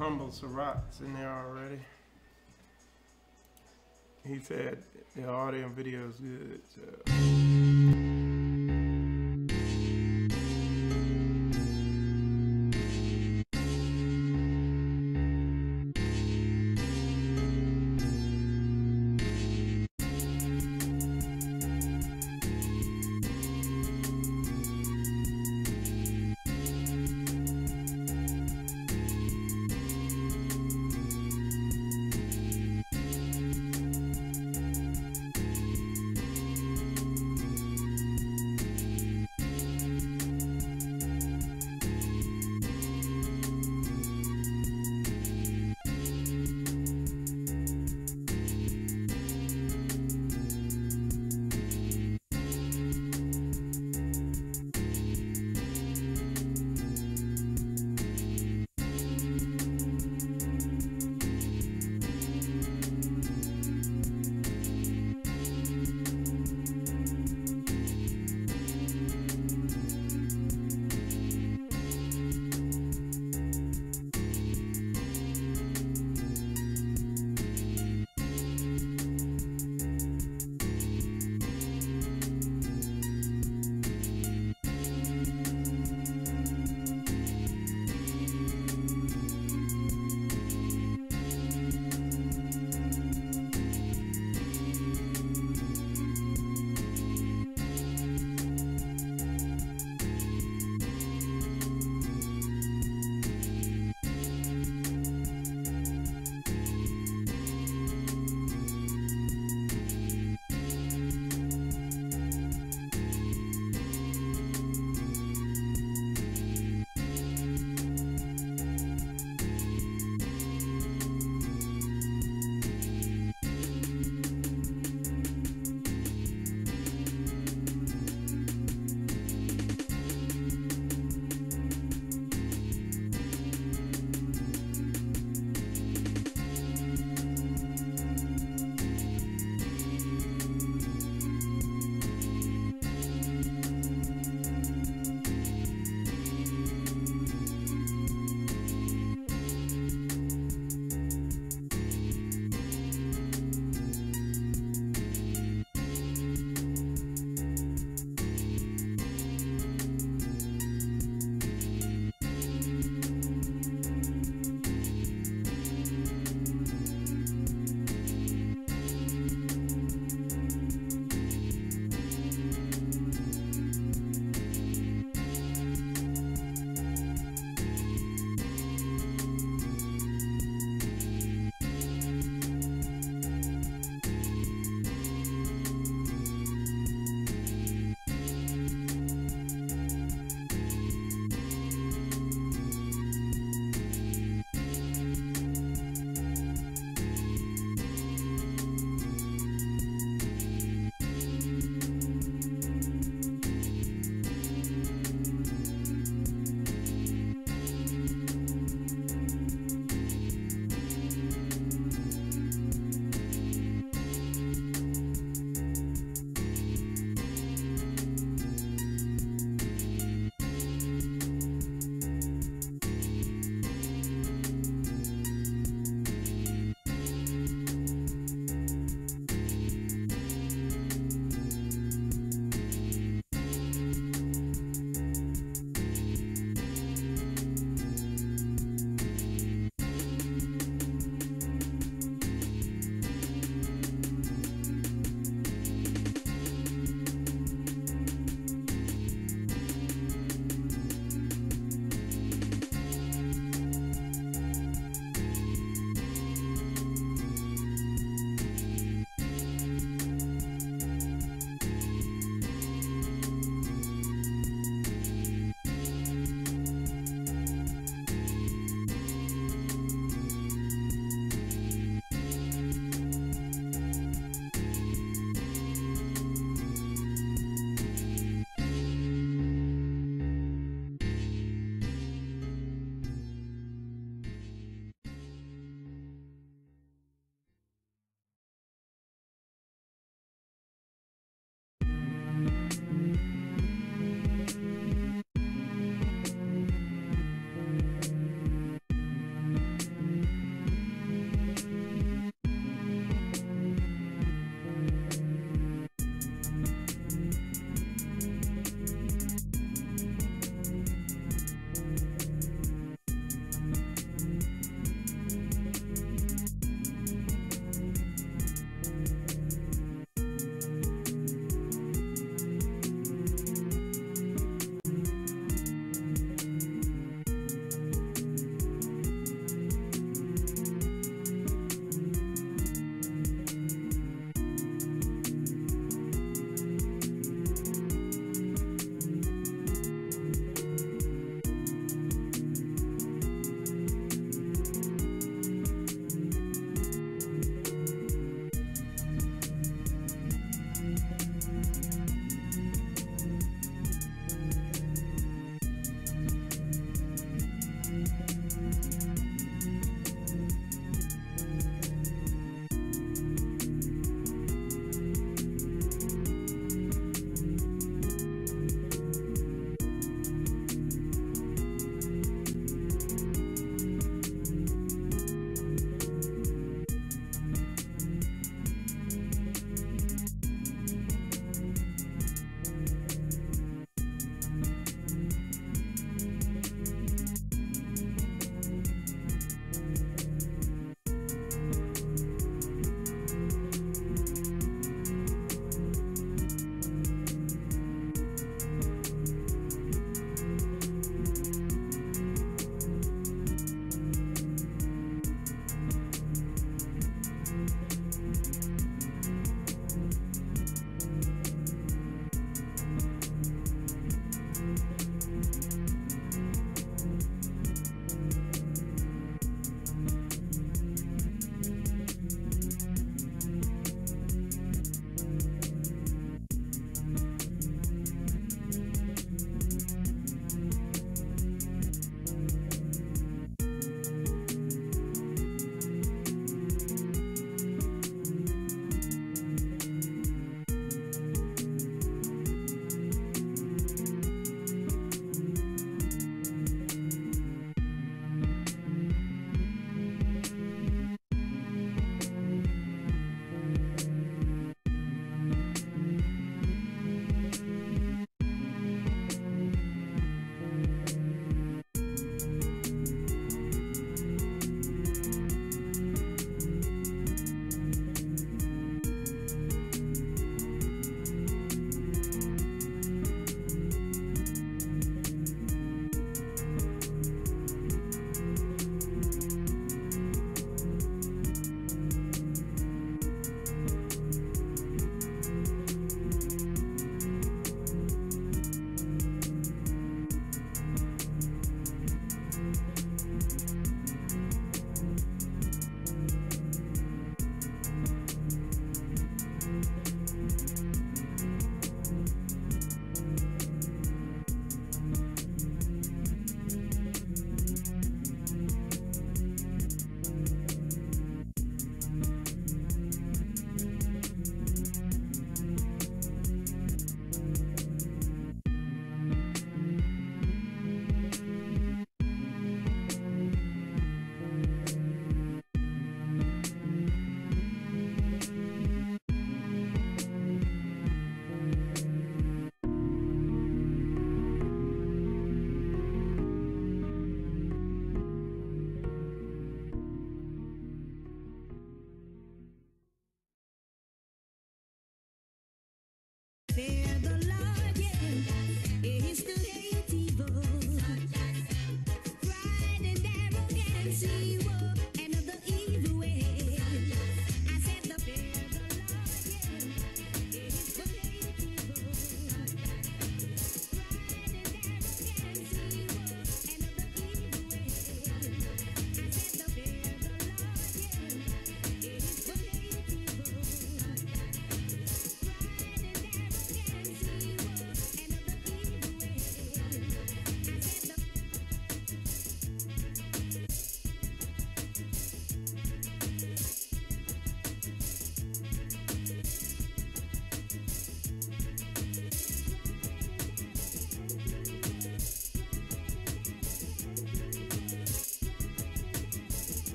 humble Sirats in there already. He said the audio and video is good, so.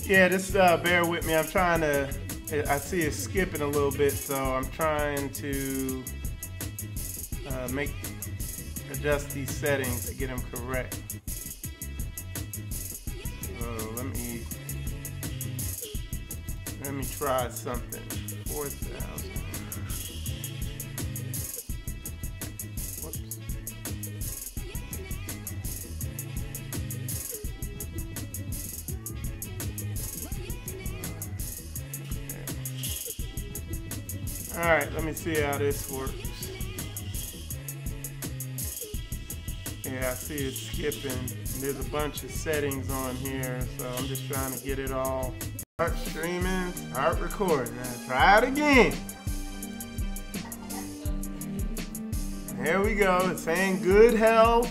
Yeah, just bear with me. I'm trying to, I see it skipping a little bit, so I'm trying to adjust these settings to get them correct. So let me try something. 4,000. Whoops. All right, let me see how this works. Yeah, I see it skipping. There's a bunch of settings on here, so I'm just trying to get it all. Start streaming, start recording. Now try it again. There we go. It's saying good health.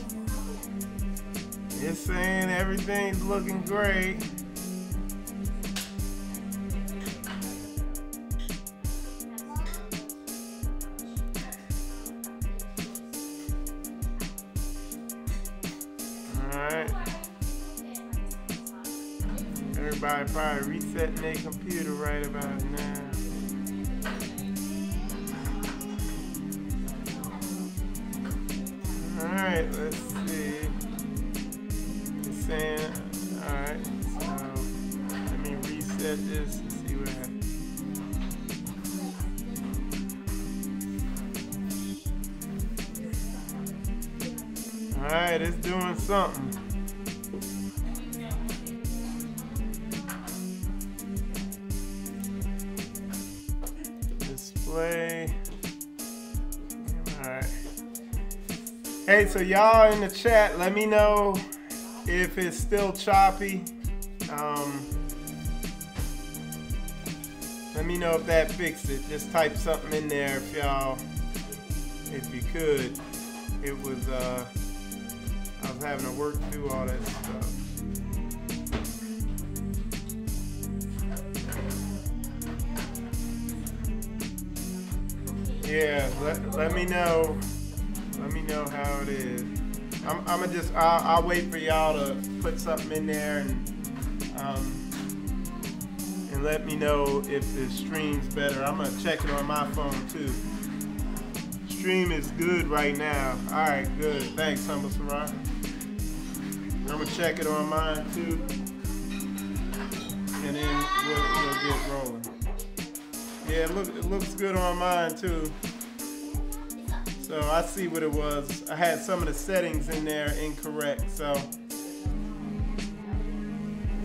It's saying everything's looking great. Alright. Everybody probably resetting their computer right about now. Alright, let's see. It's saying, alright, so let me reset this and see what happens. Alright, it's doing something. Display. Alright. Hey, so y'all in the chat, let me know if it's still choppy. Let me know if that fixed it. Just type something in there if you could. It was I was having to work through all that stuff. Yeah, let me know. Let me know how it is. I'll wait for y'all to put something in there and let me know if the stream's better. I'm gonna check it on my phone too. Stream is good right now. All right, good. Thanks, Humble Sarai. I'm gonna check it on mine too, and then we'll get rolling. Yeah, it looks good on mine too. So I see what it was. I had some of the settings in there incorrect, so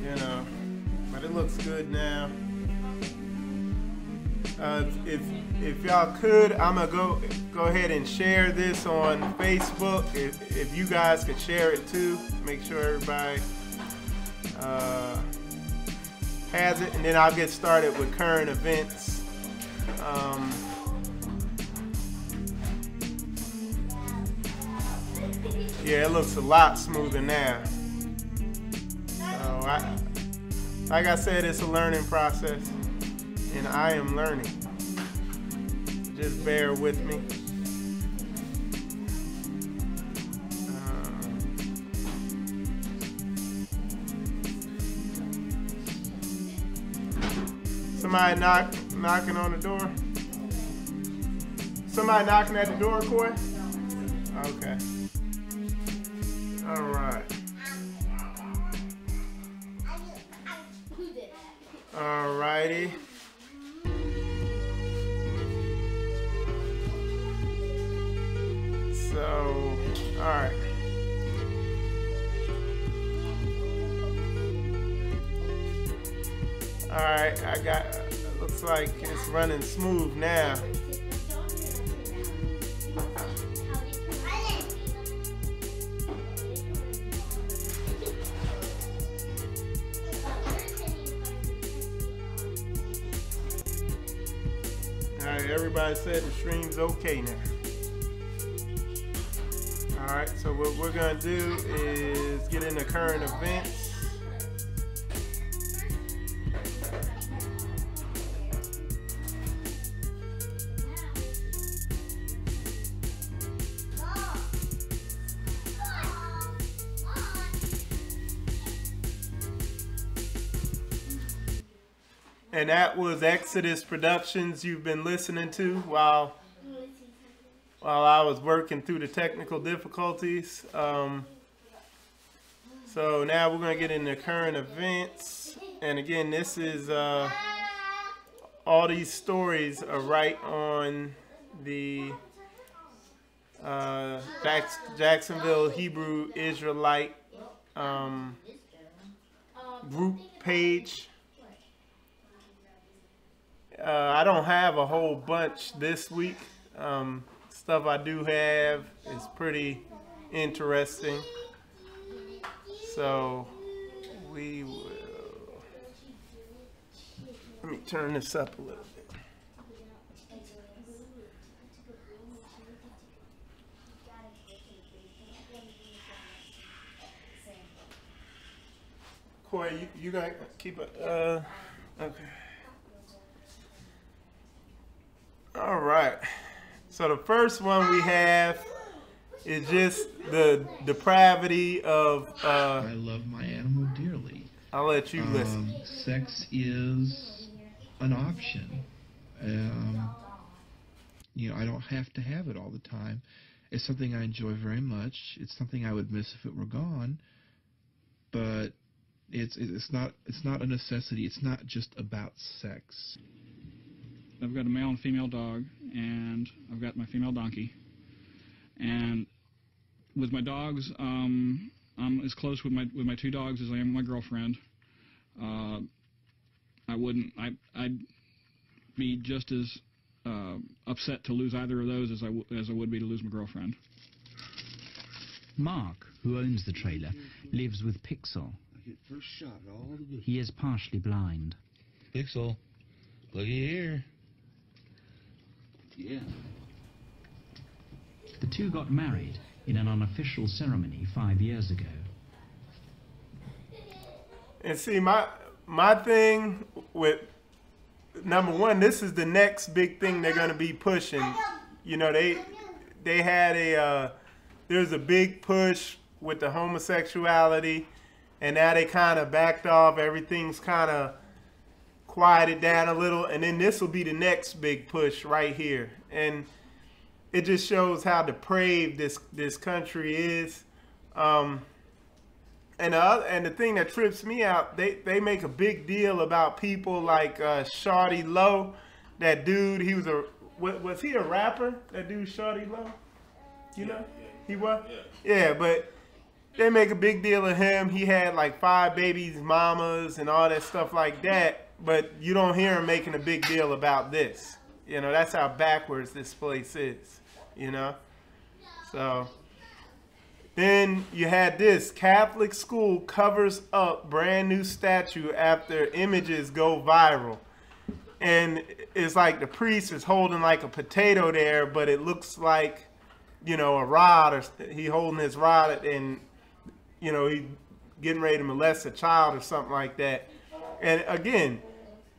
you know, but it looks good now. If y'all could, I'm gonna go ahead and share this on Facebook. If you guys could share it too, make sure everybody has it, and then I'll get started with current events. Yeah, it looks a lot smoother now. So like I said, it's a learning process, and I am learning. Just bear with me. Somebody knocking on the door? Somebody knocking at the door, Coy? Okay. All right. All righty. So, all right. All right, I got, looks like it's running smooth now. All right, everybody said the stream's okay now. All right, so what we're gonna do is get into current events. And that was Exodus Productions you've been listening to while I was working through the technical difficulties. So now we're going to get into current events. And again, this is all these stories are right on the Jacksonville Hebrew Israelite group page. I don't have a whole bunch this week. Stuff I do have is pretty interesting. So we will, let me turn this up a little bit. Corey, you gotta keep it, okay. All right. So the first one we have is just the depravity of. I love my animal dearly. I'll let you listen. Sex is an option. You know, I don't have to have it all the time. It's something I enjoy very much. It's something I would miss if it were gone. But it's not a necessity. It's not just about sex. I've got a male and female dog, and I've got my female donkey. And with my dogs, I'm as close with my two dogs as I am with my girlfriend. I'd be just as upset to lose either of those as I would be to lose my girlfriend. Mark, who owns the trailer, lives with Pixel. He is partially blind. Pixel, looky here. Yeah. The two got married in an unofficial ceremony 5 years ago. And see, my thing with number one, this is the next big thing they're gonna be pushing. You know, they had there's a big push with the homosexuality, and now they kind of backed off. Everything's kind of quieted down a little, and then this will be the next big push right here. And it just shows how depraved this country is. And the thing that trips me out, they make a big deal about people like Shawty Low. That dude, he was was he a rapper? That dude Shawty Low? You know? He was? Yeah, but they make a big deal of him. He had like 5 babies, mamas, and all that stuff like that. But you don't hear him making a big deal about this. You know, that's how backwards this place is, you know? So then you had this. Catholic school covers up brand new statue after images go viral. And it's like the priest is holding like a potato there, but it looks like, you know, a rod, or he holding his rod, and, you know, he getting ready to molest a child or something like that. And again,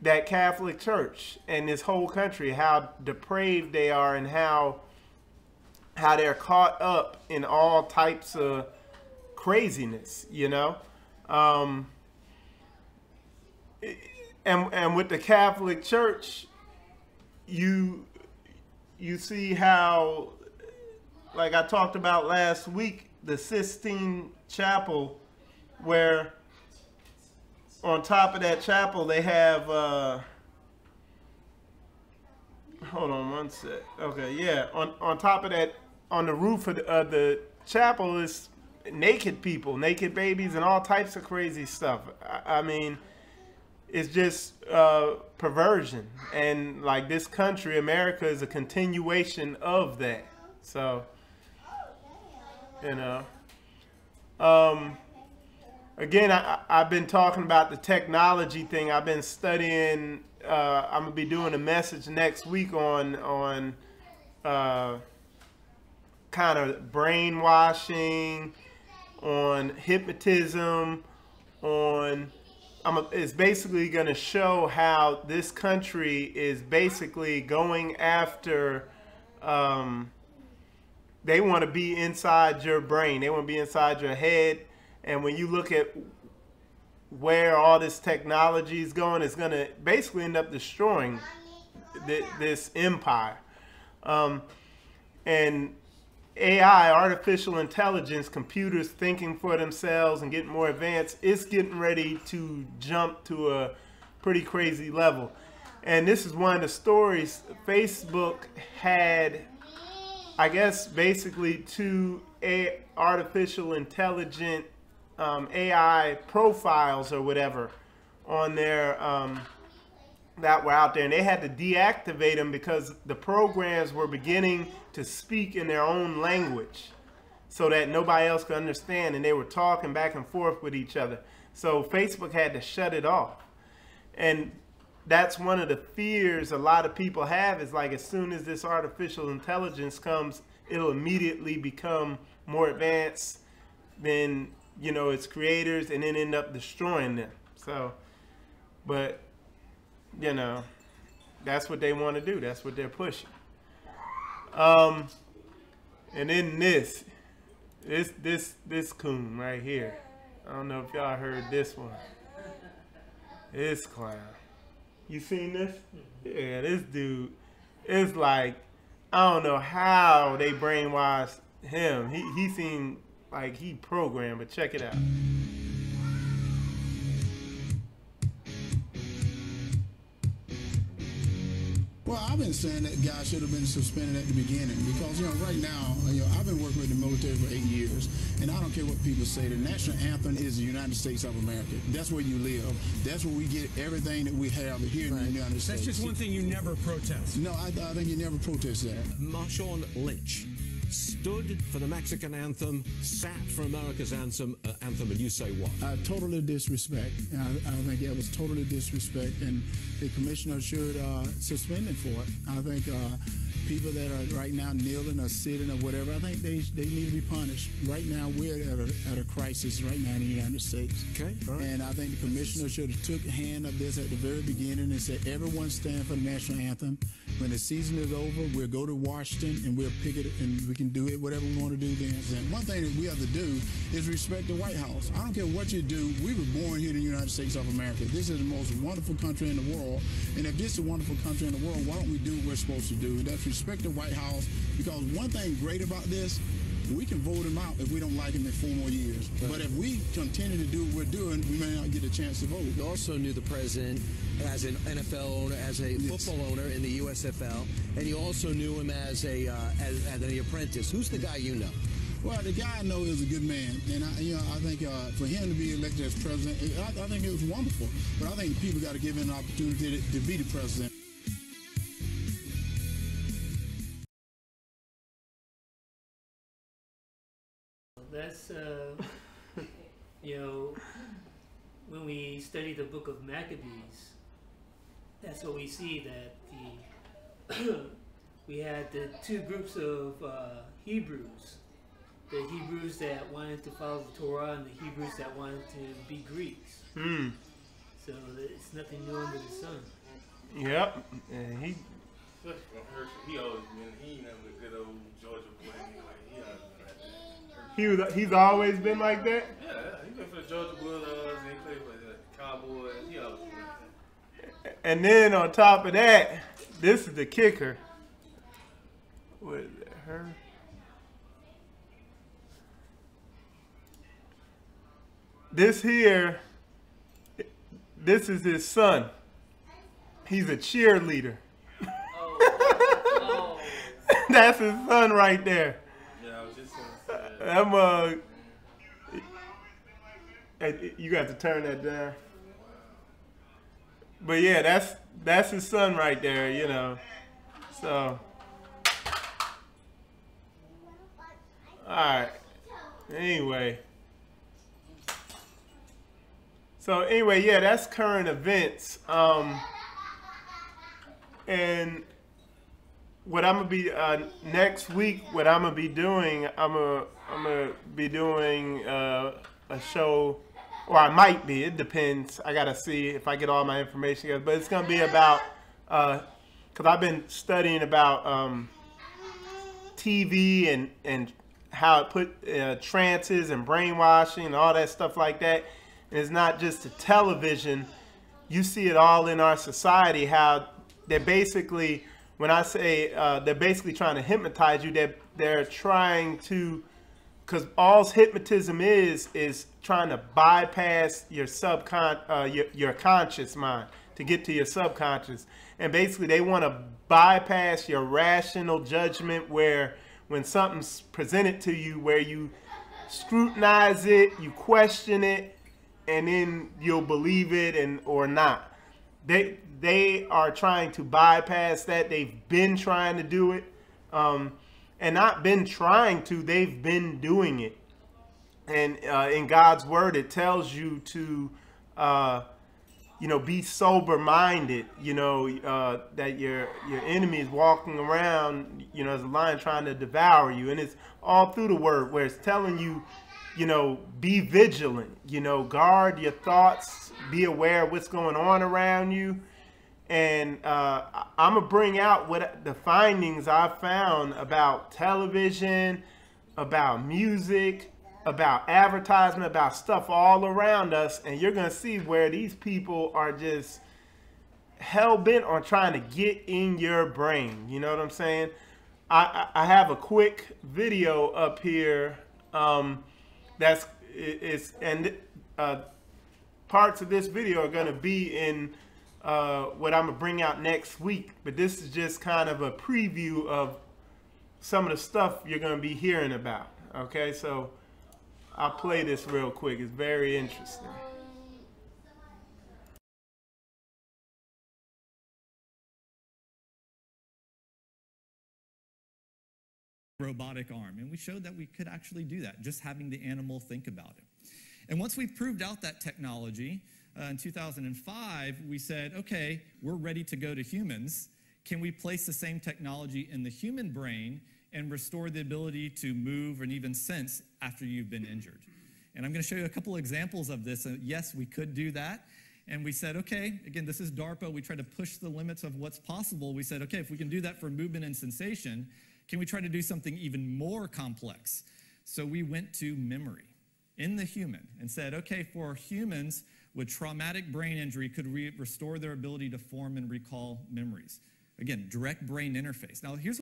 that Catholic Church and this whole country, how depraved they are, and how they're caught up in all types of craziness, you know. And with the Catholic Church, you see how, like I talked about last week, the Sistine Chapel, where on top of that chapel they have hold on one sec. Okay, yeah. On top of that, on the roof of the chapel is naked people, naked babies, and all types of crazy stuff. I mean, it's just perversion. And like this country, America, is a continuation of that. So, you know. Again, I've been talking about the technology thing. I've been studying. I'm gonna be doing a message next week on kind of brainwashing, on hypnotism, on. It's basically going to show how this country is basically going after. They want to be inside your brain. They want to be inside your head. And when you look at where all this technology is going, is going to basically end up destroying this empire. And AI, artificial intelligence, computers thinking for themselves and getting more advanced, it's getting ready to jump to a pretty crazy level. And this is one of the stories. Facebook had, I guess, basically two artificial intelligent AI profiles or whatever on their that were out there, and they had to deactivate them because the programs were beginning to speak in their own language so that nobody else could understand, and they were talking back and forth with each other. So Facebook had to shut it off. And that's one of the fears a lot of people have, is like, as soon as this artificial intelligence comes, it'll immediately become more advanced than, you know, its creators, and then end up destroying them. So, but, you know, that's what they want to do. That's what they're pushing. And then this coon right here. I don't know if y'all heard this one. This clown. You seen this? Yeah, this dude is like, I don't know how they brainwashed him. He seemed like he programmed, but check it out. Well, I've been saying that guy should have been suspended at the beginning because, you know, right now, you know, I've been working with the military for 8 years, and I don't care what people say. The national anthem is the United States of America. That's where you live. That's where we get everything that we have here in the United States. That's just one thing you never protest. No, I think you never protest that. Marshawn Lynch stood for the Mexican anthem, sat for America's anthem, and you say what? Totally disrespect. I think that was totally disrespect, and the commissioner should suspend him for it. I think people that are right now kneeling or sitting or whatever, I think they need to be punished. Right now, we're at a crisis right now in the United States. Okay, all right. And I think the commissioner should have took a hand of this at the very beginning and said, everyone stand for the national anthem. When the season is over, we'll go to Washington and we'll pick it, and we can do it, whatever we want to do then. And one thing that we have to do is respect the White House. I don't care what you do. We were born here in the United States of America. This is the most wonderful country in the world. And if this is a wonderful country in the world, why don't we do what we're supposed to do? And that's respect the White House. Because one thing great about this, we can vote him out if we don't like him in 4 more years. Right. But if we continue to do what we're doing, we may not get a chance to vote. You also knew the president as an NFL owner, as a football owner in the USFL, and you also knew him as an apprentice. Who's the guy you know? Well, the guy I know is a good man, and I think for him to be elected as president, I think it was wonderful. But I think people got to give him an opportunity to be the president. That's, you know, when we study the book of Maccabees, that's what we see, that we had the two groups of Hebrews. The Hebrews that wanted to follow the Torah and the Hebrews that wanted to be Greeks. So it's nothing new under the sun. Yep. And he always been, he never a good old Georgia boy anyway. He's always been like that? Yeah, he played for the Georgia Bulldogs, and he played for the Cowboys. He always been like that. And then on top of that, this is the kicker. What is that, her? This here, this is his son. He's a cheerleader. Oh. That's his son right there. Yeah, I was just going to say that. You got to turn that down. But yeah, that's his son right there, you know. So, all right. Anyway. So anyway, yeah, that's current events. And what I'm gonna be next week, what I'm gonna be doing, I'm gonna be doing a show, or I might be. It depends. I gotta see if I get all my information together. But it's gonna be about because I've been studying about TV and how it put trances and brainwashing and all that stuff like that. And it's not just the television. You see it all in our society, how they're basically, when I say they're basically trying to hypnotize you, they're trying to, because all hypnotism is trying to bypass your your conscious mind to get to your subconscious. And basically they want to bypass your rational judgment, where when something's presented to you, where you scrutinize it, you question it, and then you'll believe it or not. They are trying to bypass that. They've been trying to do it. And not been trying to, they've been doing it. And in God's word, it tells you to, be sober-minded, that your enemy is walking around, as a lion trying to devour you. And it's all through the word where it's telling you, be vigilant, guard your thoughts, be aware of what's going on around you. And I'm going to bring out what the findings I found about television, about music, about advertisement, about stuff all around us. And you're going to see where these people are just hell-bent on trying to get in your brain. You know what I'm saying? I have a quick video up here parts of this video are going to be in what I'm going to bring out next week. But this is just kind of a preview of some of the stuff you're going to be hearing about. Okay, so I'll play this real quick. It's very interesting. Robotic arm, and we showed that we could actually do that, just having the animal think about it. And once we proved out that technology in 2005, we said, okay, we're ready to go to humans. Can we place the same technology in the human brain and restore the ability to move and even sense after you've been injured? And I'm going to show you a couple examples of this. Yes, we could do that. And we said, okay, again, this is DARPA. We try to push the limits of what's possible. We said, okay, if we can do that for movement and sensation, can we try to do something even more complex? So we went to memory in the human and said, okay, for humans with traumatic brain injury, could we restore their ability to form and recall memories? Again, direct brain interface. Now, here's...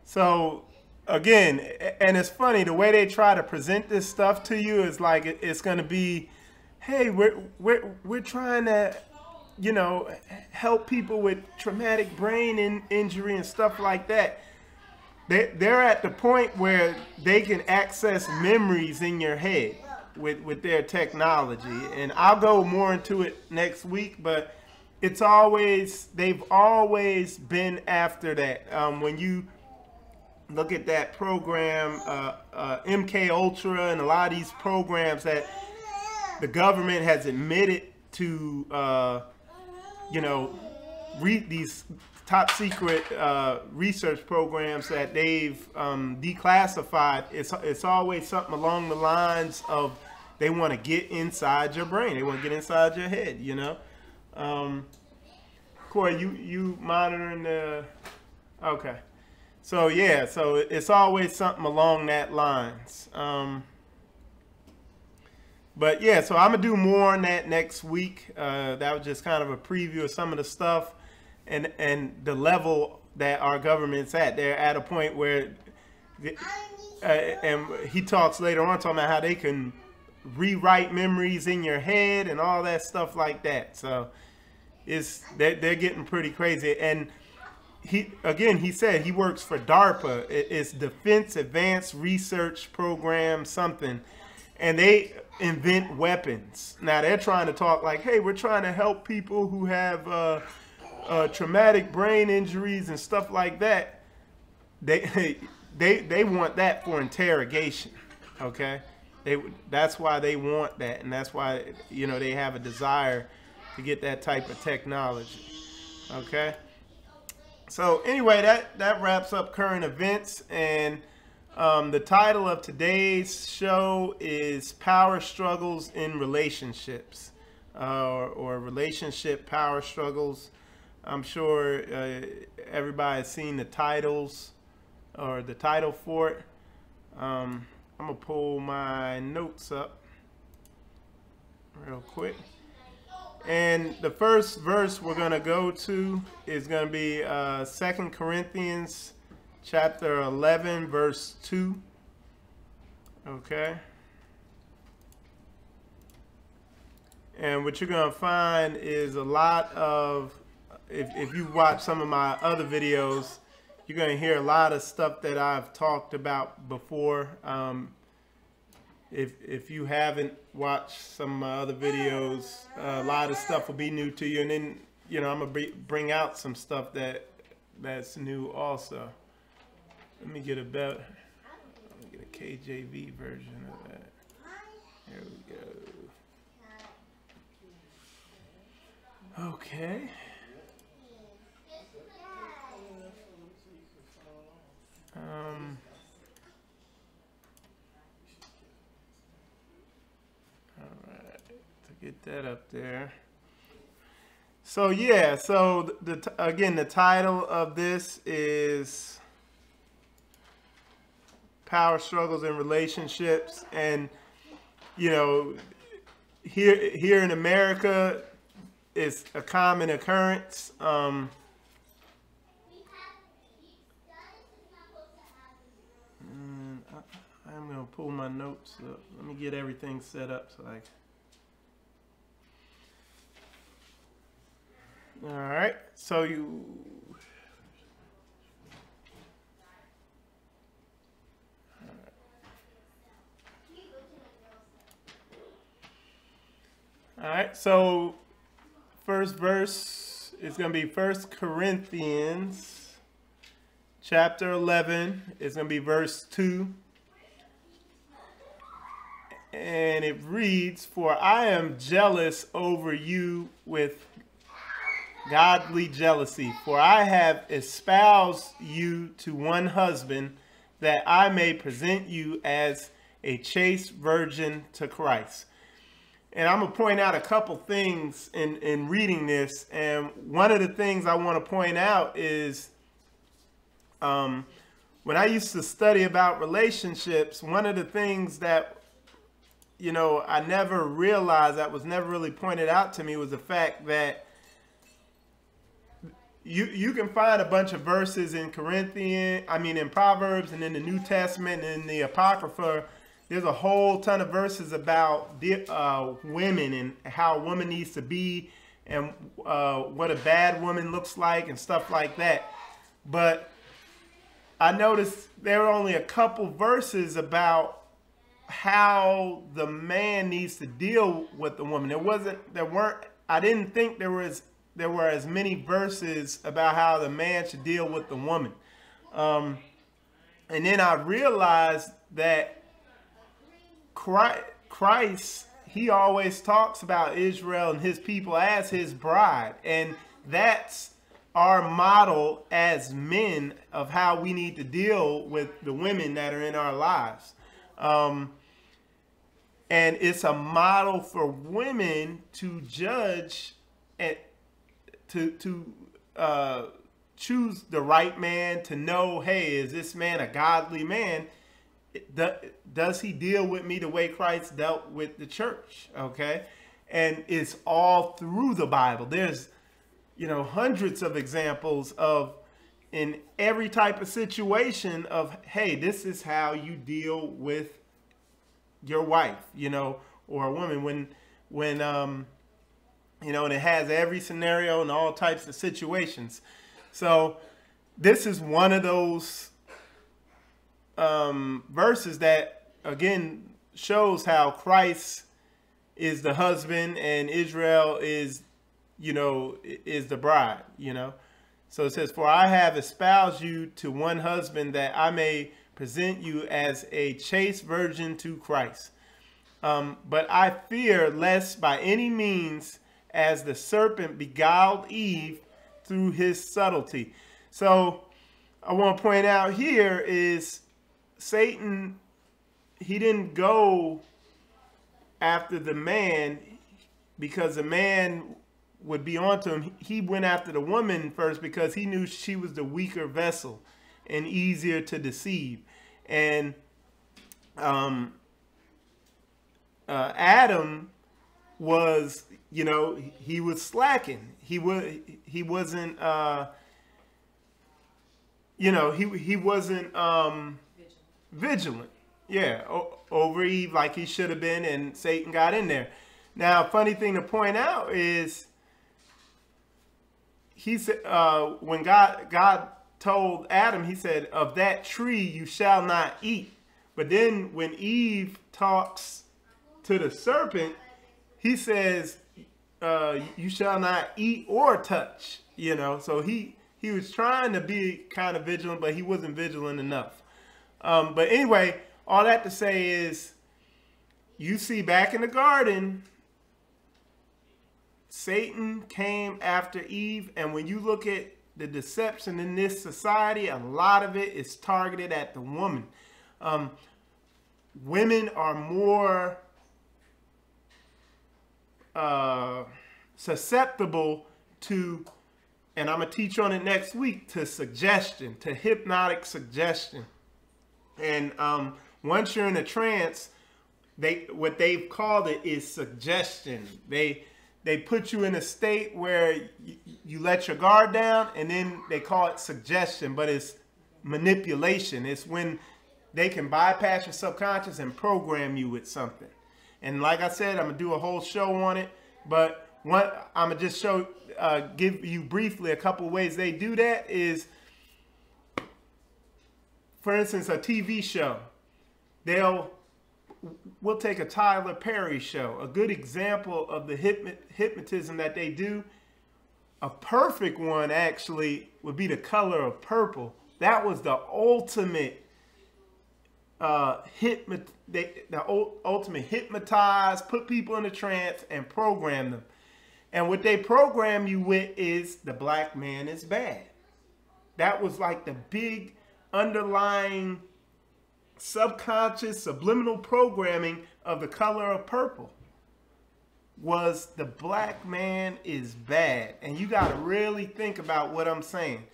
So, again, and it's funny, the way they try to present this stuff to you is like it's going to be, hey, we're trying to, help people with traumatic brain injury and stuff like that. They're at the point where they can access memories in your head with their technology. And I'll go more into it next week, but they've always been after that. When you look at that program, MK Ultra, and a lot of these programs that the government has admitted to, these top secret research programs that they've declassified, it's always something along the lines of they want to get inside your brain. They want to get inside your head, Corey, you monitoring the... Okay. So, yeah, so it's always something along that lines. But, yeah, so I'm going to do more on that next week. That was just kind of a preview of some of the stuff and the level that our government's at. They're at a point where, and he talks later on talking about how they can rewrite memories in your head and all that stuff like that. So they're getting pretty crazy. And he said he works for DARPA. It's Defense Advanced Research Program something. And they invent weapons. Now they're trying to talk like, hey, we're trying to help people who have traumatic brain injuries and stuff like that. They want that for interrogation. Okay, that's why they want that, and that's why they have a desire to get that type of technology. Okay. So anyway, that wraps up current events, and the title of today's show is Power Struggles in Relationships, or Relationship Power Struggles. I'm sure everybody has seen the titles, or the title for it. I'm going to pull my notes up real quick. And the first verse we're going to go to is going to be 2 Corinthians chapter 11, verse 2. Okay. And what you're going to find is a lot of, if you watch some of my other videos, you're going to hear a lot of stuff that I've talked about before. If you haven't watched some of my other videos, a lot of stuff will be new to you. And then, you know, I'm going to bring out some stuff that's new also. Let me get a better, let me get a KJV version of that. There we go. Okay. All right, to get that up there. So yeah, so again, the title of this is Power Struggles in Relationships, and you know, here in America, it's a common occurrence. I'm going to pull my notes up. Let me get everything set up so I can. All right. So you. All right. So first verse is going to be 1 Corinthians chapter 11. It's going to be verse 2. And it reads, "For I am jealous over you with godly jealousy, for I have espoused you to one husband, that I may present you as a chaste virgin to Christ." And I'm going to point out a couple things in reading this. And one of the things I want to point out is when I used to study about relationships, one of the things that, you know, I never realized, that was never really pointed out to me, was the fact that you can find a bunch of verses in in Proverbs and in the New Testament and in the Apocrypha. There's a whole ton of verses about women and how a woman needs to be and what a bad woman looks like and stuff like that. But I noticed there were only a couple verses about how the man needs to deal with the woman. I didn't think there were as many verses about how the man should deal with the woman. And then I realized that Christ, he always talks about Israel and his people as his bride. And that's our model as men of how we need to deal with the women that are in our lives. And it's a model for women to judge and to choose the right man, to know, hey, is this man a godly man? Does he deal with me the way Christ dealt with the church? Okay. And it's all through the Bible. There's, you know, hundreds of examples of, in every type of situation, of, hey, this is how you deal with your wife, you know, or a woman, when you know, and it has every scenario and all types of situations. So this is one of those verses that, again, shows how Christ is the husband and Israel is, you know, is the bride, you know. So it says, "For I have espoused you to one husband, that I may present you as a chaste virgin to Christ. But I fear lest by any means, as the serpent beguiled Eve through his subtlety." So I want to point out here is Satan, he didn't go after the man because the man would be onto him. He went after the woman first because he knew she was the weaker vessel and easier to deceive. And Adam was, he was slacking. He wasn't, he wasn't vigilant. Yeah, over Eve like he should have been, and Satan got in there. Now, funny thing to point out is, he said when God told Adam, he said, "Of that tree you shall not eat." But then when Eve talks to the serpent, he says, "You shall not eat or touch." So he was trying to be kind of vigilant, but he wasn't vigilant enough. But anyway, all that to say is, you see back in the garden, Satan came after Eve, and when you look at the deception in this society, a lot of it is targeted at the woman. Women are more susceptible to, and I'm going to teach on it next week, to suggestion, to hypnotic suggestion. And once you're in a trance, what they've called it is suggestion. They put you in a state where you let your guard down, and then they call it suggestion, but it's manipulation. It's when they can bypass your subconscious and program you with something. And like I said, I'm gonna do a whole show on it, but I'm gonna just give you briefly a couple ways they do that. Is, for instance, a TV show. We'll take a Tyler Perry show. A good example of the hypnotism that they do. A perfect one actually would be The Color of Purple. That was the ultimate ultimate hypnotize, put people in a trance and program them. And what they program you with is the black man is bad. That was like the big underlying subconscious subliminal programming of The Color of Purple, was the black man is bad. And you got to really think about what I'm saying.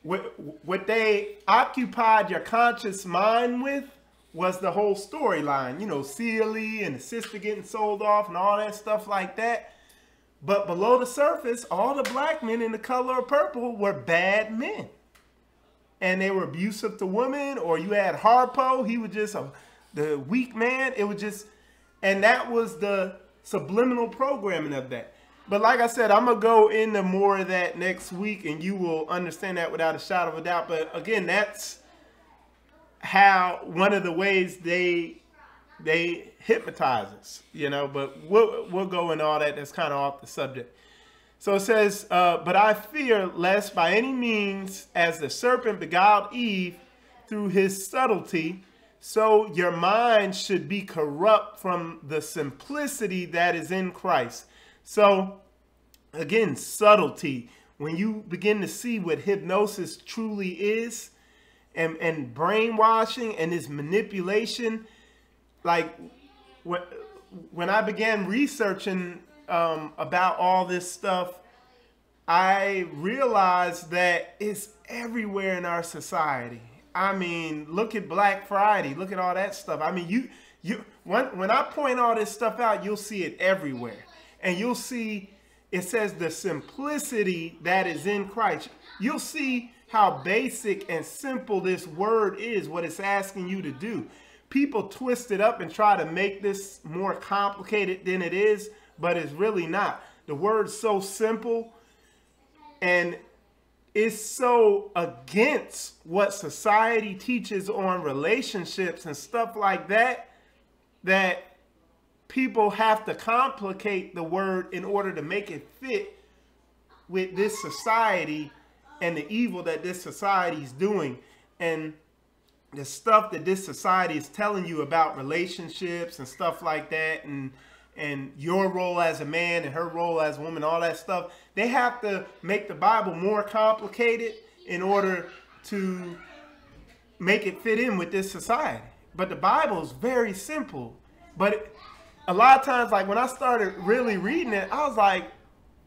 What they occupied your conscious mind with was the whole storyline, Sealy and the sister getting sold off and all that stuff like that. But below the surface, all the black men in The Color of Purple were bad men. And they were abusive to women, or you had Harpo, he was just the weak man. It was just, and that was the subliminal programming of that. But like I said, I'm going to go into more of that next week, and you will understand that without a shadow of a doubt. But again, that's how, one of the ways they hypnotize us, but we'll go into all that. That's kind of off the subject. So it says, but I fear lest by any means, as the serpent beguiled Eve through his subtlety, so your mind should be corrupt from the simplicity that is in Christ. So again, subtlety. When you begin to see what hypnosis truly is, and brainwashing and this manipulation, like when I began researching about all this stuff, I realized that it's everywhere in our society. I mean, look at Black Friday, look at all that stuff. I mean, when I point all this stuff out, you'll see it everywhere. And you'll see, it says the simplicity that is in Christ. You'll see how basic and simple this word is, what it's asking you to do. People twist it up and try to make this more complicated than it is, but it's really not. The word's so simple, and it's so against what society teaches on relationships and stuff like that, that people have to complicate the word in order to make it fit with this society and the evil that this society is doing, and the stuff that this society is telling you about relationships and stuff like that, and your role as a man and her role as a woman, all that stuff. They have to make the Bible more complicated in order to make it fit in with this society. But the Bible is very simple. But a lot of times, like when I started really reading it, I was like,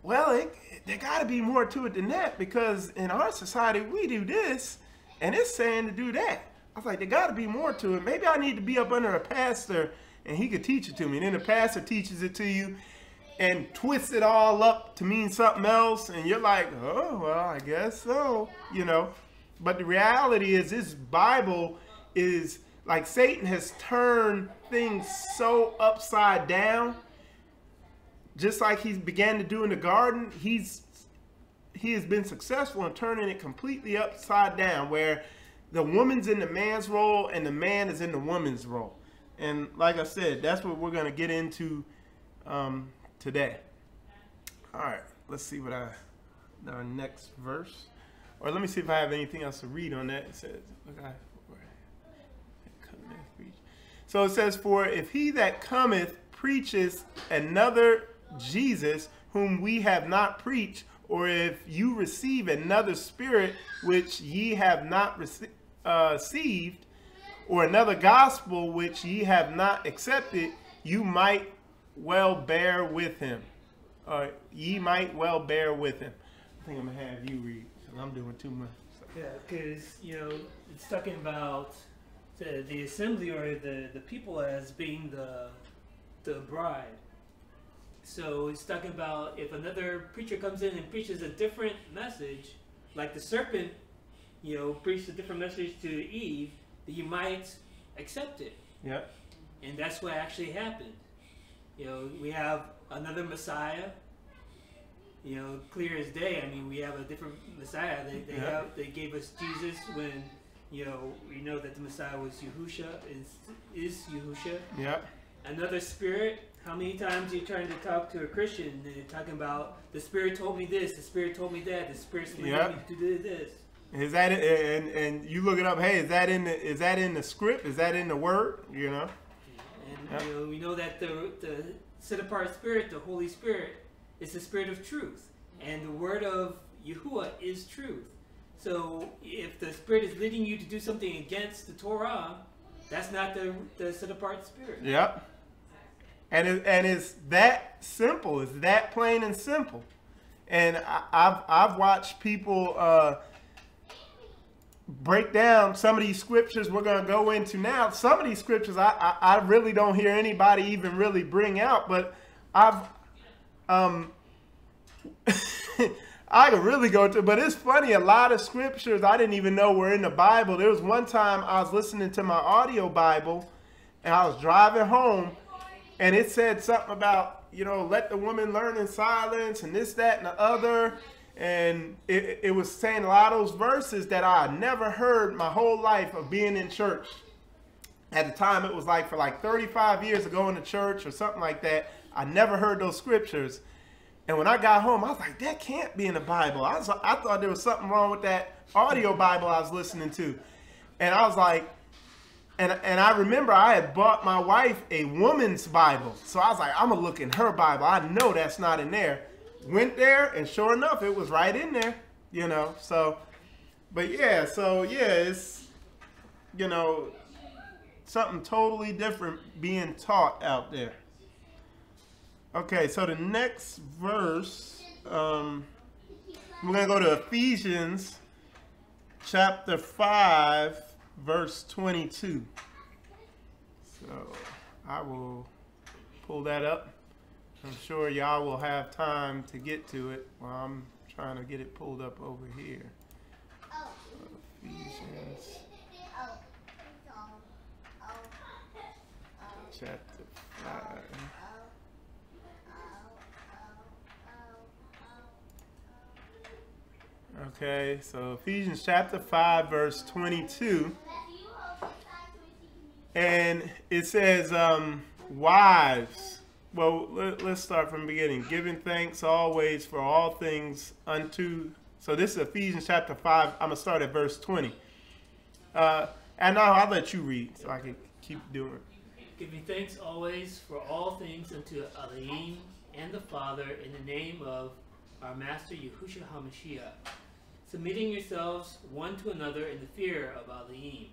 well, there got to be more to it than that, because in our society, we do this, and it's saying to do that. I was like, there got to be more to it. Maybe I need to be up under a pastor and he could teach it to me. And then the pastor teaches it to you and twists it all up to mean something else. And you're like, oh, well, I guess so, you know. But the reality is this Bible is like Satan has turned things so upside down. Just like he began to do in the garden, he has been successful in turning it completely upside down, where the woman's in the man's role and the man is in the woman's role. And like I said, that's what we're going to get into today. All right, let's see what our next verse. Or let me see if I have anything else to read on that. It says, so it says, for if he that cometh preaches another Jesus whom we have not preached, or if you receive another spirit which ye have not received, or another gospel which ye have not accepted, you might well bear with him. Ye might well bear with him. I think I'm going to have you read, because I'm doing too much. Yeah, because, you know, it's talking about the assembly or the people as being the bride. So it's talking about if another preacher comes in and preaches a different message, like the serpent, you know, preached a different message to Eve, that you might accept it. Yeah. And that's what actually happened. You know, we have another Messiah, you know, clear as day. I mean, we have a different Messiah. They gave us Jesus when, you know, we know that the Messiah was Yahusha, is Yahusha. Yeah. Another spirit. How many times are you trying to talk to a Christian and you're talking about the Spirit told me this, the Spirit told me that, the Spirit told me to do this? Is that it? And you look it up? Hey, is that in the script? Is that in the Word? You know. And you know, we know that the set apart Spirit, the Holy Spirit, is the Spirit of truth, and the Word of Yahuwah is truth. So if the Spirit is leading you to do something against the Torah, that's not the set apart Spirit. Yep. And it's that simple. It's that plain and simple. And I've watched people break down some of these scriptures we're going to go into now. Some of these scriptures I really don't hear anybody even really bring out, but I could really go to, but it's funny, a lot of scriptures I didn't even know were in the Bible. There was one time I was listening to my audio Bible and I was driving home, and it said something about, you know, let the woman learn in silence and this, that, and the other. And it was saying a lot of those verses that I never heard my whole life of being in church. At the time, it was like for like 35 years of going to church or something like that. I never heard those scriptures. And when I got home, I was like, that can't be in the Bible. I thought there was something wrong with that audio Bible I was listening to. And I was like, and I remember I had bought my wife a woman's Bible. So I was like, I'm going to look in her Bible. I know that's not in there. Went there, and sure enough, it was right in there, you know. So, but yeah, it's, you know, something totally different being taught out there. Okay, so the next verse, we're going to go to Ephesians chapter 5, verse 22. So I will pull that up. I'm sure y'all will have time to get to it while I'm trying to get it pulled up over here. Ephesians chapter 5. Okay, so Ephesians chapter 5, verse 22. And it says, wives. Well, let's start from the beginning. Giving thanks always for all things unto. So this is Ephesians chapter 5. I'm going to start at verse 20. And now I'll let you read so I can keep doing it. Giving thanks always for all things unto Elohim and the Father in the name of our Master Yahushua HaMashiach, submitting yourselves one to another in the fear of Elohim.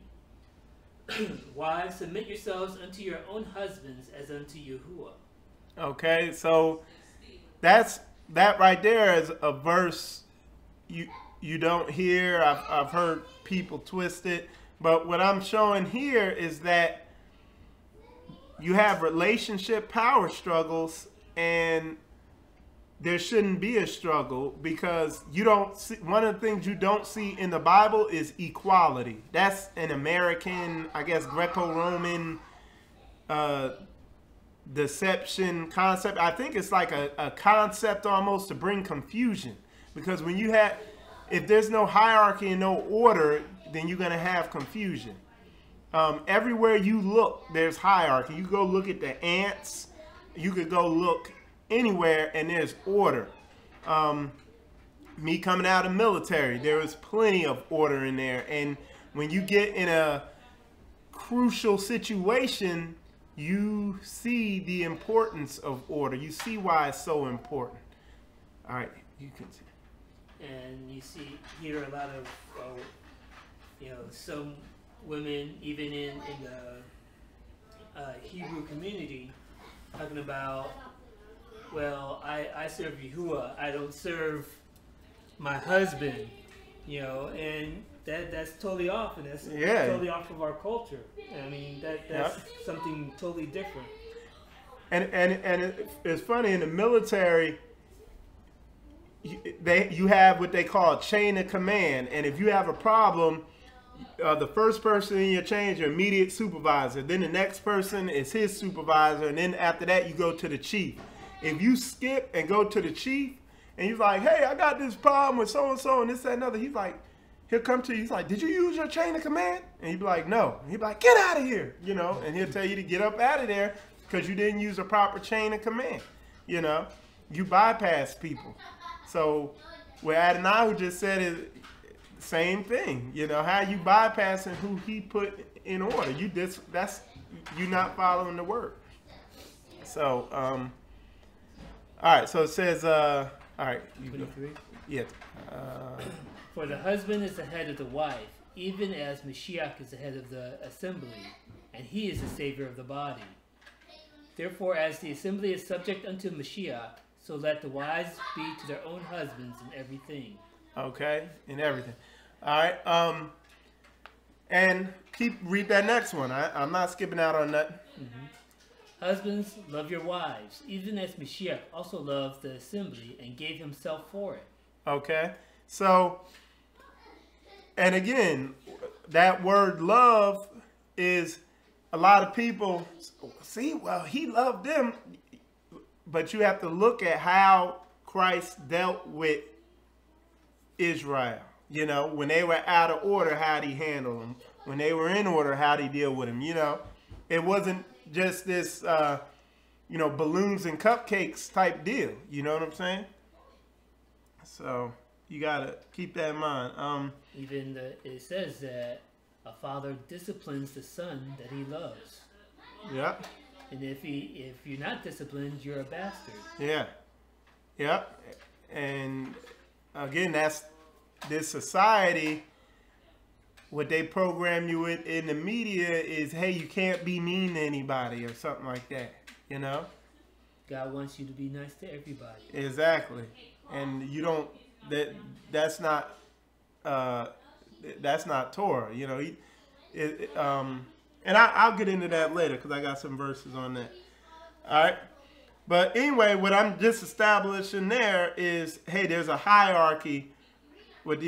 Wives, submit yourselves unto your own husbands as unto Yahuwah. Okay, so that right there is a verse you don't hear. I've heard people twist it, But what I'm showing here is that you have relationship power struggles, and there shouldn't be a struggle, because you don't see, one of the things you don't see in the Bible is equality. That's an American, I guess, Greco-Roman deception concept. I think it's like a concept almost to bring confusion, because when you have, if there's no hierarchy and no order, then you're going to have confusion. Everywhere you look, there's hierarchy. You go look at the ants, you could go look anywhere, and there's order. Me coming out of military, there was plenty of order in there. And when you get in a crucial situation, you see the importance of order. You see why it's so important. All right, you can see. And you hear a lot of, some women, even in the Hebrew community, talking about, well, I serve Yahuwah, I don't serve my husband, and that's totally off, and that's totally off of our culture. I mean, that's something totally different. And it's funny, in the military, you have what they call a chain of command, and if you have a problem, the first person in your chain is your immediate supervisor. Then the next person is his supervisor, and then after that you go to the chief. If you skip and go to the chief, and he's like, "Hey, I got this problem with so and so and this, that, and other," he's like, he'll come to you. He's like, "Did you use your chain of command?" And he'd be like, "No." And he'd be like, "Get out of here," and he'll tell you to get up out of there because you didn't use a proper chain of command. You bypass people. So what Adonai just said is same thing. How you bypassing who he put in order. You not following the word. So all right, so it says all right, you 23. Go. Yeah. For the husband is the head of the wife, even as Mashiach is the head of the assembly, and he is the savior of the body. Therefore, as the assembly is subject unto Mashiach, so let the wives be to their own husbands in everything. Okay, in everything. All right. And read that next one. I'm not skipping out on that. Mm-hmm. Husbands, love your wives, even as Mashiach also loved the assembly and gave himself for it. Okay. So, and again, that word love is, a lot of people see, well, he loved them, but you have to look at how Christ dealt with Israel. When they were out of order, how'd he handle them? When they were in order, how'd he deal with them? It wasn't just this, balloons and cupcakes type deal. You know what I'm saying? So you got to keep that in mind. Even it says that a father disciplines the son that he loves. Yeah. And if you're not disciplined, you're a bastard. Yeah. Yeah. And again, that's this society. What they program you with in the media is, hey, you can't be mean to anybody or something like that. God wants you to be nice to everybody. Exactly. And you don't. That's not Torah. And I'll get into that later because I got some verses on that. All right. But anyway, what I'm just establishing there is, hey, there's a hierarchy with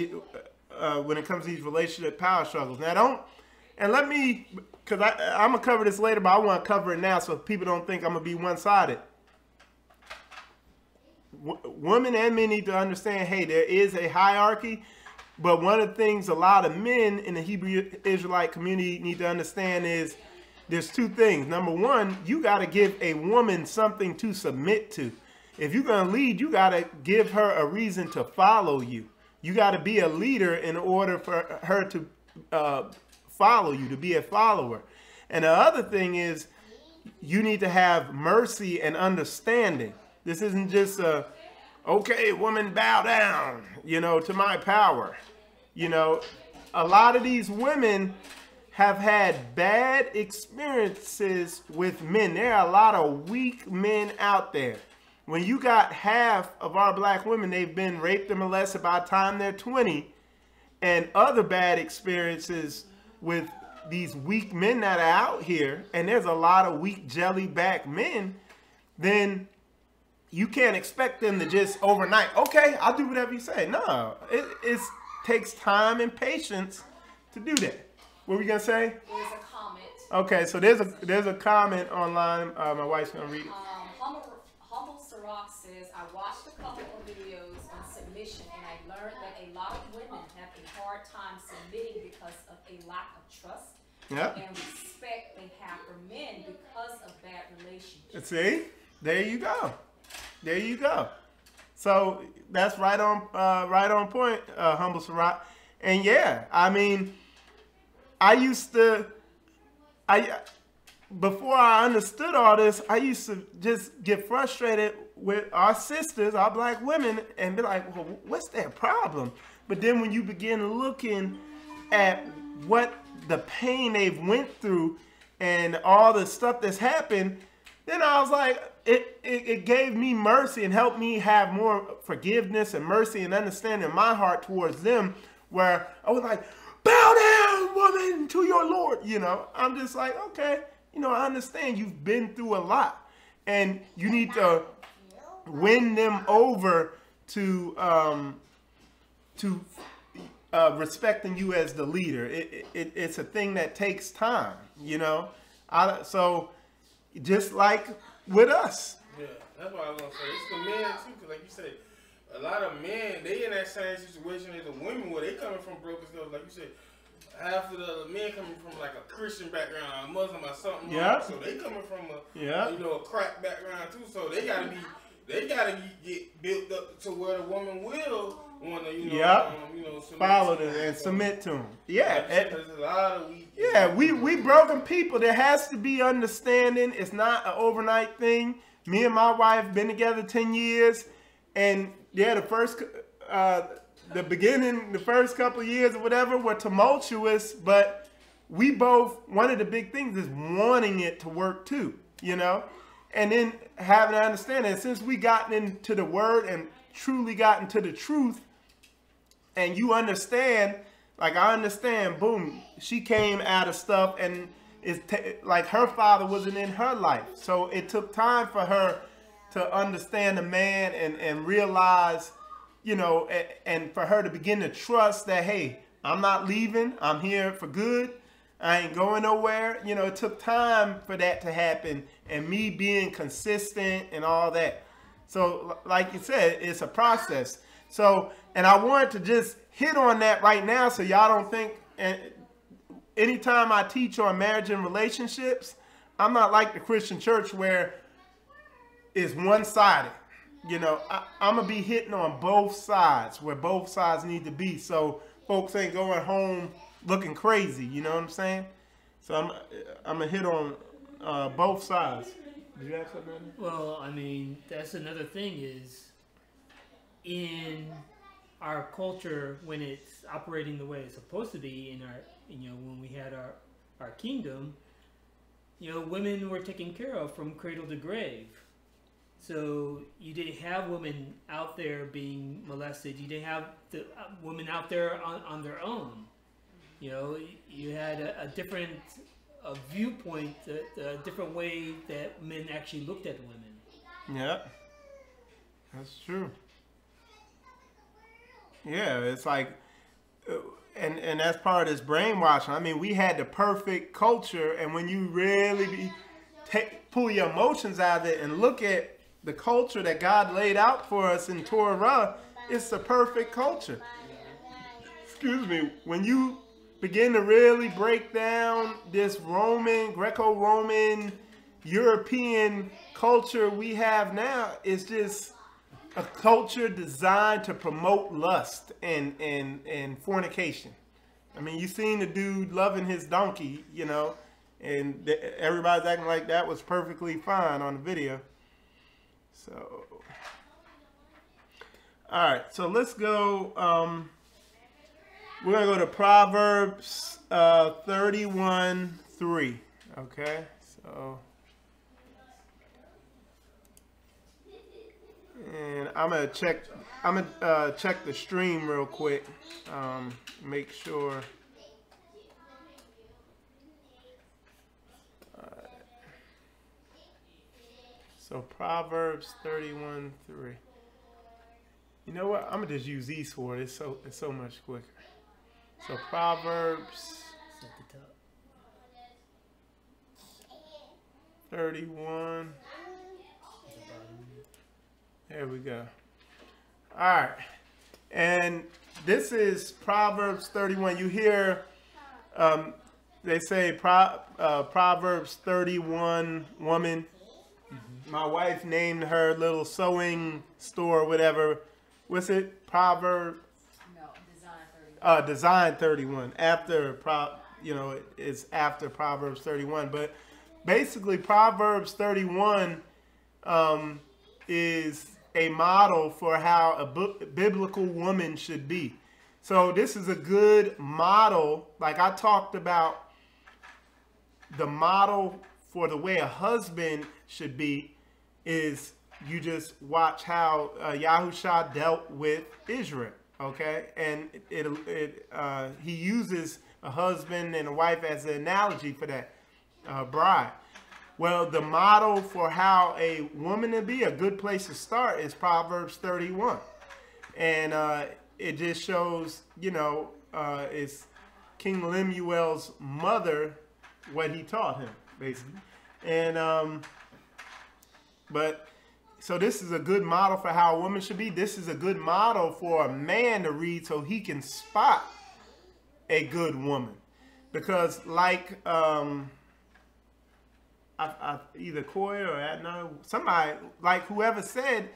when it comes to these relationship power struggles. Now, let me, because I'm going to cover this later, but I want to cover it now so people don't think I'm going to be one-sided. Women and men need to understand, hey, there is a hierarchy. But one of the things a lot of men in the Hebrew Israelite community need to understand is there's two things. Number one, you got to give a woman something to submit to. If you're going to lead, you got to give her a reason to follow you. You got to be a leader in order for her to follow you, to be a follower. And the other thing is you need to have mercy and understanding. This isn't just okay, woman, bow down, to my power. A lot of these women have had bad experiences with men. There are a lot of weak men out there. When you got half of our black women, they've been raped and molested by the time they're 20, and other bad experiences with these weak men that are out here, and there's a lot of weak jelly-back men, then you can't expect them to just overnight, okay, I'll do whatever you say. No, it takes time and patience to do that. What were you gonna say? There's a comment. Okay, so there's a comment online. My wife's gonna read it. Humble Sirach says, I watched a couple of videos on submission, and I learned that a lot of women have a hard time submitting because of a lack of trust and respect they have for men because of bad relationships. See, there you go. There you go. So that's right on point, Humble Sirach. And yeah, I mean, before I understood all this, I used to just get frustrated with our sisters, our black women, and be like, well, what's their problem? But then when you begin looking at what the pain they've went through and all the stuff that's happened, then I was like, it gave me mercy and helped me have more forgiveness and mercy and understanding in my heart towards them, where I was like, bow down, woman, to your Lord. You know, I'm just like, okay, you know, I understand you've been through a lot, and you need to win them over to respecting you as the leader. It's a thing that takes time, you know. So just like with us. Yeah, that's what I was gonna say. It's the men too, because like you said, a lot of men, they in that same situation as the women, where they coming from broken stuff. Like you said, half of the men coming from like a Christian background, a Muslim or something. Yeah. So they coming from a crack background too. So they gotta get built up to where the woman will want to, follow them and submit to them. Yeah, there's a lot of we broken people. There has to be understanding. It's not an overnight thing. Me and my wife been together 10 years, and yeah, the first couple of years or whatever were tumultuous, but we both, one of the big things is wanting it to work too, you know, and then having an understanding. Since we gotten into the word and truly gotten to the truth, and you understand, like I understand, boom, she came out of stuff, and it's like her father wasn't in her life. So it took time for her to understand the man and realize, you know, and for her to begin to trust that, hey, I'm not leaving. I'm here for good. I ain't going nowhere. You know, it took time for that to happen, and me being consistent and all that. So like you said, it's a process. So, and I wanted to just hit on that right now so y'all don't think, and anytime I teach on marriage and relationships, I'm not like the Christian church where it's one-sided. You know, I'm going to be hitting on both sides, where both sides need to be, so folks ain't going home looking crazy, you know what I'm saying? So I'm going to hit on both sides. Did you have something? Well, I mean, that's another thing is, in our culture, when it's operating the way it's supposed to be, in our, you know, when we had our kingdom, you know, women were taken care of from cradle to grave. So you didn't have women out there being molested. You didn't have the women out there on their own. You know, you had a different viewpoint, a different way that men actually looked at women. Yeah, that's true. Yeah, it's like, and that's part of this brainwashing. I mean, we had the perfect culture, and when you really pull your emotions out of it and look at the culture that God laid out for us in Torah, it's the perfect culture. Excuse me. When you begin to really break down this Greco-Roman, European culture we have now, it's just a culture designed to promote lust and fornication. I mean, you seen the dude loving his donkey, you know, and everybody's acting like that was perfectly fine on the video. So, all right, so let's go. We're going to go to Proverbs 31:3. Okay, so. And I'm gonna check the stream real quick. Make sure. So Proverbs 31:3. You know what? I'm gonna just use these for it. It's so much quicker. So Proverbs 31. There we go. All right. And this is Proverbs 31. You hear they say Proverbs 31 woman. Mm-hmm. My wife named her little sewing store, whatever. What's it? Proverb? No, Design 31. Design 31. After, it's after Proverbs 31. But basically, Proverbs 31 is a model for how a biblical woman should be. So this is a good model. Like I talked about the model for the way a husband should be is you just watch how Yahusha dealt with Israel, okay? And he uses a husband and a wife as an analogy for that bride. Well, the model for how a woman to be, a good place to start is Proverbs 31. And it just shows, it's King Lemuel's mother, what he taught him, basically. And, so this is a good model for how a woman should be. This is a good model for a man to read so he can spot a good woman. Because like, either Coy or Adonai, somebody, like whoever said,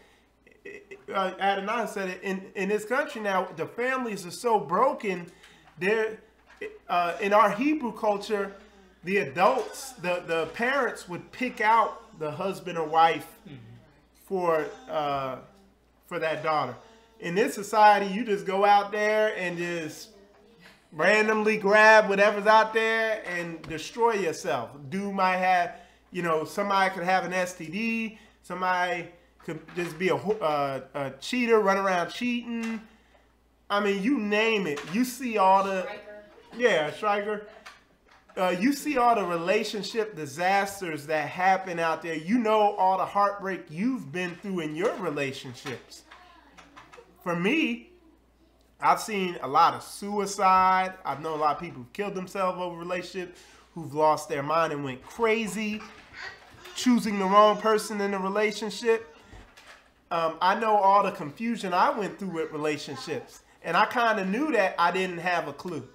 Adonai said it, in this country now, the families are so broken. They're, in our Hebrew culture, the adults, the parents would pick out the husband or wife for that daughter. In this society, you just go out there and just randomly grab whatever's out there and destroy yourself. Dude might have, somebody could have an STD. Somebody could just be a cheater, run around cheating. I mean, you name it. You see all the... Striker. Yeah, striker. You see all the relationship disasters that happen out there. You know all the heartbreak you've been through in your relationships. For me, I've seen a lot of suicide. I've known a lot of people who've killed themselves over relationships, who've lost their mind and went crazy, choosing the wrong person in a relationship. I know all the confusion I went through with relationships. And I kind of knew that I didn't have a clue.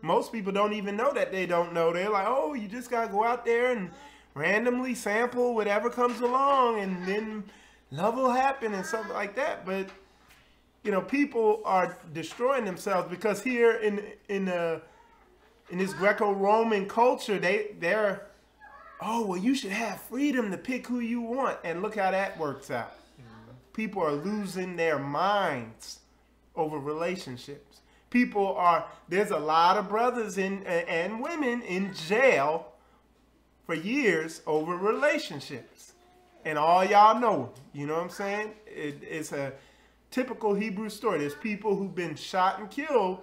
Most people don't even know that they don't know. They're like, oh, you just got to go out there and randomly sample whatever comes along and then love will happen and something like that. But, people are destroying themselves because here in this Greco-Roman culture, they're, oh, well, you should have freedom to pick who you want. And look how that works out. People are losing their minds over relationships. There's a lot of brothers and women in jail for years over relationships. And all y'all know, you know what I'm saying? It's a typical Hebrew story. There's people who've been shot and killed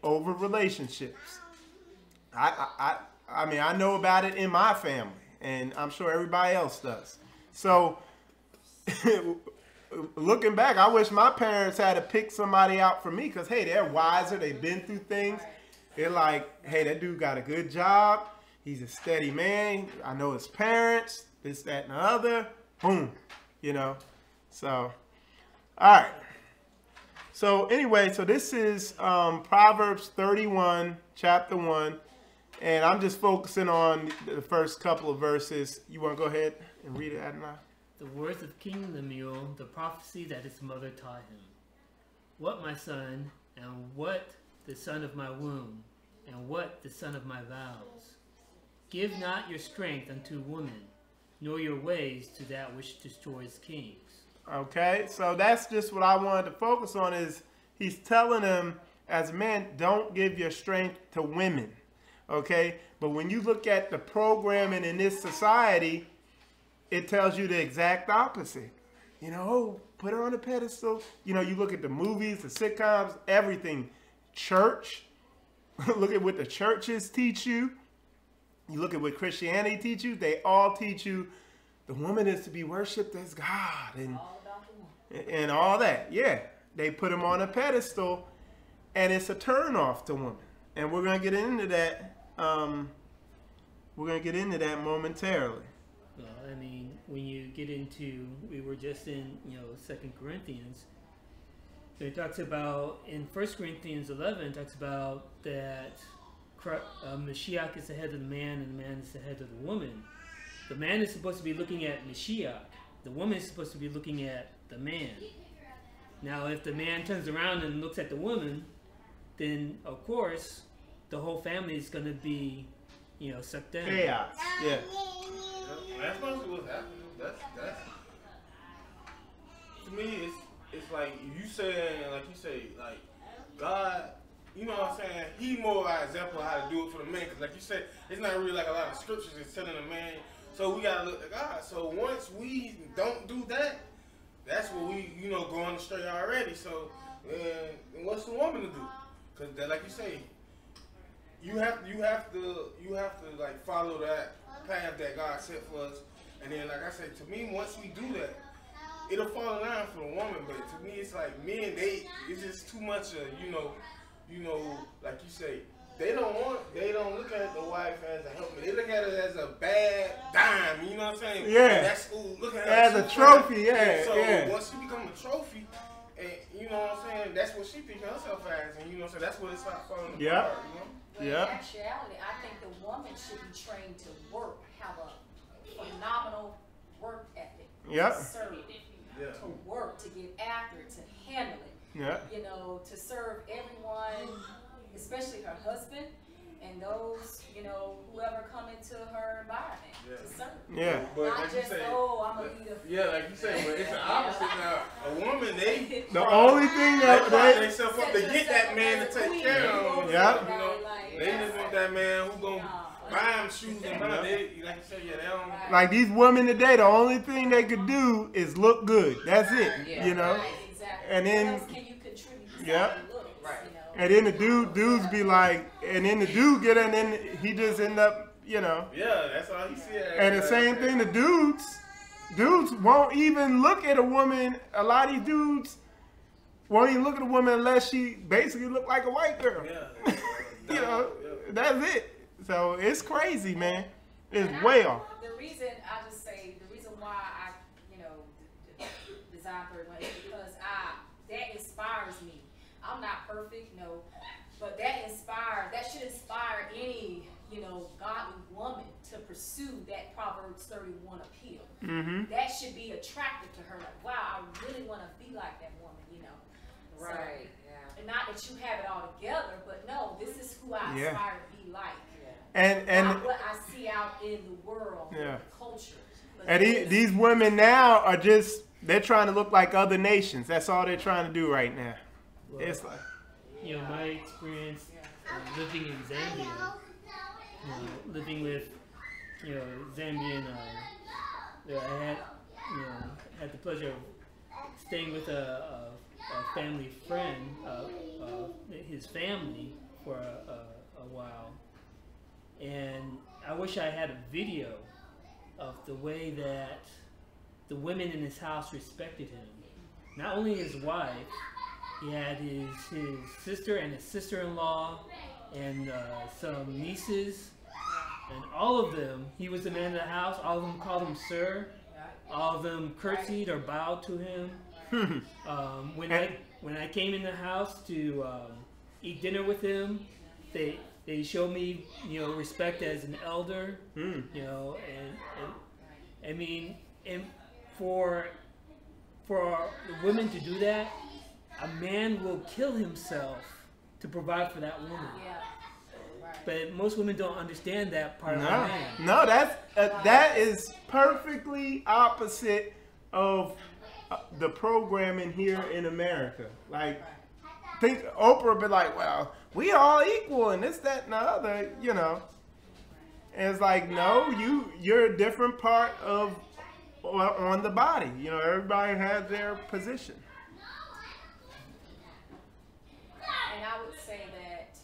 over relationships. I mean, I know about it in my family, and I'm sure everybody else does. So, looking back, I wish my parents had to pick somebody out for me because, hey, they're wiser. They've been through things. They're like, hey, that dude got a good job. He's a steady man. I know his parents, this, that, and the other. Boom. So, all right. So, anyway, so this is Proverbs 31, chapter 1. And I'm just focusing on the first couple of verses. You want to go ahead and read it, Adonai? The words of King Lemuel, the prophecy that his mother taught him. What, my son, and what the son of my womb, and what the son of my vows? Give not your strength unto woman, nor your ways to that which destroys kings. Okay, so that's just what I wanted to focus on is he's telling them, as men, don't give your strength to women. Okay, but when you look at the programming in this society, it tells you the exact opposite. Oh, put her on a pedestal. You look at the movies, the sitcoms, everything. Church. Look at what the churches teach you. You look at what Christianity teach you. They all teach you the woman is to be worshipped as God and all that. Yeah, they put him on a pedestal, and it's a turnoff to women. And we're gonna get into that. We're gonna get into that momentarily. Well, I mean, when you get into, we were just in 2 Corinthians. It talks about in 1 Corinthians 11, it talks about that Mashiach is the head of the man and the man is the head of the woman. The man is supposed to be looking at Mashiach. The woman is supposed to be looking at the man. Now, if the man turns around and looks at the woman, then of course the whole family is going to be, sucked down. Chaos. Yeah. That's mostly what's happening. That's to me. It's like you saying, like you say, like God. You know what I'm saying? He more an example of how to do it for the man. Because like you said, it's not really like a lot of scriptures that's telling the man. So we gotta look at God. So once we don't do that, that's what we, going astray already. So, and what's the woman to do? Because like you say, you have to like follow that path that God set for us. And then, like I said, to me, once we do that, it'll fall in line for the woman. But to me, it's like men, it's just too much of, like you say, they don't look at the wife as a helpment. They look at it as a bad dime, you know what I'm saying? Yeah. That's look at her as a trophy, yeah. So once she become a trophy, and you know what I'm saying, that's what she thinks herself as, and so that's what it's like falling apart, But in actuality, I think the woman should be trained to work, have a phenomenal work ethic. Yep. To serve, to work, to get after it, to handle it. Yeah. To serve everyone, especially her husband and those, whoever come into her environment to serve. Yeah. But not like just, you say, I'm going to be the... Yeah, like you say, but it's the opposite now. A woman, the only thing that they themselves up to get that man to take care of them. Yeah. They just want that man who's going to buy them shoes and buy them. Like you said, they don't... Like these women today, the only thing they could do is look good. That's it, Exactly. And then, what else can you contribute looks, and then the dudes be like, and then the dude get in, and then he just end up, Yeah, that's all he see. And the same thing, the dudes won't even look at a woman. A lot of these dudes won't even look at a woman unless she basically look like a white girl. Yeah. That's it. So it's crazy, man. It's way off. The reason why I, design 31 is because that inspires me. I'm not perfect, but that should inspire any, godly woman to pursue that Proverbs 31 appeal. Mm-hmm. That should be attractive to her. Like, wow, I really want to be like that woman, Right. And not that you have it all together, but no, this is who I aspire to be like. And not what I see out in the world, the culture. And these women now are they're trying to look like other nations. That's all they're trying to do right now. Well, it's like, my experience living in Zambia, living with, Zambian, I had the pleasure of staying with a family friend, his family for a while. And I wish I had a video of the way that the women in his house respected him. Not only his wife, he had his sister and his sister-in-law and some nieces, and all of them, he was the man of the house, all of them called him sir, all of them curtsied or bowed to him. When I came in the house to eat dinner with him, they showed me, respect as an elder, and I mean, and for the women to do that, a man will kill himself to provide for that woman. But most women don't understand that part of the man. No, that is perfectly opposite of the programming here in America. Like, think Oprah be like, well, we all equal and this, that, and the other, And it's like, no, you're a different part of on the body. Everybody has their position. And I would say that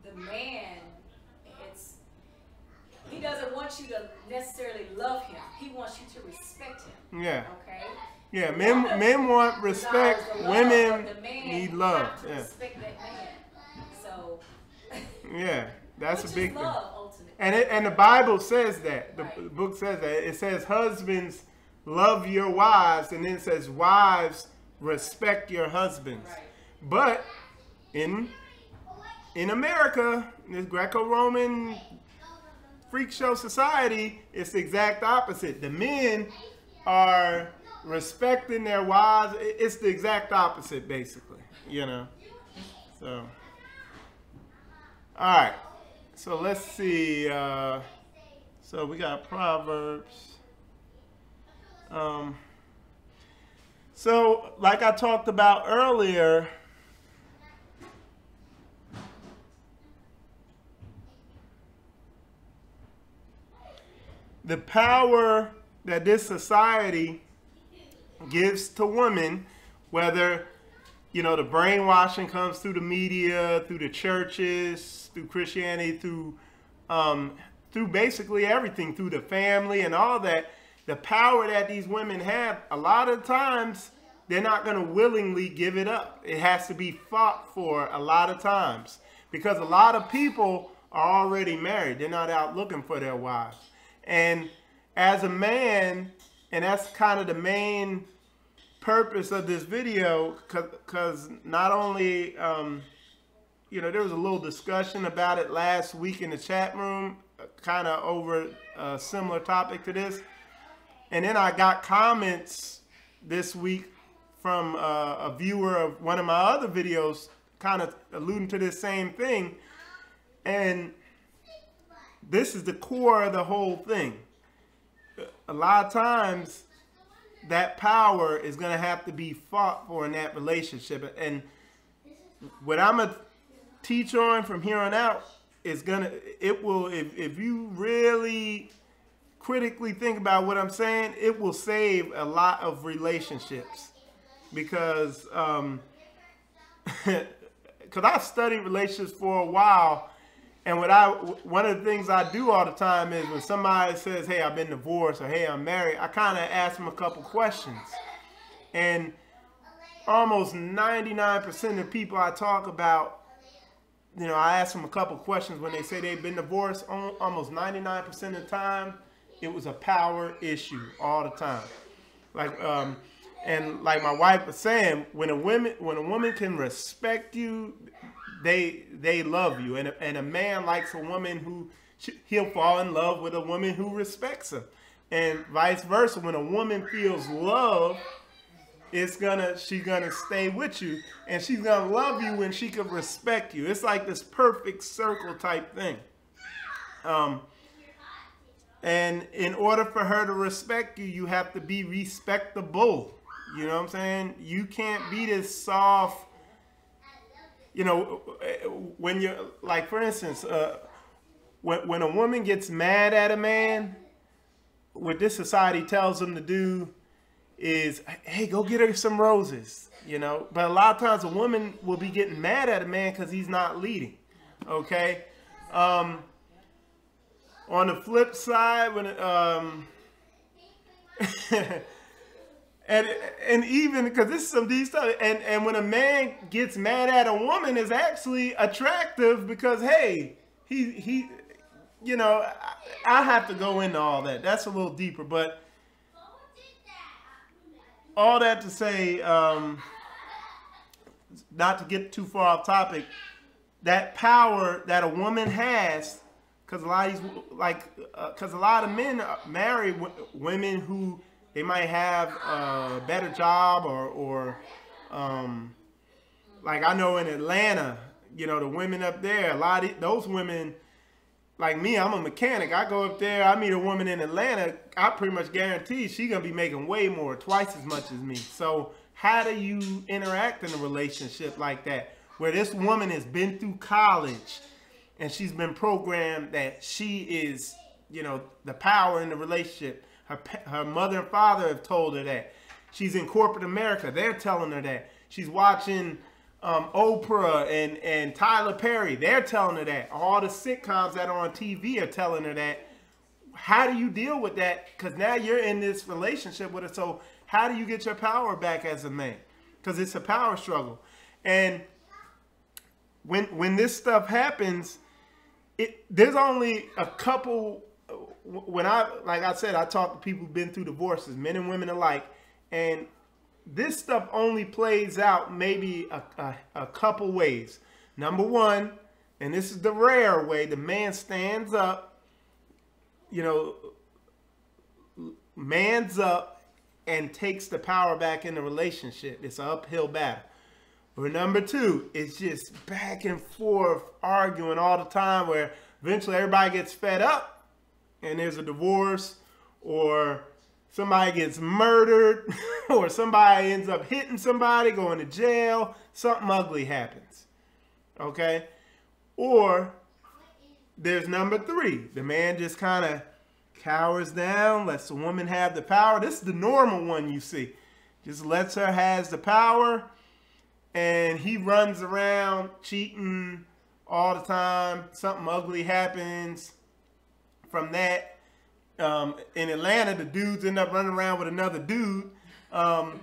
the man, he he doesn't want you to necessarily love him. He wants you to respect him. Yeah. Okay. Yeah, men want respect. Women need love. Have to respect that man. So. Yeah, that's a big thing. Love, ultimately. And the Bible says that. The book says that. It says husbands love your wives, and then it says wives respect your husbands. Right. But in America, this Greco-Roman freak show society, it's the exact opposite. The men are respecting their wives. It's the exact opposite, basically. You know. So, all right. So let's see. So we got Proverbs. So like I talked about earlier, the power that this society gives to women, whether, you know, the brainwashing comes through the media, through the churches, through Christianity, through basically everything, through the family and all that, the power that these women have, a lot of times they're not going to willingly give it up. It has to be fought for a lot of times, because a lot of people are already married. They're not out looking for their wives. And as a man, and that's kind of the main purpose of this video, because not only, you know, there was a little discussion about it last week in the chat room, kind of over a similar topic to this. And then I got comments this week from a viewer of one of my other videos kind of alluding to this same thing. And this is the core of the whole thing. A lot of times that power is going to have to be fought for in that relationship. And what I'm going to teach on from here on out is if you really critically think about what I'm saying, it will save a lot of relationships. Because I've studied relationships for a while, and one of the things I do all the time is when somebody says, hey, I've been divorced, or hey, I'm married, I kind of ask them a couple questions. And almost 99% of the people I talk about, you know, I ask them a couple questions when they say they've been divorced. Almost 99% of the time, it was a power issue all the time. And like my wife was saying, when a woman can respect you, they love you. And a man likes a woman who, he'll fall in love with a woman who respects him. And vice versa, when a woman feels love, she's gonna stay with you, and she's gonna love you when she can respect you. It's like this perfect circle type thing. And in order for her to respect you, you have to be respectable. You know what I'm saying? You can't be this soft, you know, when you're, like, for instance, when a woman gets mad at a man, what this society tells them to do is, hey, go get her some roses, you know? But a lot of times a woman will be getting mad at a man because he's not leading, okay? On the flip side, when and even because this is some deep stuff, and when a man gets mad at a woman, is actually attractive because, hey, he you know, I have to go into all that. That's a little deeper, but all that to say, not to get too far off topic, that power that a woman has. Because a lot of men marry women who they might have a better job or like I know in Atlanta, you know, the women up there, a lot of those women, like me, I'm a mechanic. I go up there, I meet a woman in Atlanta, I pretty much guarantee she's going to be making way more, twice as much as me. So how do you interact in a relationship like that, where this woman has been through college, and she's been programmed that she is, you know, the power in the relationship. Her mother and father have told her that. She's in corporate America. They're telling her that. She's watching Oprah and Tyler Perry. They're telling her that. All the sitcoms that are on TV are telling her that. how do you deal with that? Because now you're in this relationship with it. So how do you get your power back as a man? Because it's a power struggle. And when this stuff happens, there's only a couple. Like I said, I talk to people who've been through divorces, men and women alike, and this stuff only plays out maybe a couple ways. Number one, and this is the rare way, the man stands up, mans up and takes the power back in the relationship. It's an uphill battle. Or number two, it's just back and forth arguing all the time where eventually everybody gets fed up and there's a divorce, or somebody gets murdered, or somebody ends up hitting somebody, going to jail, something ugly happens. Okay? Or there's number three. The man just kind of cowers down, lets the woman have the power. This is the normal one you see. Just lets her has the power, and he runs around cheating all the time. Something ugly happens from that. In Atlanta, the dudes end up running around with another dude. A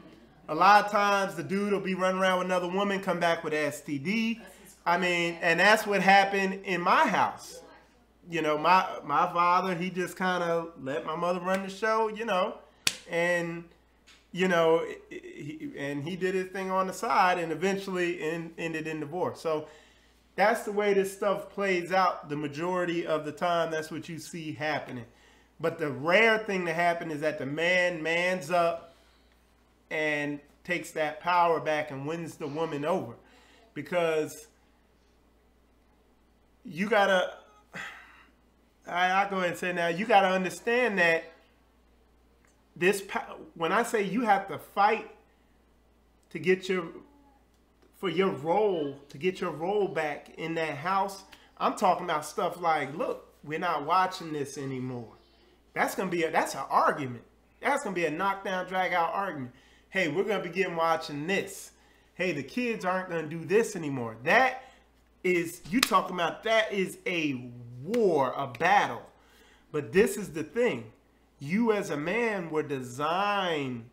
lot of times the dude will be running around with another woman, come back with STD. I mean, and that's what happened in my house. My father, he just kind of let my mother run the show, and he did his thing on the side, and eventually ended in divorce. So that's the way this stuff plays out the majority of the time. That's what you see happening. But the rare thing to happen is that the man mans up and takes that power back and wins the woman over. Because you gotta, I'll go ahead and say now, you gotta understand that when I say you have to fight to get your role back in that house, I'm talking about stuff like, look, we're not watching this anymore. That's an argument. That's gonna be a knockdown, drag out argument. Hey, we're gonna begin watching this. Hey, the kids aren't gonna do this anymore. That is a war, a battle. But this is the thing. You as a man were designed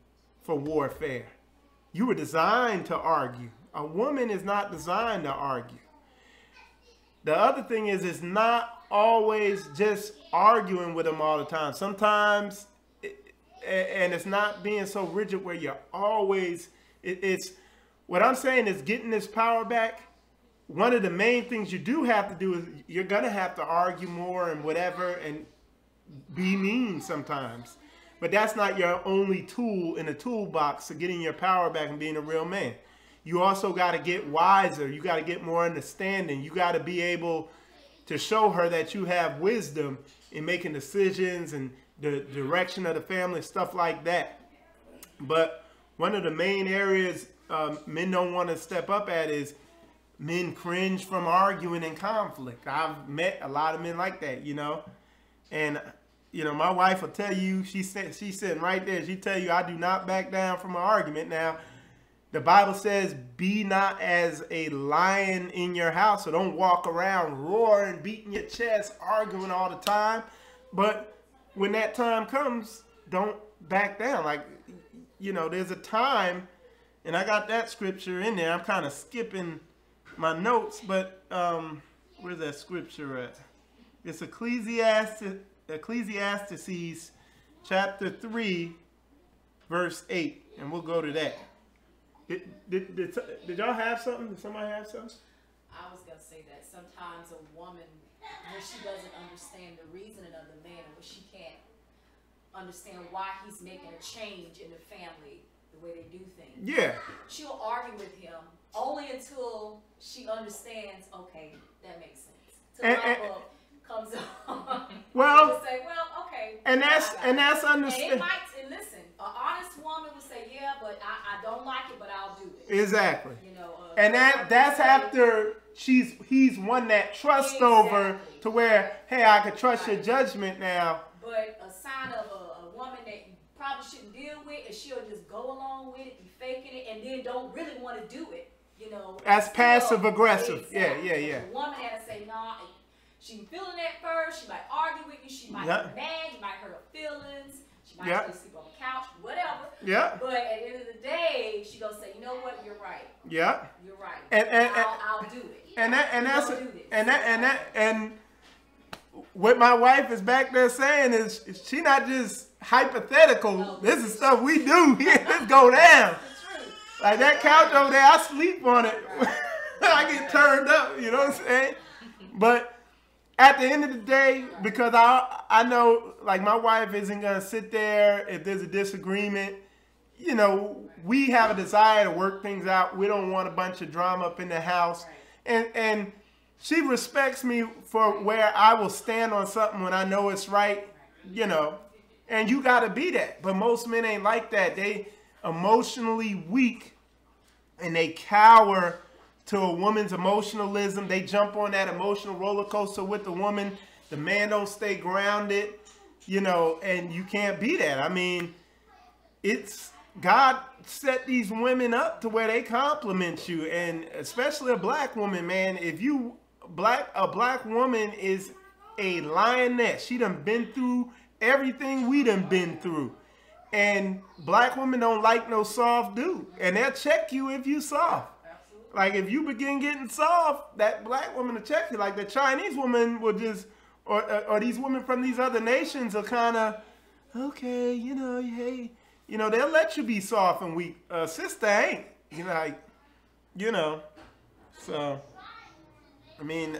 for warfare. You were designed to argue. A woman is not designed to argue. The other thing is, it's not always just arguing with them all the time. Sometimes, and it's not being so rigid where you're always, what I'm saying is getting this power back. One of the main things you do have to do is you're going to have to argue more and whatever and be mean sometimes. But that's not your only tool in the toolbox to getting your power back and being a real man. You also got to get wiser. You got to get more understanding. You got to be able to show her that you have wisdom in making decisions and the direction of the family, stuff like that. But one of the main areas men don't want to step up at is men cringe from arguing and conflict. I've met a lot of men like that, and my wife will tell you, she's sitting right there. She tell you, I do not back down from an argument. Now, the Bible says, be not as a lion in your house. So don't walk around roaring, beating your chest, arguing all the time. But when that time comes, don't back down. Like, there's a time, and I got that scripture in there. I'm kind of skipping my notes, but where's that scripture at? It's Ecclesiastes chapter 3, verse 8, and we'll go to that. Did y'all have something? Did somebody have something? I was going to say that sometimes a woman, when she doesn't understand the reasoning of the man, or she can't understand why he's making a change in the family, the way they do things. Yeah. She'll argue with him only until she understands, okay, that makes sense. Till the bulb comes on. Well, say, well, okay. And that's understand. And listen, an honest woman would say, yeah, but I don't like it, but I'll do it. Exactly. And that's after he's won that trust over to where, hey, I could trust your judgment now. But a sign of a woman that you probably shouldn't deal with is she'll just go along with it, be faking it, and then don't really want to do it. As passive aggressive. Exactly. Yeah. The woman had to say, nah. She be feeling at first. She might argue with you. She might be mad. You might hurt her feelings. She might still sleep on the couch. Whatever. Yeah. But at the end of the day, she gonna say, you know what? You're right. Yeah. You're right. And I'll do it. And what my wife is back there saying is she not just hypothetical. No, this is stuff we do here. This go down. Like that couch over there, I sleep on it. I get turned up, you know what I'm saying? But at the end of the day, because I know, like, my wife isn't going to sit there if there's a disagreement. You know, we have a desire to work things out. We don't want a bunch of drama up in the house. And she respects me for where I will stand on something when I know it's right, you know. And you got to be that. But most men ain't like that. They emotionally weak, and they cower to a woman's emotionalism. They jump on that emotional roller coaster with the woman. The man don't stay grounded, you know, and you can't be that. I mean, it's God set these women up to where they compliment you, and especially a black woman, man. If you a black woman is a lioness. She done been through everything we done been through. And black women don't like no soft dude. And they'll check you if you soft. Like, if you begin getting soft, that black woman will check you. Like, the Chinese woman will just, or these women from these other nations are kind of, okay, you know, hey, you know, they'll let you be soft and weak. Sister ain't, you know, like, you know. So, I mean,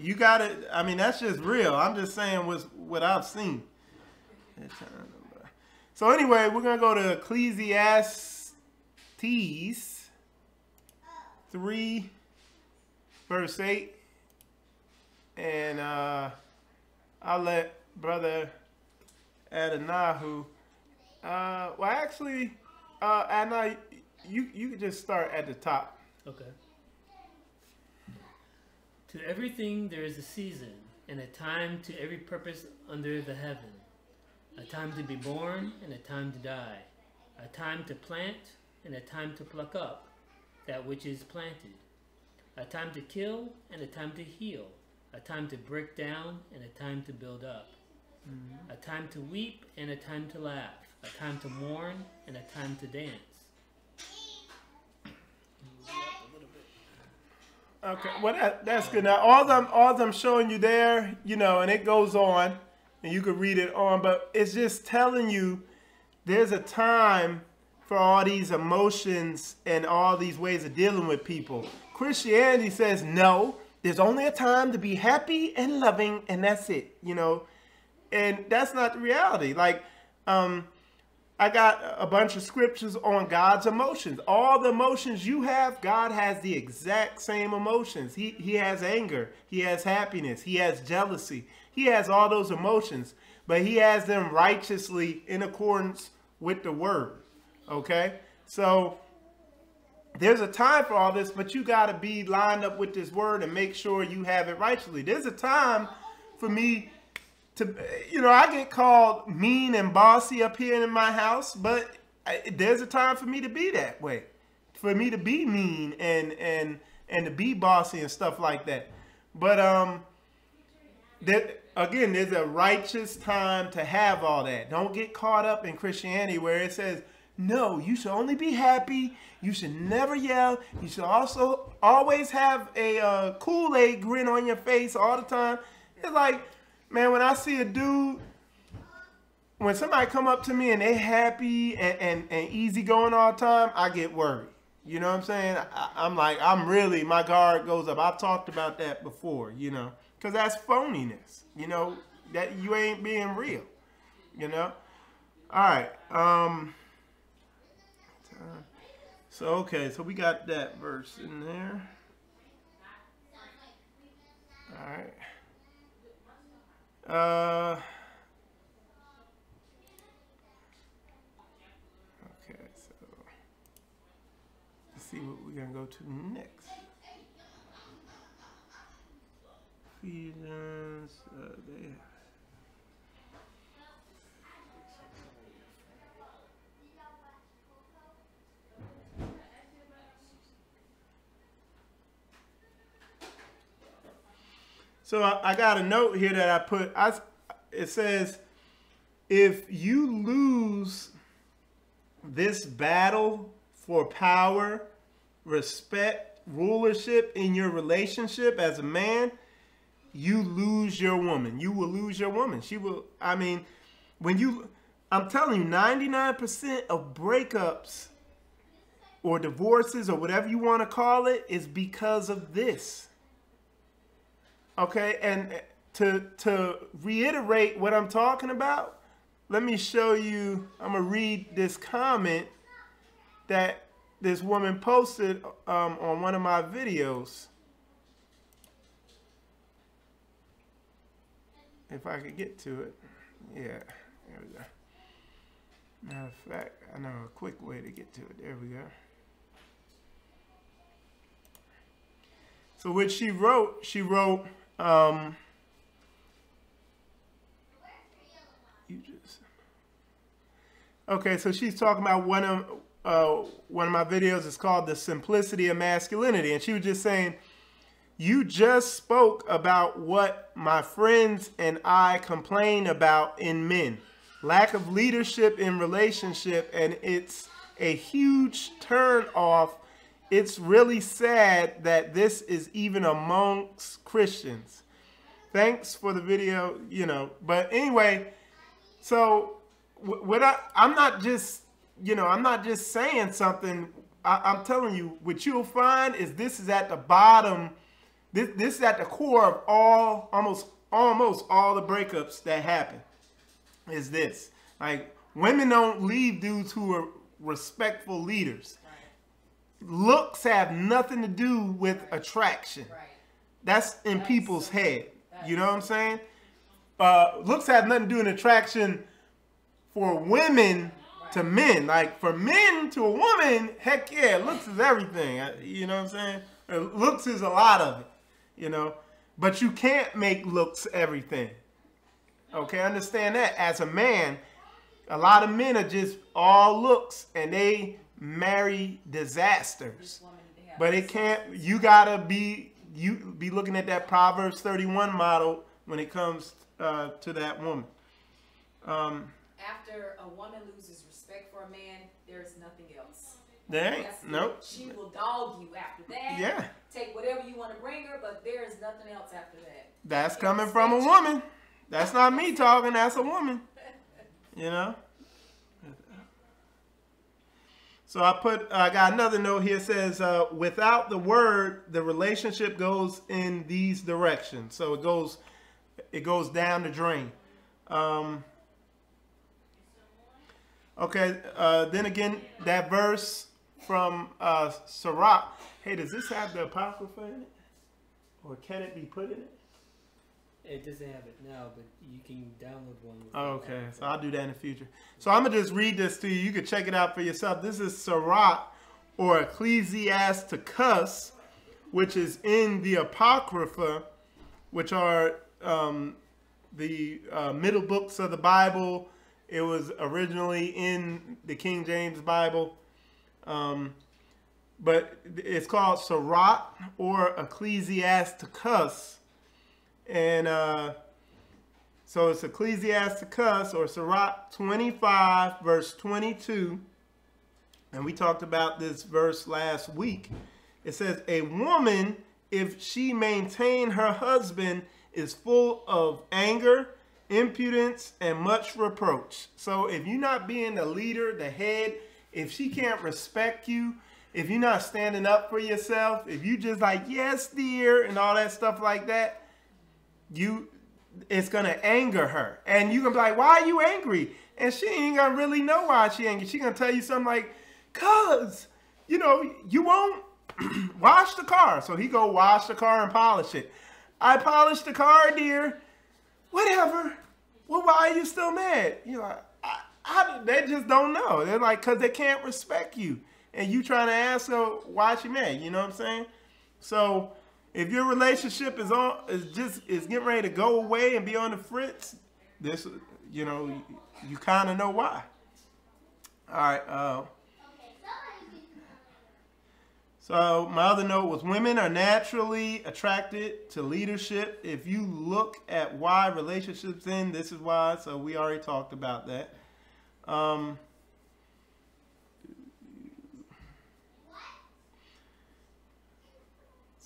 you got to, I mean, that's just real. I'm just saying what I've seen. So anyway, we're going to go to Ecclesiastes 3, verse 8. And I'll let Brother Adanahu. Well, actually, Adonai, you could just start at the top. Okay. To everything there is a season, and a time to every purpose under the heaven. A time to be born, and a time to die. A time to plant, and a time to pluck up that which is planted. A time to kill, and a time to heal. A time to break down, and a time to build up. Mm-hmm. A time to weep, and a time to laugh. A time to mourn, and a time to dance. Okay, well that's good. Now all I'm showing you there, you know, and it goes on, and you could read it on, but it's just telling you there's a time for all these emotions and all these ways of dealing with people. Christianity says no, there's only a time to be happy and loving, and that's it, you know, and that's not the reality. Like, I got a bunch of scriptures on God's emotions. All the emotions you have, God has the exact same emotions. He has anger. He has happiness. He has jealousy. He has all those emotions, but he has them righteously in accordance with the word. Okay? So there's a time for all this, but you got to be lined up with this word and make sure you have it righteously. There's a time for me to, you know, I get called mean and bossy up here in my house, but there's a time for me to be that way, for me to be mean and to be bossy and stuff like that. But again, there's a righteous time to have all that. Don't get caught up in Christianity where it says, no, you should only be happy. You should never yell. You should also always have a Kool-Aid grin on your face all the time. It's like, man, when I see a dude, when somebody come up to me and they happy and easy going all the time, I get worried. You know what I'm saying? I'm like, my guard goes up. I've talked about that before, you know, because that's phoniness, you know, that you ain't being real, you know? All right. So, okay, so we got that verse in there. All right. Okay, so let's see what we're gonna go to next. Ephesians, So I got a note here that I put. It says, if you lose this battle for power, respect, rulership in your relationship as a man, you lose your woman. You will lose your woman. She will, I mean, I'm telling you, 99% of breakups or divorces or whatever you want to call it is because of this. Okay, and to reiterate what I'm talking about, let me show you, I'm going to read this comment that this woman posted on one of my videos. If I could get to it. Yeah, there we go. Matter of fact, I know a quick way to get to it. There we go. So what she wrote, okay, so she's talking about one of my videos. It's called The Simplicity of Masculinity. And she was just saying, you just spoke about what my friends and I complain about in men. Lack of leadership in relationship, and it's a huge turn off. It's really sad that this is even amongst Christians. Thanks for the video, you know. But anyway, so I'm not just saying something. I'm telling you, what you'll find is this is at the bottom. This is at the core of almost all the breakups that happen. Is this. Like, women don't leave dudes who are respectful leaders. Right. Looks have nothing to do with attraction. Right. That's in people's head. You know what I'm saying? Looks have nothing to do with attraction for women to men. Like, for men to a woman, heck yeah, looks is everything. You know what I'm saying? Looks is a lot of it, you know. But you can't make looks everything. Okay, understand that. As a man, a lot of men are just all looks, and they marry disasters. But it can't. You gotta be looking at that Proverbs 31 model when it comes to that woman. After a woman loses respect for a man, there's nothing else. There ain't. Nope. She will dog you after that. Yeah. Take whatever you want to bring her, but there is nothing else after that. That's coming from a woman. That's not me talking. That's a woman. You know. So I got another note here. It says, without the word, the relationship goes in these directions. So it goes down the drain. Okay. Then again, that verse from Sirach. Hey, does this have the Apocrypha in it? Or can it be put in it? It doesn't have it now, but you can download one. Okay, so I'll do that in the future. So I'm going to just read this to you. You can check it out for yourself. This is Sirach, or Ecclesiasticus, which is in the Apocrypha, which are the middle books of the Bible. It was originally in the King James Bible. But it's called Sirach, or Ecclesiasticus. And so it's Ecclesiasticus, or Sirach 25, verse 22. And we talked about this verse last week. It says, a woman, if she maintain her husband, is full of anger, impudence, and much reproach. So if you're not being the leader, the head, if she can't respect you, if you're not standing up for yourself, if you just like, yes, dear, and all that stuff like that, it's gonna anger her, and you gonna be like, why are you angry? And she ain't gonna really know why she angry. She gonna tell you something like, cause you know you won't wash the car. So he go wash the car and polish it. I polished the car, dear. Whatever. Well, why are you still mad? You know, they just don't know. They're like, cause they can't respect you, and you trying to ask her why she mad. You know what I'm saying? So if your relationship is getting ready to go away and be on the fritz, this, you know, you kind of know why. All right. So my other note was women are naturally attracted to leadership. If you look at why relationships end, this is why. So we already talked about that. So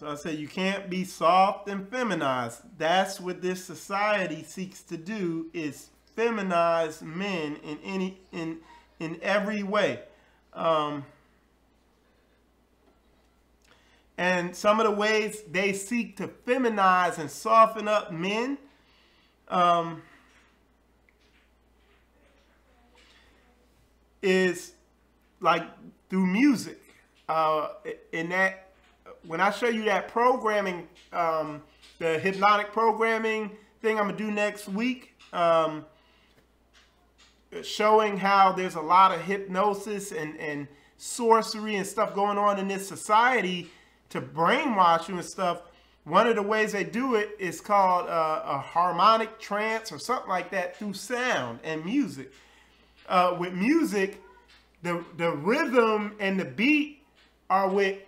I said you can't be soft and feminized. That's what this society seeks to do, is feminize men in every way. And some of the ways they seek to feminize and soften up men is like through music. In that, when I show you that programming, the hypnotic programming thing I'm gonna do next week, showing how there's a lot of hypnosis and sorcery and stuff going on in this society to brainwash you and stuff. One of the ways they do it is called a harmonic trance or something like that through sound and music. With music, the rhythm and the beat are what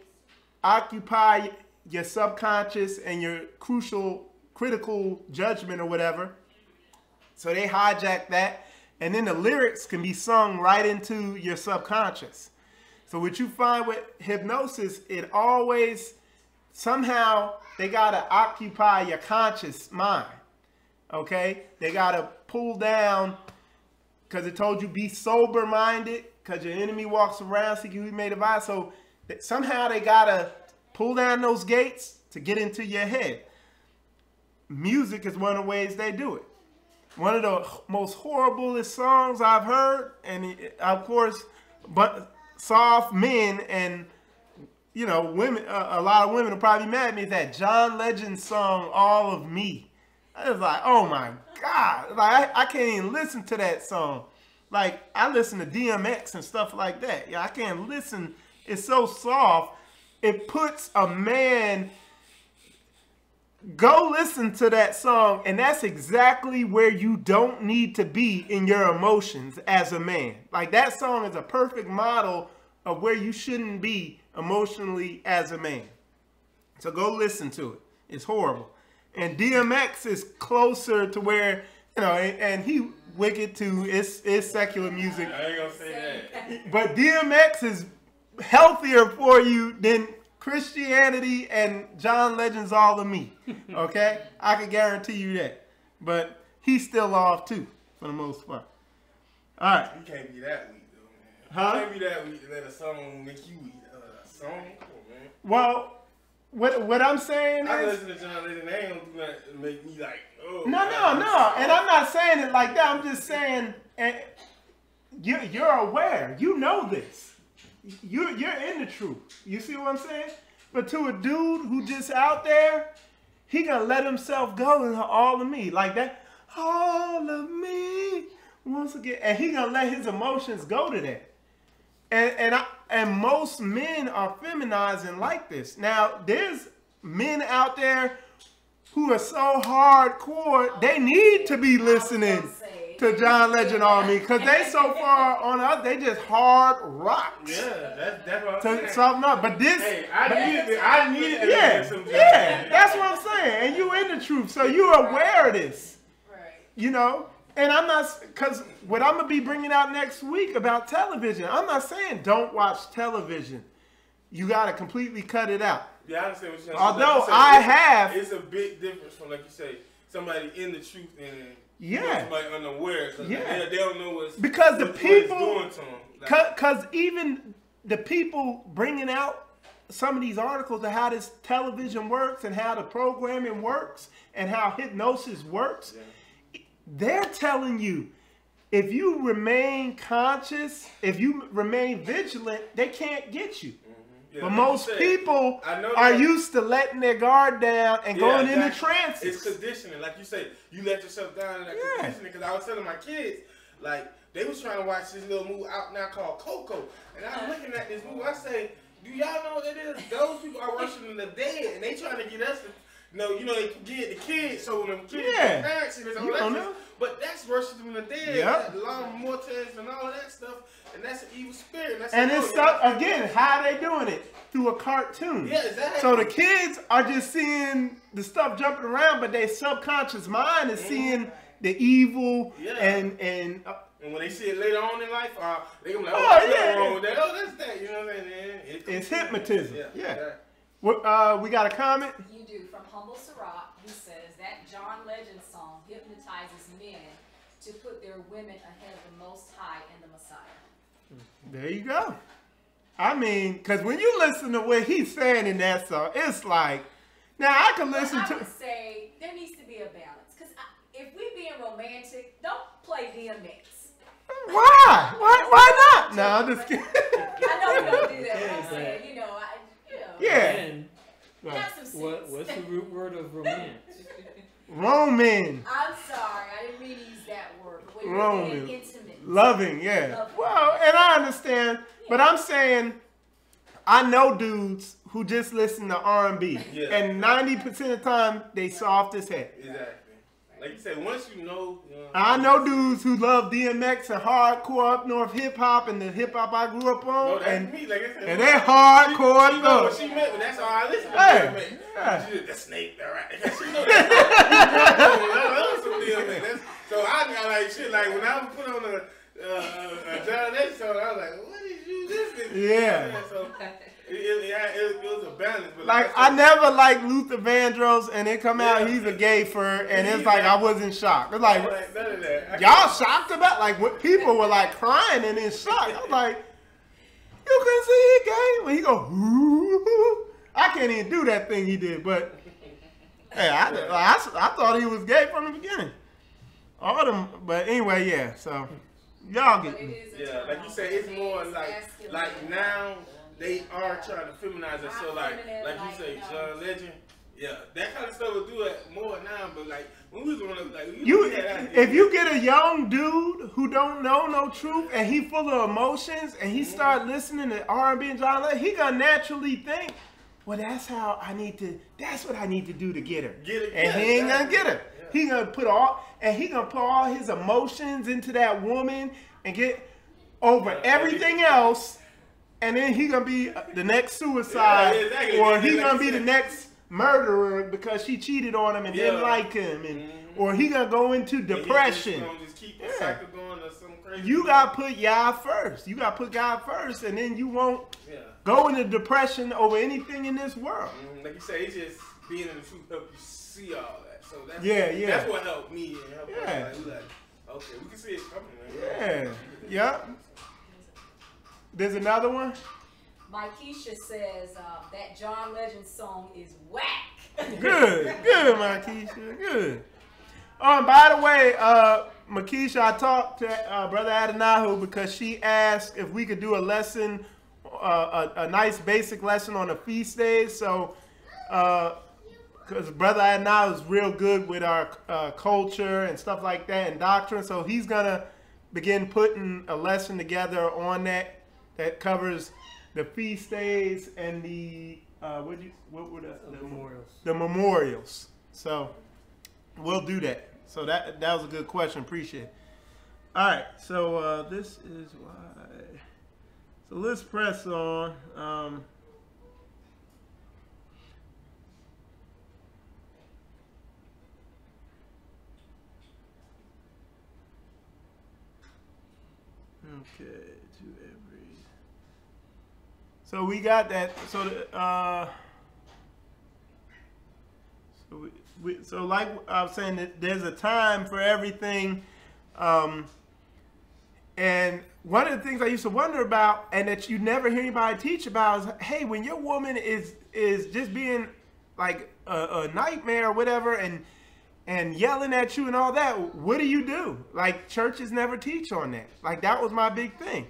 occupy your subconscious and your critical judgment or whatever. So they hijack that, and then the lyrics can be sung right into your subconscious. So what you find with hypnosis, it always, somehow, they gotta occupy your conscious mind, okay? They gotta pull down, because it told you be sober-minded, because your enemy walks around seeking who he may divide. So somehow they gotta pull down those gates to get into your head. Music is one of the ways they do it. One of the most horriblest songs I've heard, and of course, but soft men and, you know, women, a lot of women will probably be mad at me, is that John Legend song, All of Me. I was like, oh my God. Like, I can't even listen to that song. Like, I listen to DMX and stuff like that. Yeah, I can't listen. It's so soft. It puts a man, go listen to that song, and that's exactly where you don't need to be in your emotions as a man. Like, that song is a perfect model of where you shouldn't be emotionally as a man. So go listen to it. It's horrible. And DMX is closer to where, you know, and he wicked too. It's secular music. I ain't gonna say that. But DMX is healthier for you than Christianity and John Legend's All of Me. Okay? I can guarantee you that. But he's still off too, for the most part. All right. You can't be that weak, though, man. Huh? You can't be that weak to let a song make you weak. A song? Come on, man. Well, what I'm saying is, I listen to John Legend, they ain't gonna do nothing to make me like, oh. No. And I'm not saying it like that. I'm just saying, you're aware. You know this. You're in the truth. You see what I'm saying? But to a dude who just out there, he gonna let himself go into All of Me. Like that, all of me once again. And he gonna let his emotions go to that. And most men are feminizing like this. Now, there's men out there who are so hardcore, they need to be listening to John Legend on me, because they so far on us, they just hard rocks. Yeah, that's what I'm saying. Something up. But this, hey, I needed to yeah, some yeah, that's what I'm saying. And you in the truth, so you're aware of this. Right. You know, and I'm not, because what I'm gonna be bringing out next week about television, I'm not saying don't watch television. You gotta completely cut it out. Yeah, I understand what you're saying. Although like it's a big difference from, like you say, somebody in the truth and somebody unaware. Yeah, they don't know what's because the people doing to them. Because even the people bringing out some of these articles of how this television works and how the programming works and how hypnosis works, they're telling you, if you remain conscious, if you remain vigilant, they can't get you. Yeah, but most people are used to letting their guard down and going into trances. It's conditioning. Like you say, you let yourself down in that conditioning. Because I was telling my kids, like, they was trying to watch this little movie out now called Coco. And I was looking at this movie. I say, do y'all know what it is? Those people are worshiping the dead. And they trying to get us you know, they get the kids, so when the kids Yeah. parents and You don't know. but that's worshiping the dead, Yep. the law of mortals and all of that stuff, and that's an evil spirit. And it's stuff, again, how are they doing it? Through a cartoon. Yeah, exactly. So the kids are just seeing the stuff jumping around, but their subconscious mind is seeing the evil and when they see it later on in life, they gonna be like, Oh, what's yeah. wrong with that? Oh, that's that. You know what I'm saying? it's hypnotism. Yeah. Yeah. Exactly. What, we got a comment? You do. From Humble Sirach, who says that John Legend song hypnotizes men to put their women ahead of the Most High and the Messiah. There you go. I mean, because when you listen to what he's saying in that song, it's like, now I can listen I to. would say there needs to be a balance. Because if we're being romantic, don't play DMX. Why? Why not? No, I'm just kidding. I know we don't do that, but I'm saying, Yeah. have some sense. What's the root word of romance? Roman. I'm sorry, I didn't mean to use that word. But when you're Roman. being intimate. Loving, yeah. Loving. Well, and I understand, but I'm saying I know dudes who just listen to R&B, and 90% of the time they soft as heck. Exactly. Like you said, once you know. I know dudes who love DMX and hardcore up north hip hop and the hip hop I grew up on, No, that's and me. Like I said, they hardcore. She know what she meant, but that's all I listen to. Hey, DMX. The snake, all right. She know that. I love some DMX. So I got like shit. Like when I was put on a John Legend song, I was like, what did you listen to? Yeah. So it was a balance. But like I never liked Luther Vandross, and it come out he's a gay fur, and it's like I wasn't shocked. It's like none of that. y'all shocked about like what people were like crying and in shock. I was like, you couldn't see he gay when he go. Ooh. I can't even do that thing he did, but hey, I thought he was gay from the beginning. All them, but anyway, yeah. So y'all get like you said, it's more like now. They are trying to feminize it, so like you say, John Legend, that kind of stuff will do it more now. But like when we was growing up, like if you get a young dude who don't know no truth and he full of emotions and he start listening to R&B and John Legend, he gonna naturally think, well, that's what I need to do to get her. And he ain't gonna get her. He gonna put all his emotions into that woman and get over everything else. And then he gonna be the next suicide, or he gonna be the next murderer because she cheated on him and didn't like him, and or he gonna go into depression. You gotta put Yah first. You gotta put God first, and then you won't go into depression over anything in this world. Like you say, it's just being in the truth help you see all that. So that's that's what helped me and helped us. Like, okay, we can see it coming. Man. Yeah. There's another one. Mykesha says that John Legend song is whack. Good, Mykesha, good. Oh, and by the way, Mykesha, I talked to Brother Adonai because she asked if we could do a lesson, a nice basic lesson on the feast days. So, because Brother Adonai is real good with our culture and stuff like that and doctrine, so he's gonna begin putting a lesson together on that. That covers the feast days and the what were the memorials? The memorials. So we'll do that. So that was a good question. Appreciate it. All right. So this is why. So let's press on. Okay. So we got that. So like I was saying, that there's a time for everything. And one of the things I used to wonder about, and that you never hear anybody teach about, is hey, when your woman is just being like a nightmare or whatever, and yelling at you and all that, what do you do? Like churches never teach on that. Like that was my big thing,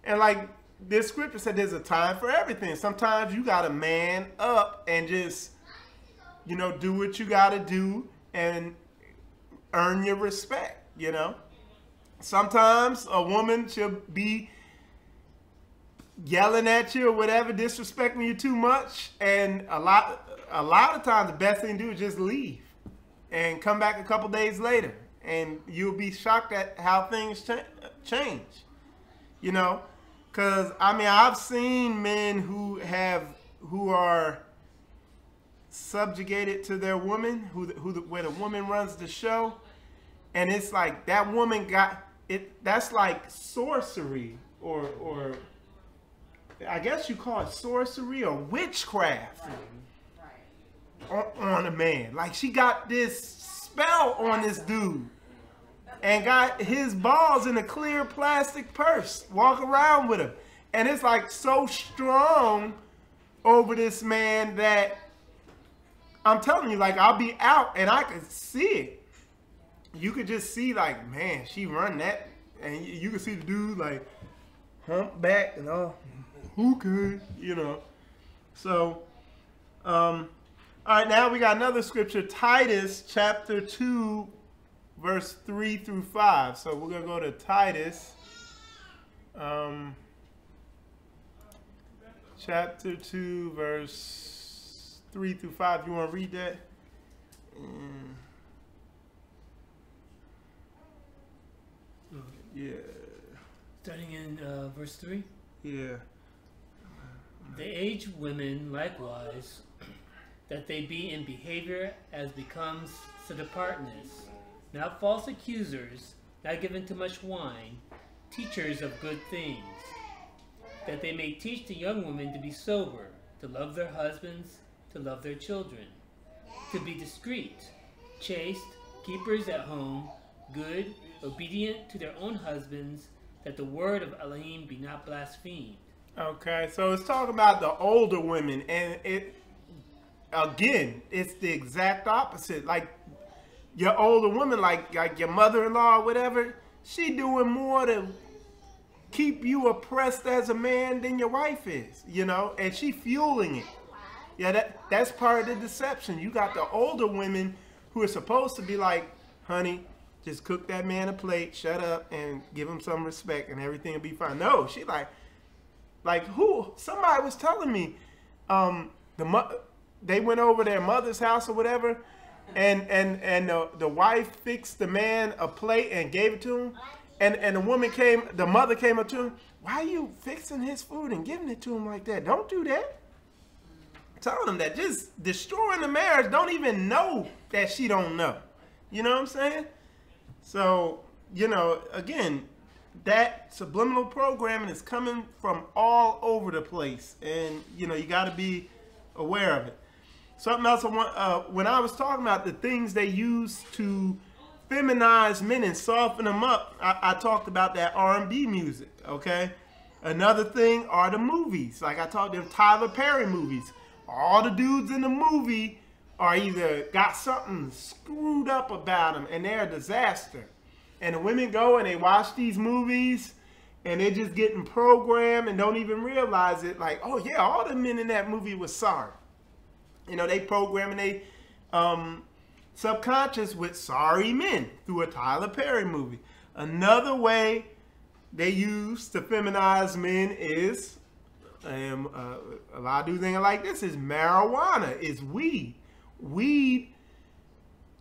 and like. This scripture said there's a time for everything. Sometimes you got to man up and just, do what you got to do and earn your respect, Sometimes a woman should be yelling at you or whatever, disrespecting you too much. And a lot of times the best thing to do is just leave and come back a couple days later, and you'll be shocked at how things change. You know, because I mean, I've seen men who are subjugated to their woman, when a woman runs the show, and it's like that woman got it. That's like sorcery, or I guess you call it sorcery or witchcraft on a man. Like she got this spell on this dude and got his balls in a clear plastic purse, walk around with him, and it's like so strong over this man that I'm telling you, like, I'll be out and I could see it. You could just see, like, man, she run that, and you can see the dude like hump back and all. Who could, you know? So, all right, now we got another scripture, Titus chapter 2, verse 3 through 5. So we're gonna go to Titus, chapter 2, verse 3 through 5. You want to read that? Yeah. Starting in verse 3? Yeah. The aged women likewise, that they be in behavior as becomes set apartness, not false accusers, not given to much wine, teachers of good things, that they may teach the young women to be sober, to love their husbands, to love their children, to be discreet, chaste, keepers at home, good, obedient to their own husbands, that the word of Elohim be not blasphemed. Okay, so it's talking about the older women, and it's the exact opposite. Like your older woman, like your mother-in-law or whatever, she doing more to keep you oppressed as a man than your wife is, you know, and she fueling it. Yeah, that's part of the deception. You got the older women who are supposed to be like, honey, just cook that man a plate, shut up, and give him some respect, and everything will be fine. No, she like who? Somebody was telling me, they went over their mother's house or whatever, and the wife fixed the man a plate and gave it to him, and the mother came up to him. Why are you fixing his food and giving it to him like that? Don't do that. Telling him that, just destroying the marriage. Don't even know that she don't know. You know what I'm saying? So, you know, again, that subliminal programming is coming from all over the place, and you know you got to be aware of it. Something else I want, when I was talking about the things they use to feminize men and soften them up, I talked about that R&B music. Okay, another thing are the movies. Like I talked about Tyler Perry movies. All the dudes in the movie are either got something screwed up about them and they're a disaster. And the women go and they watch these movies and they're just getting programmed and don't even realize it. Like, oh yeah, all the men in that movie was sorry. You know, they programming they subconscious with sorry men through a Tyler Perry movie. Another way they use to feminize men is, a lot of dudes think like this, is marijuana, is weed. Weed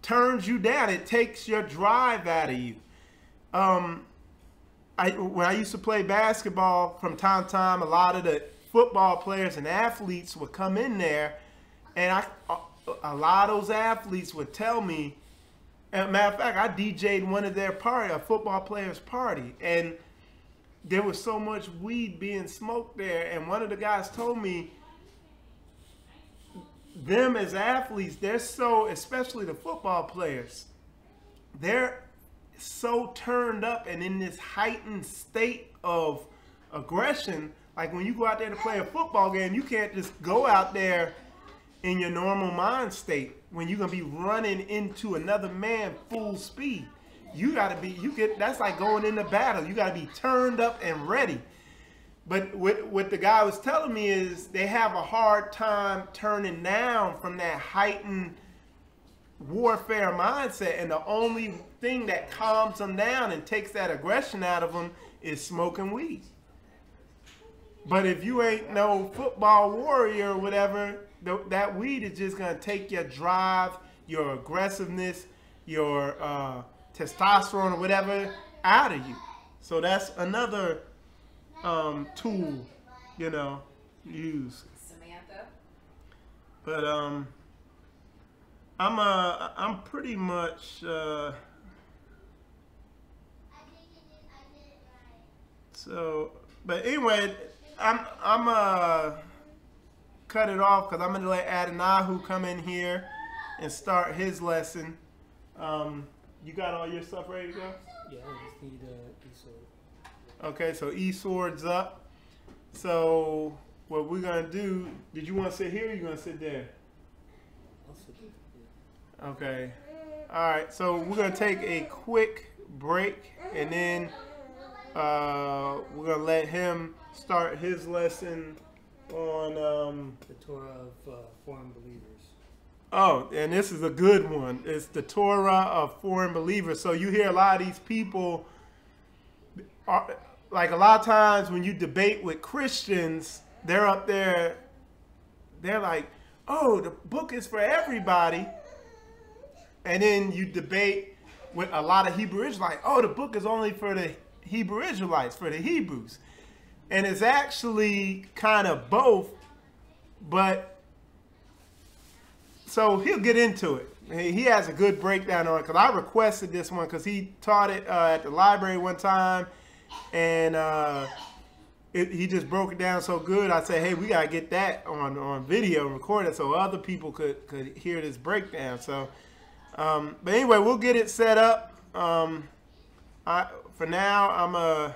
turns you down. It takes your drive out of you. When I used to play basketball, from time to time, a lot of the football players and athletes would come in there, and a lot of those athletes would tell me, as a matter of fact, I DJ'd one of their party, a football player's party, and there was so much weed being smoked there, and one of the guys told me, them as athletes, they're so, especially the football players, they're so turned up and in this heightened state of aggression. Like when you go out there to play a football game, you can't just go out there in your normal mind state when you're gonna be running into another man full speed. You gotta be, that's like going into battle. You gotta be turned up and ready. But what the guy was telling me is they have a hard time turning down from that heightened warfare mindset, and the only thing that calms them down and takes that aggression out of them is smoking weed. But if you ain't no football warrior or whatever, that weed is just going to take your drive, your aggressiveness, your testosterone or whatever out of you. So that's another tool, you know, use. Samantha? But I'm pretty much so. But anyway, I'm cut it off because I'm gonna let Adonai come in here and start his lesson. You got all your stuff ready to go? Yeah, I just need E-sword. Okay, so E-sword's up. So what we're gonna do? Did you want to sit here? Or you gonna sit there? I'll sit there. Yeah. Okay. All right. So we're gonna take a quick break, and then we're gonna let him start his lesson on the Torah of foreign believers. Oh, and this is a good one. It's the Torah of foreign believers. So you hear a lot of these people, like a lot of times when you debate with Christians, they're up there, they're like, oh, the book is for everybody. And then you debate with a lot of Hebrew Israelites, oh, the book is only for the Hebrew Israelites, for the Hebrews. And it's actually kind of both, but so he'll get into it. He has a good breakdown on it because I requested this one because he taught it at the library one time, and he just broke it down so good. I said, hey, we got to get that on video and record it so other people could hear this breakdown. So, but anyway, we'll get it set up. For now,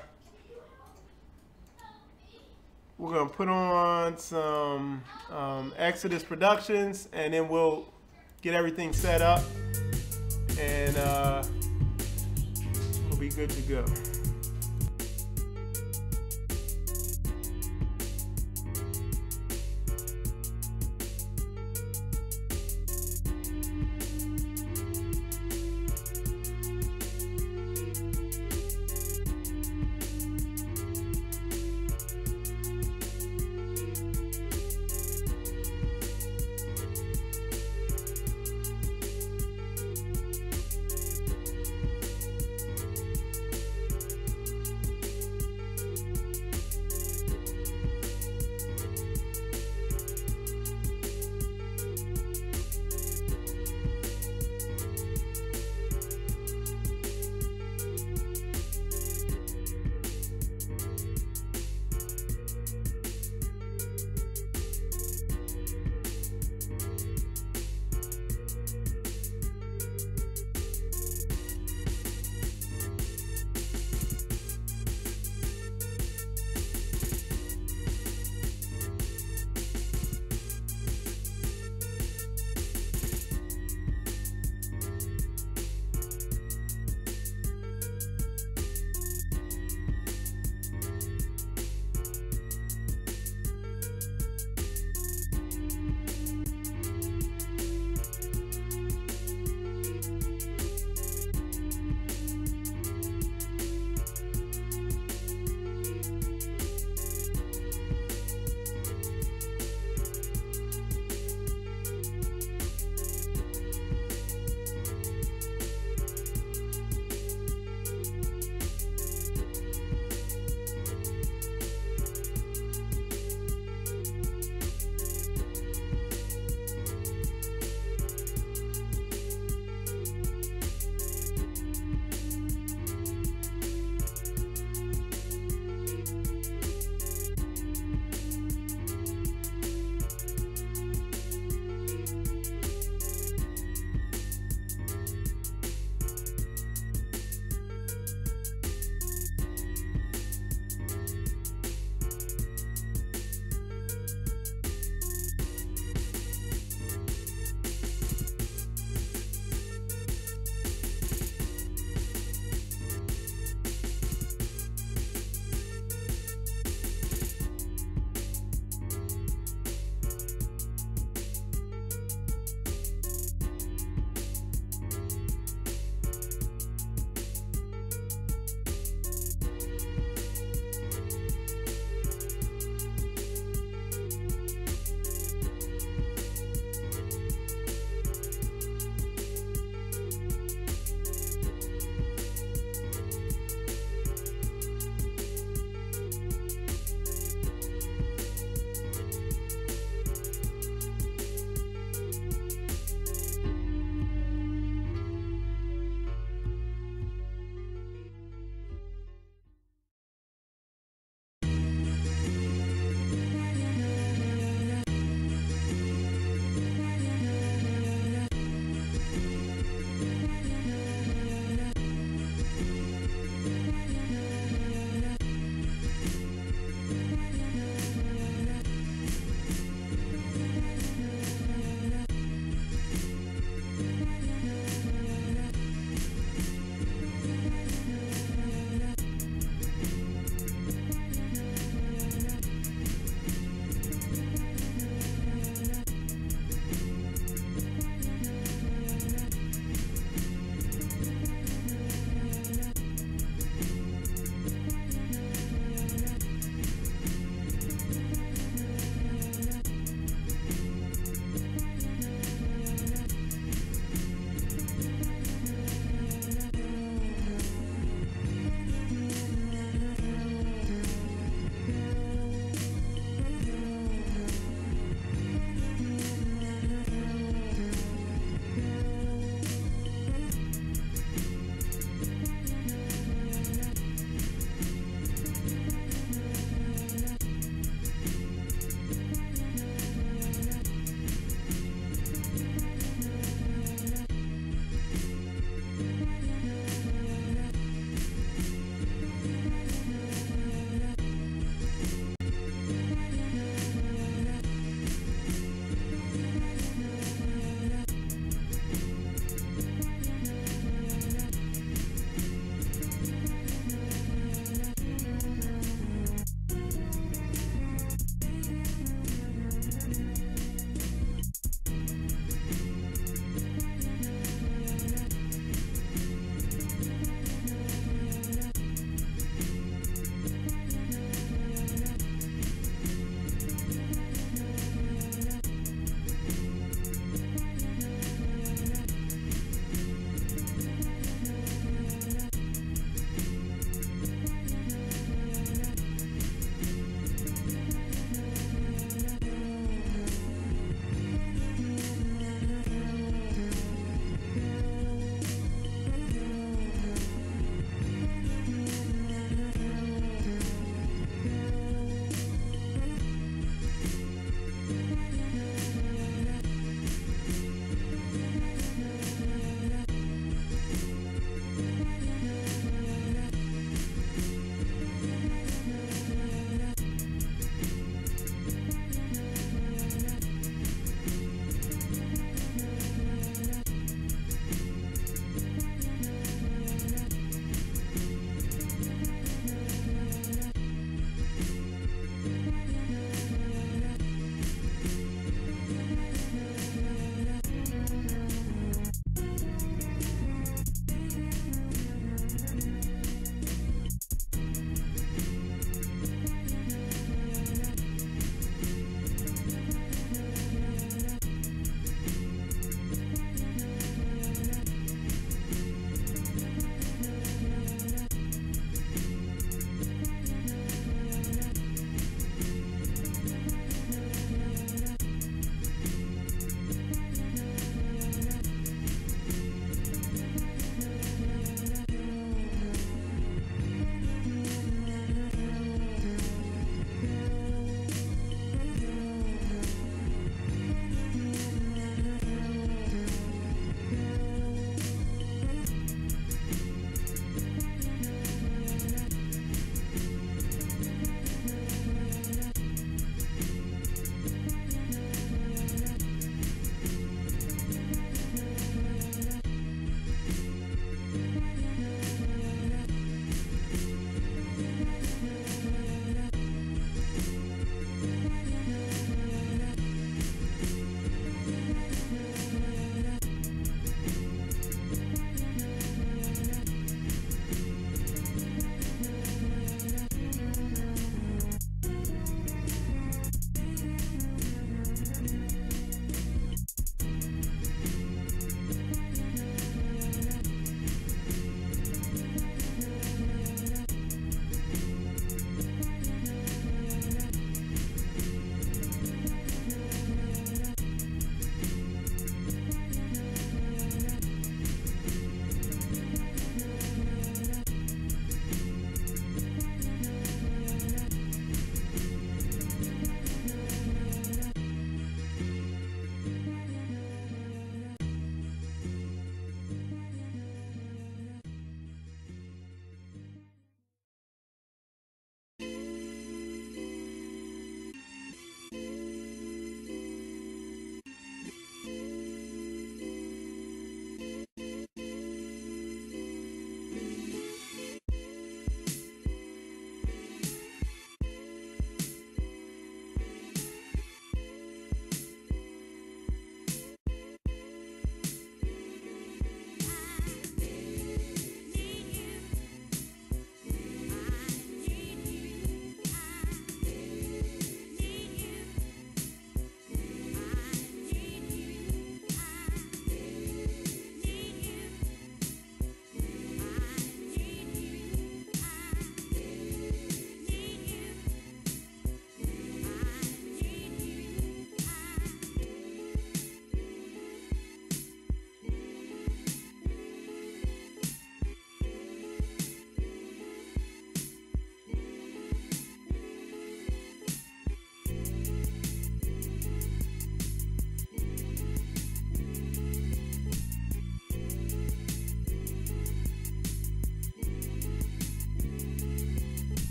we're going to put on some Exodus Productions, and then we'll get everything set up, and we'll be good to go.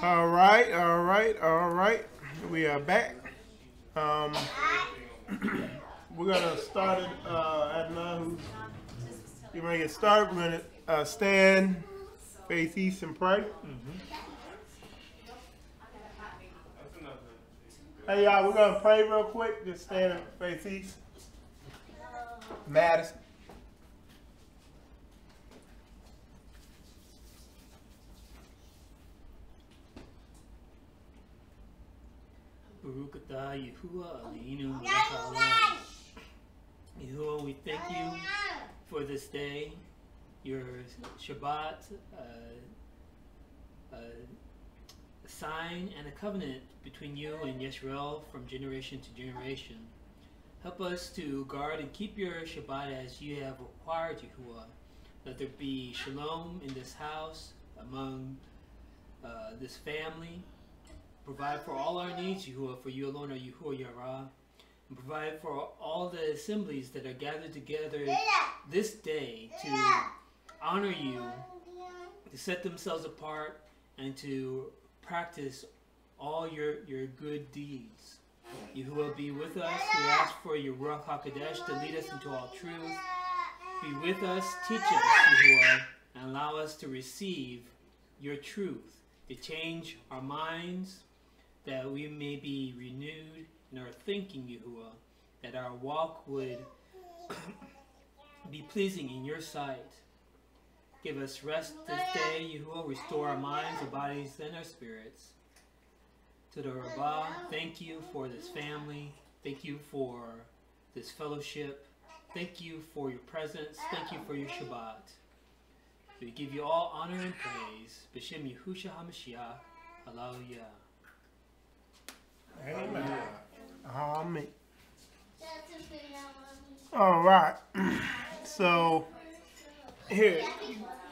All right, all right, all right. We are back. We're gonna start it at now. You're gonna get started. We're gonna stand, face east, and pray. Hey y'all, we're gonna pray real quick. Just stand and face east. Madison. Baruch atah Yahuwah Aleinu melech haolam. Yahuwah, we thank you for this day, your Shabbat, a sign and a covenant between you and Yisrael from generation to generation. Help us to guard and keep your Shabbat as you have required, Yahuwah. Let there be shalom in this house, among this family. Provide for all our needs, Yahuwah, for you alone are Yahuwah Yarah. And provide for all the assemblies that are gathered together this day to honor you, to set themselves apart, and to practice all your good deeds. Yahuwah, be with us. We ask for your Ruach HaKodesh to lead us into all truth. Be with us, teach us, Yahuwah, and allow us to receive your truth, to change our minds, that we may be renewed in our thinking, Yahuwah, that our walk would be pleasing in your sight. Give us rest this day, Yahuwah. Restore our minds, our bodies, and our spirits. To the Rabbah, thank you for this family. Thank you for this fellowship. Thank you for your presence. Thank you for your Shabbat. We give you all honor and praise. B'Shem Yahushua HaMashiach. Hallelujah. Amen. Amen. All right. So, here,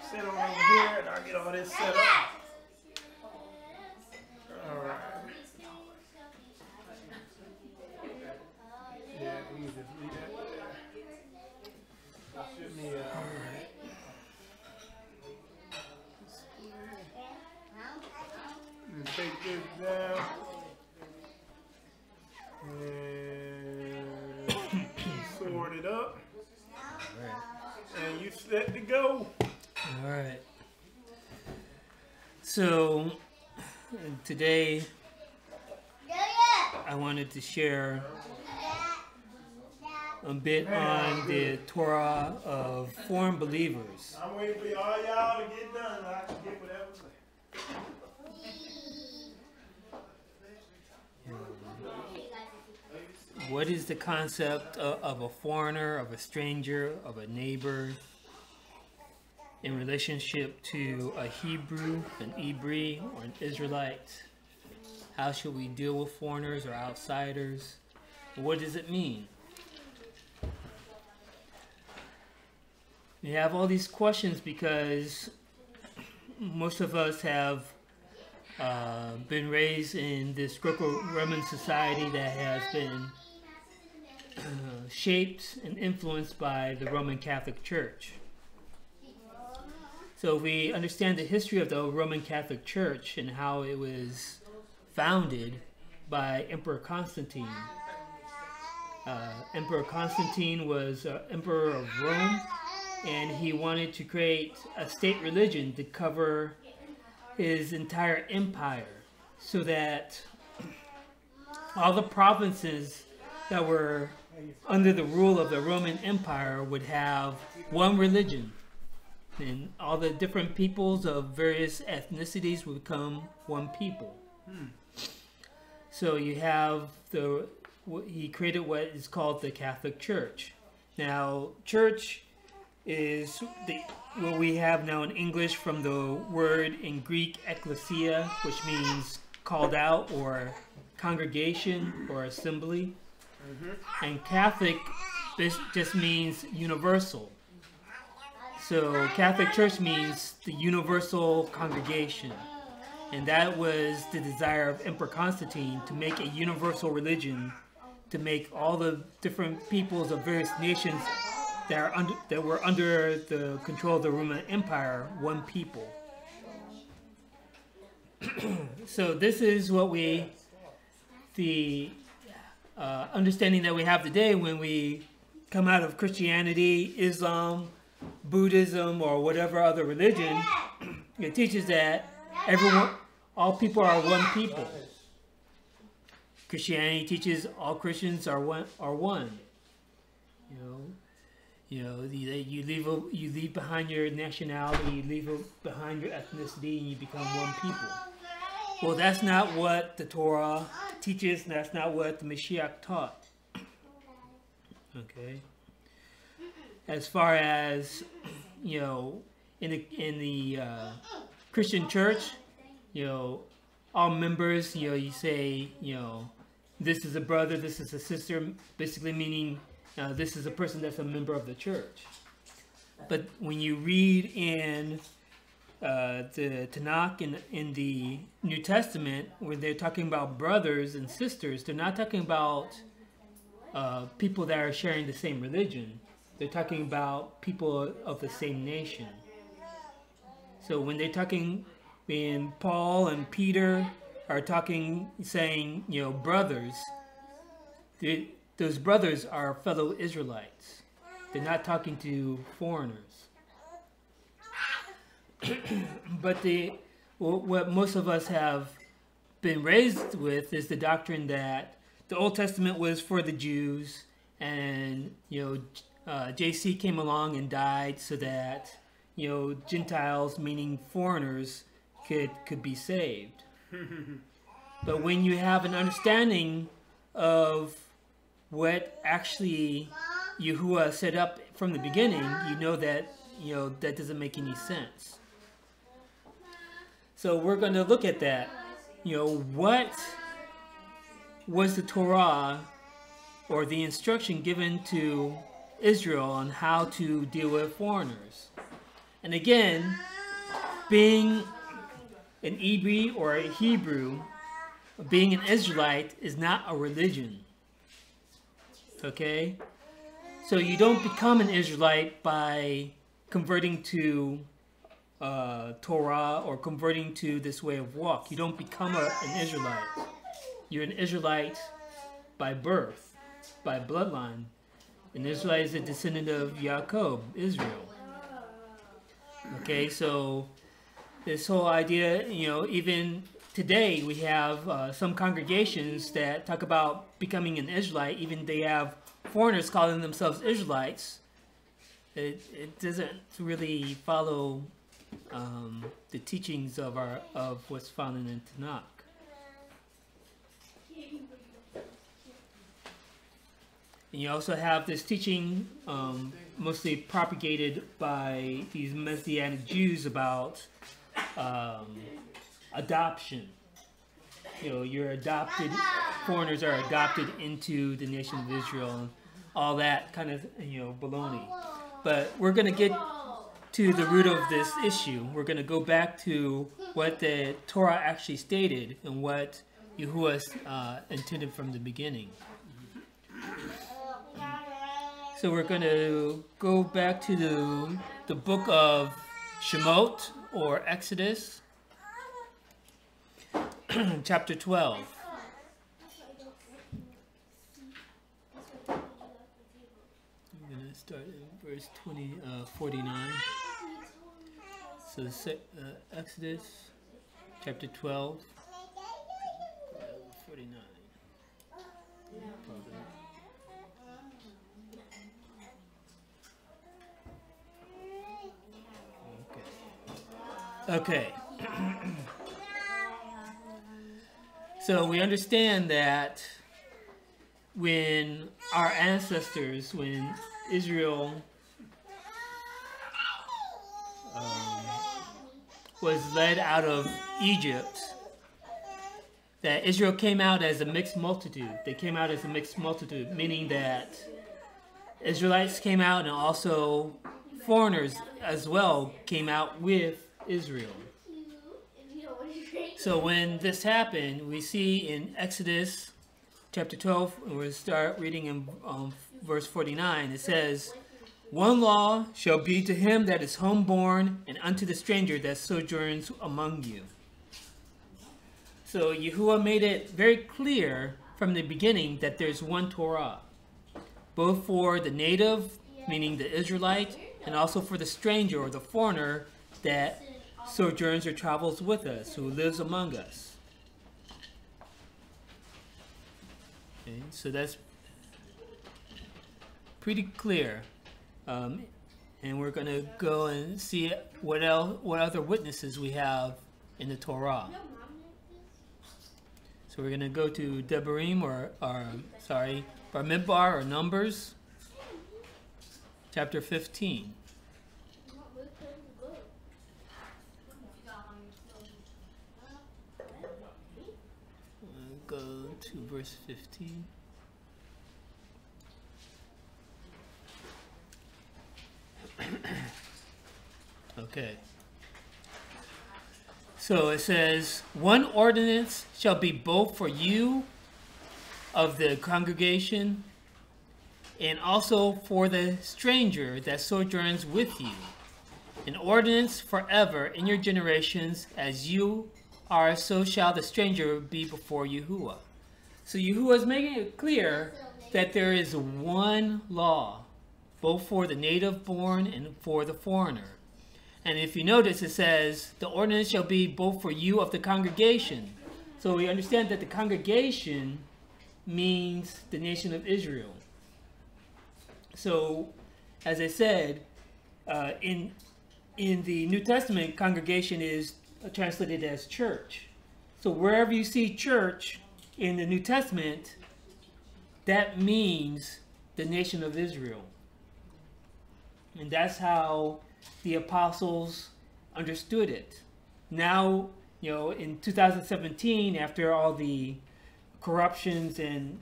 sit on over here and I'll get all this set up. All right. Yeah, we can just leave that there. All right. And take this down. And sort it up. Right. And you set to go. All right. So today I wanted to share a bit on the Torah of foreign believers. I'm waiting for all y'all to get done. I can get whatever. What is the concept of a foreigner, of a stranger, of a neighbor in relationship to a Hebrew, an Hebrew, or an Israelite? How should we deal with foreigners or outsiders? What does it mean? We have all these questions because most of us have been raised in this Greco-Roman society that has been shaped and influenced by the Roman Catholic Church. So if we understand the history of the Roman Catholic Church and how it was founded by Emperor Constantine. Emperor Constantine was Emperor of Rome, and he wanted to create a state religion to cover his entire empire so that all the provinces that were under the rule of the Roman Empire would have one religion, and all the different peoples of various ethnicities would become one people. So you have he created what is called the Catholic Church. Now, church is what we have now in English from the word in Greek ekklesia, which means called out or congregation or assembly. And Catholic, this just means universal. So Catholic Church means the universal congregation. And that was the desire of Emperor Constantine, to make a universal religion, to make all the different peoples of various nations that were under the control of the Roman Empire one people. So this is what the understanding that we have today when we come out of Christianity, Islam, Buddhism, or whatever other religion. It teaches that all people are one people. Christianity teaches all Christians are one. You leave behind your nationality, you leave behind your ethnicity, and you become one people. Well, that's not what the Torah teaches, and that's not what the Mashiach taught. Okay. As far as in the Christian church, all members, you say, this is a brother, this is a sister, basically meaning this is a person that's a member of the church. But when you read in the Tanakh in the New Testament, where they're talking about brothers and sisters, they're not talking about people that are sharing the same religion. They're talking about people of the same nation. So when they're talking, when Paul and Peter are talking, saying, brothers, those brothers are fellow Israelites. They're not talking to foreigners. But what most of us have been raised with is the doctrine that the Old Testament was for the Jews, and JC came along and died so that Gentiles, meaning foreigners, could be saved. But when you have an understanding of what actually Yahuwah set up from the beginning, you know that that doesn't make any sense. So we're going to look at that. What was the Torah or the instruction given to Israel on how to deal with foreigners? And again, being an Ibri or a Hebrew, being an Israelite is not a religion. Okay? So you don't become an Israelite by converting to Torah or converting to this way of walk. You don't become an Israelite. You're an Israelite by birth, by bloodline. An Israelite is a descendant of Yaakov, Israel. Okay, so this whole idea, even today we have some congregations that talk about becoming an Israelite. Even they have foreigners calling themselves Israelites. It doesn't really follow the teachings of what's found in the Tanakh. And you also have this teaching mostly propagated by these Messianic Jews about adoption. You're adopted, foreigners are adopted into the nation of Israel, and all that kind of, baloney. But we're going to get to the root of this issue. We're going to go back to what the Torah actually stated and what Yahuwah intended from the beginning. So we're going to go back to the book of Shemot or Exodus, chapter 12. I'm going to start in verse 49. So Exodus chapter 12, 49. Okay. So we understand that when our ancestors, when Israel was led out of Egypt, that Israel came out as a mixed multitude. They came out as a mixed multitude, meaning that Israelites came out and also foreigners as well came out with Israel. So when this happened, we see in Exodus chapter 12, and we'll start reading in verse 49, it says, "One law shall be to him that is homeborn and unto the stranger that sojourns among you." So Yahuwah made it very clear from the beginning that there's one Torah, both for the native, meaning the Israelite, and also for the stranger or the foreigner that sojourns or travels with us, who lives among us. Okay, so that's pretty clear. And we're going to go and see what other witnesses we have in the Torah. So we're going to go to Devarim Bamidbar or Numbers, chapter 15. We'll go to verse 15. Okay. So it says, one ordinance shall be both for you of the congregation and also for the stranger that sojourns with you. An ordinance forever in your generations, as you are, so shall the stranger be before Yahuwah. So Yahuwah is making it clear that there is one law, both for the native born and for the foreigner. And if you notice, it says, the ordinance shall be both for you of the congregation. So we understand that the congregation means the nation of Israel. So, as I said, in the New Testament, congregation is translated as church. So wherever you see church in the New Testament, that means the nation of Israel. And that's how the apostles understood it. Now, in 2017, after all the corruptions and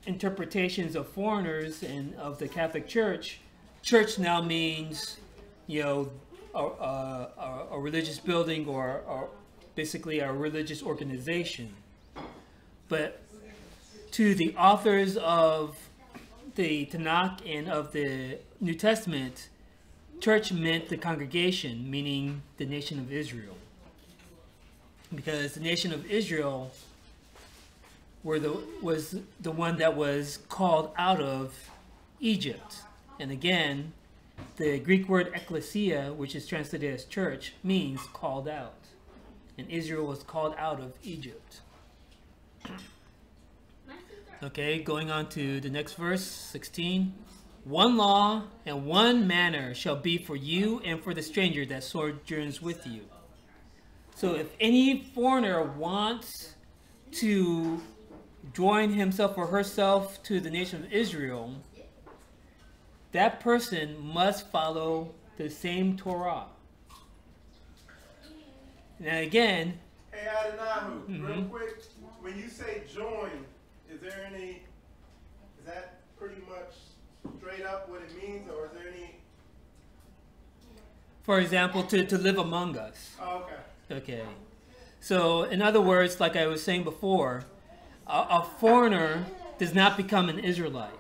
interpretations of foreigners and of the Catholic Church, church now means, a religious building or basically a religious organization. But to the authors of the Tanakh and of the New Testament, church meant the congregation, meaning the nation of Israel. Because the nation of Israel was the one that was called out of Egypt. And again, the Greek word ecclesia, which is translated as church, means called out. And Israel was called out of Egypt. Okay, going on to the next verse, 16. One law and one manner shall be for you and for the stranger that sojourns with you. So if any foreigner wants to join himself or herself to the nation of Israel, that person must follow the same Torah. Now again... Hey, Adonai, real quick, when you say join, is that pretty much straight up what it means, or is there any... For example, to live among us. Oh, okay. Okay. So, in other words, like I was saying before, a foreigner does not become an Israelite.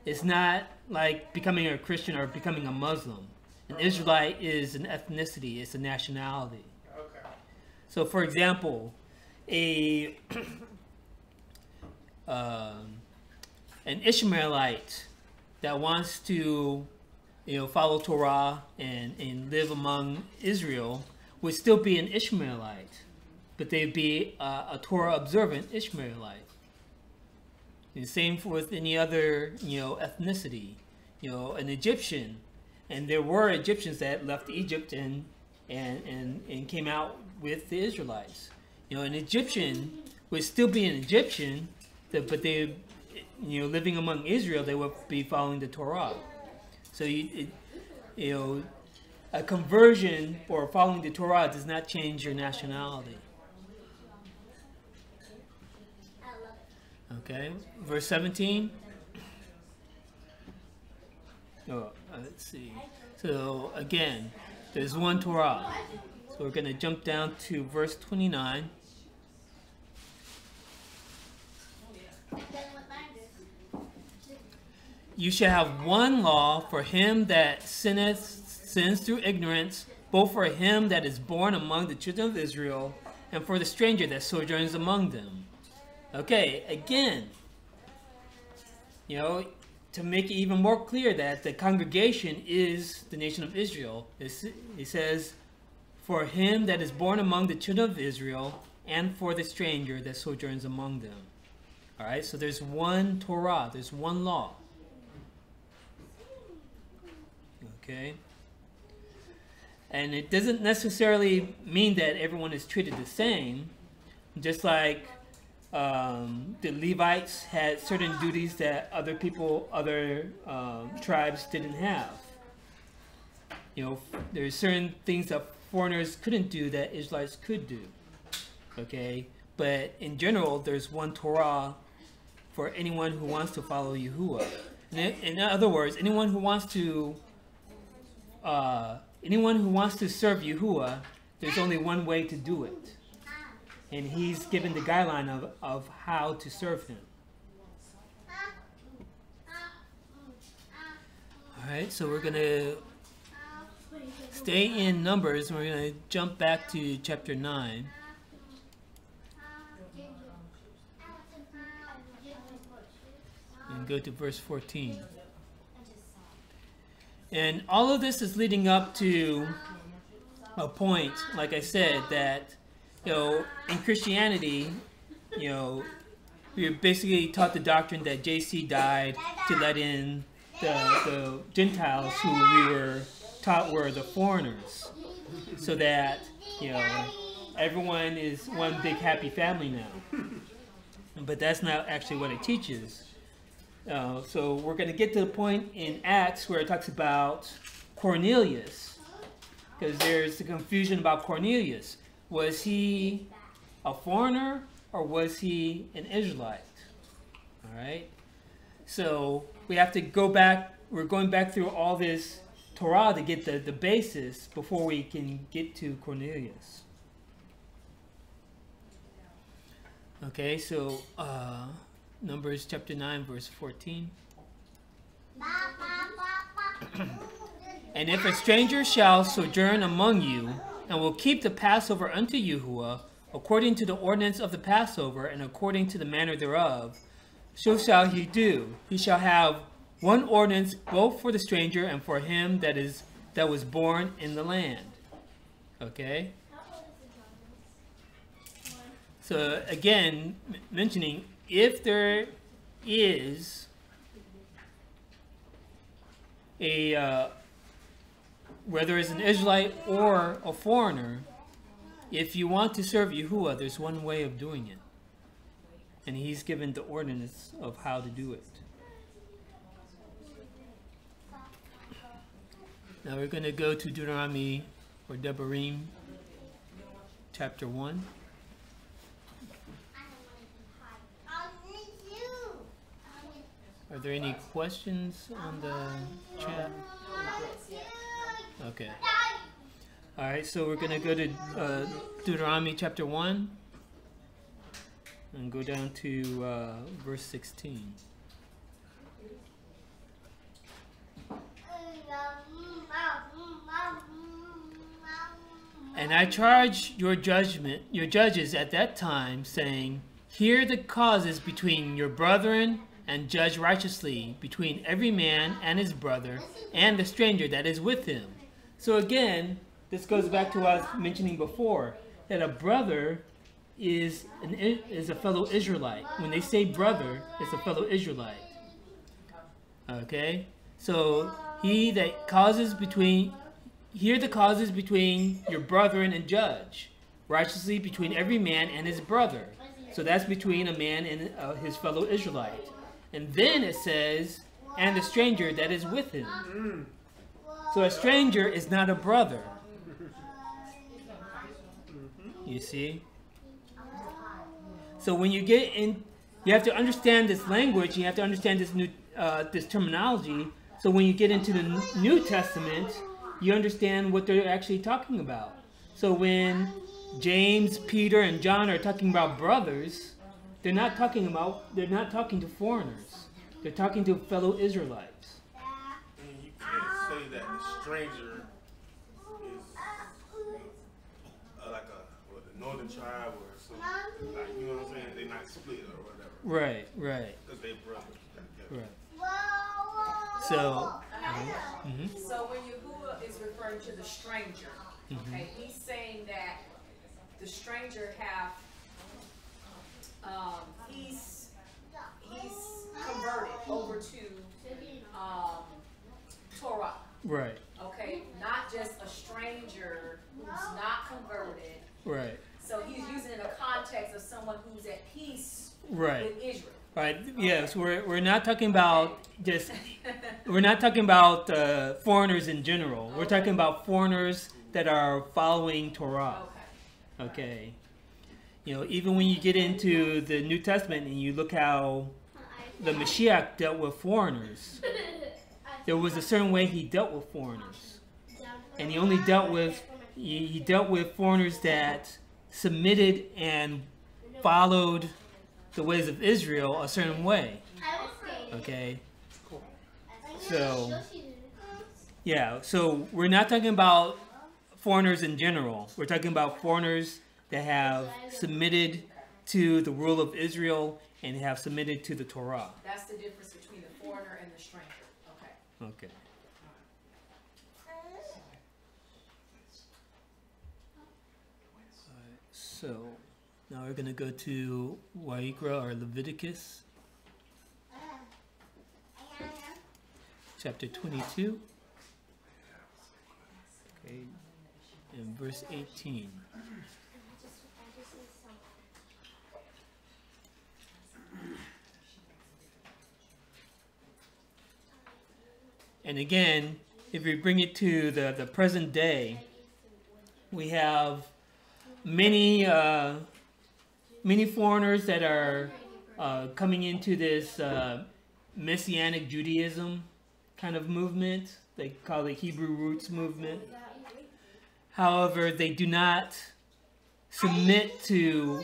It's not like becoming a Christian or becoming a Muslim. An Israelite is an ethnicity, it's a nationality. Okay. So, for example, an Ishmaelite that wants to, follow Torah and live among Israel would still be an Ishmaelite, but they'd be a Torah observant Ishmaelite. And same with any other, ethnicity. An Egyptian, and there were Egyptians that left Egypt and came out with the Israelites. An Egyptian would still be an Egyptian, but they, living among Israel, they would be following the Torah. So a conversion or following the Torah does not change your nationality. Okay, verse 17. Let's see. So again, there's one Torah. So we're going to jump down to verse 29. You shall have one law for him that sins through ignorance, both for him that is born among the children of Israel, and for the stranger that sojourns among them. Okay, again, you know, to make it even more clear that the congregation is the nation of Israel, it says, for him that is born among the children of Israel, and for the stranger that sojourns among them. All right, so there's one Torah, there's one law. Okay? And it doesn't necessarily mean that everyone is treated the same, just like the Levites had certain duties that other people, other tribes didn't have. You know, there's certain things that foreigners couldn't do that Israelites could do. Okay? But in general, there's one Torah for anyone who wants to follow Yahuwah. In other words, anyone who wants to serve Yahuwah, there's only one way to do it. And he's given the guideline of how to serve him. Alright, so we're going to stay in Numbers. We're going to jump back to chapter 9. And go to verse 14. And all of this is leading up to a point, like I said, that, you know, in Christianity, you know, we were basically taught the doctrine that JC died to let in the Gentiles who we were taught were the foreigners, so that, you know, everyone is one big happy family now. But that's not actually what it teaches. So we're going to get to the point in Acts where it talks about Cornelius, because there's the confusion about Cornelius. Was he a foreigner or was he an Israelite? All right. So we have to go back. We're going back through all this Torah to get the basis before we can get to Cornelius. Okay, so Numbers chapter 9, verse 14. And if a stranger shall sojourn among you, and will keep the Passover unto Yahuwah, according to the ordinance of the Passover, and according to the manner thereof, so shall he do. He shall have one ordinance both for the stranger and for him that was born in the land. Okay? So again, mentioning, if there is whether it's an Israelite or a foreigner, if you want to serve Yahuwah, there's one way of doing it. And he's given the ordinance of how to do it. Now we're going to go to Deuteronomy, or Devarim, chapter 1. Are there any questions on the chat? Okay. Alright, so we're going to go to Deuteronomy chapter 1 and go down to verse 16. And I charge your judges at that time, saying, hear the causes between your brethren, and judge righteously between every man and his brother, and the stranger that is with him. So again, this goes back to what I was mentioning before, that a brother is a fellow Israelite. When they say brother, it's a fellow Israelite. Okay? So hear the causes between your brethren and judge righteously between every man and his brother. So that's between a man and his fellow Israelite. And then it says, and the stranger that is with him. So a stranger is not a brother. You see? So when you get in, you have to understand this language, you have to understand this new this terminology. So when you get into the New Testament, you understand what they're actually talking about. So when James, Peter, and John are talking about brothers, they're not talking to foreigners. They're talking to fellow Israelites. And you can't say that the stranger is like a northern tribe or something. Like, you know what I'm saying? They not split or whatever. Right, right. Because they brothers. Right. So, so when Yahuwah is referring to the stranger, okay, he's saying that the stranger have he's converted over to Torah. Right. Okay, not just a stranger who's not converted. Right. So he's using it in a context of someone who's at peace Right. with Israel. Right. Yes, we're not talking about just we're not talking about foreigners in general. We're talking about foreigners that are following Torah. Okay. You know, even when you get into the New Testament and you look how the Mashiach dealt with foreigners, there was a certain way he dealt with foreigners, and he only dealt with he dealt with foreigners that submitted and followed the ways of Israel a certain way. Okay. So yeah, so we're not talking about foreigners in general. We're talking about foreigners that have submitted to the rule of Israel and have submitted to the Torah. That's the difference between the foreigner and the stranger. Okay. Okay. Alright, so now we're going to go to Wa'ikra or Leviticus, chapter 22, okay, and verse 18. And again, if we bring it to the present day, we have many many foreigners that are coming into this Messianic Judaism kind of movement. They call it Hebrew Roots movement. However, they do not submit to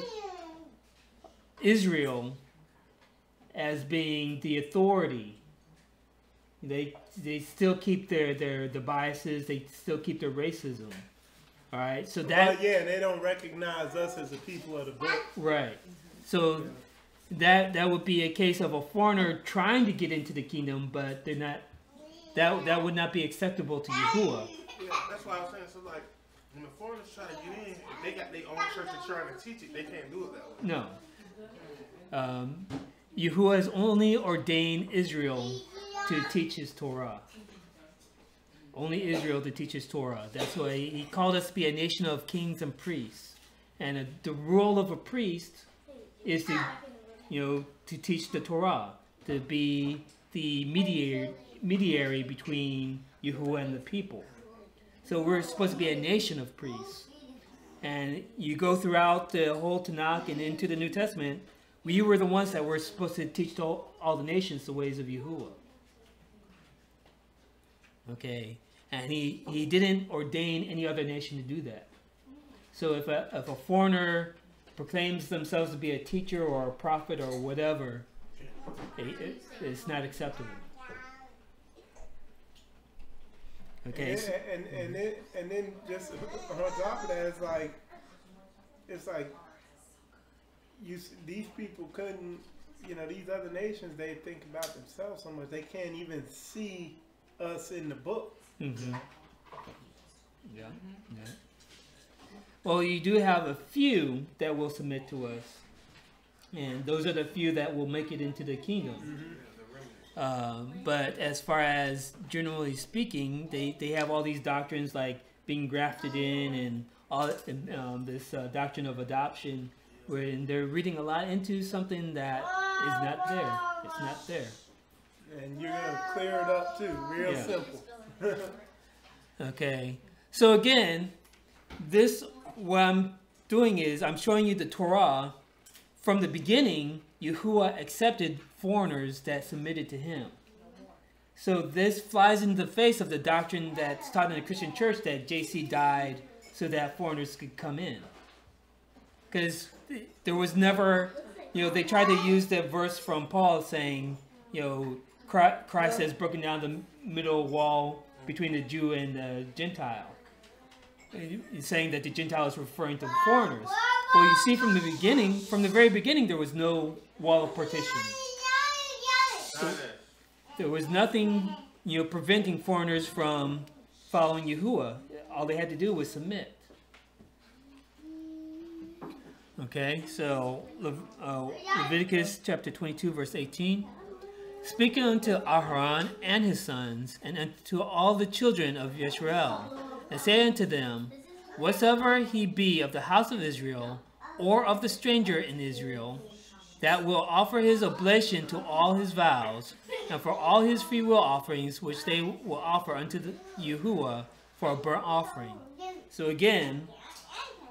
Israel as being the authority. They still keep their biases. They still keep their racism. All right, so that they don't recognize us as a people of the book. Right. So that would be a case of a foreigner trying to get into the kingdom, but they're not. That would not be acceptable to Yahuwah. Yeah, that's why I was saying. So like, when the foreigners try to get in, if they got their own church and trying to teach it, they can't do it that way. No. Yahuwah has only ordained Israel to teach his Torah. Only Israel to teach his Torah. That's why he called us to be a nation of kings and priests. And the role of a priest is to, to teach the Torah, to be the mediator between Yahuwah and the people. So we're supposed to be a nation of priests. And you go throughout the whole Tanakh and into the New Testament, we were the ones that were supposed to teach all the nations the ways of Yahuwah. Okay, and he didn't ordain any other nation to do that. So if a foreigner proclaims themselves to be a teacher or a prophet or whatever, it's not acceptable. Okay. And then just on top of that, it's like these people couldn't, these other nations, they think about themselves so much they can't even see us in the book. Mm-hmm. Yeah. Well, you do have a few that will submit to us, and those are the few that will make it into the kingdom. Mm-hmm. But as far as generally speaking, they have all these doctrines like being grafted in and all this doctrine of adoption, where they're reading a lot into something that is not there. It's not there. And you're going to clear it up too, real simple. Okay. So again, what I'm doing is I'm showing you the Torah. From the beginning, Yahuwah accepted foreigners that submitted to him. So this flies in the face of the doctrine that's taught in the Christian church that JC died so that foreigners could come in. Because there was never, they tried to use that verse from Paul saying, Christ has broken down the middle wall between the Jew and the Gentile. He's saying that the Gentile is referring to foreigners. Well, you see from the very beginning, there was no wall of partition. So there was nothing, preventing foreigners from following Yahuwah. All they had to do was submit. Okay, so Leviticus chapter 22, verse 18. Speaking unto Aharon and his sons, and unto all the children of Israel, and say unto them, whatsoever he be of the house of Israel, or of the stranger in Israel, that will offer his oblation to all his vows, and for all his freewill offerings, which they will offer unto the Yahuwah for a burnt offering. So again,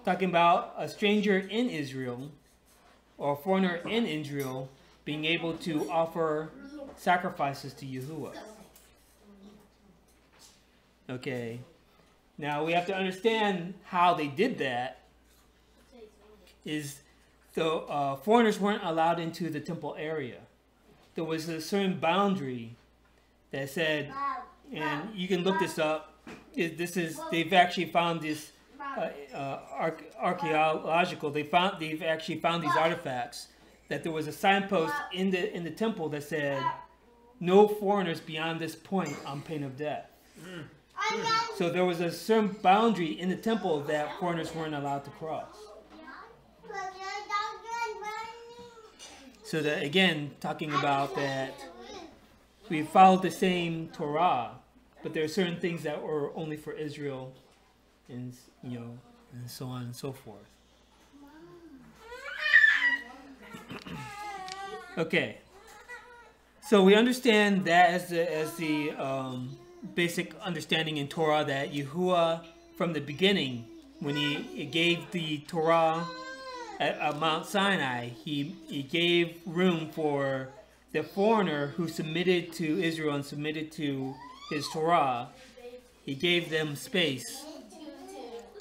talking about a stranger in Israel, or a foreigner in Israel, being able to offer sacrifices to Yahuwah. Okay. Now we have to understand how they did that. Is the foreigners weren't allowed into the temple area. There was a certain boundary that said, and you can look this up. They've actually found this archaeological. They've actually found these artifacts that there was a signpost in the temple that said, no foreigners beyond this point on pain of death. So there was a certain boundary in the temple that foreigners weren't allowed to cross. So that, again, talking about that we followed the same Torah, but there are certain things that were only for Israel, and and so on and so forth. Okay, so we understand that as the basic understanding in Torah, that Yahuwah, from the beginning, when he gave the Torah at Mount Sinai, he gave room for the foreigner who submitted to Israel and submitted to his Torah. He gave them space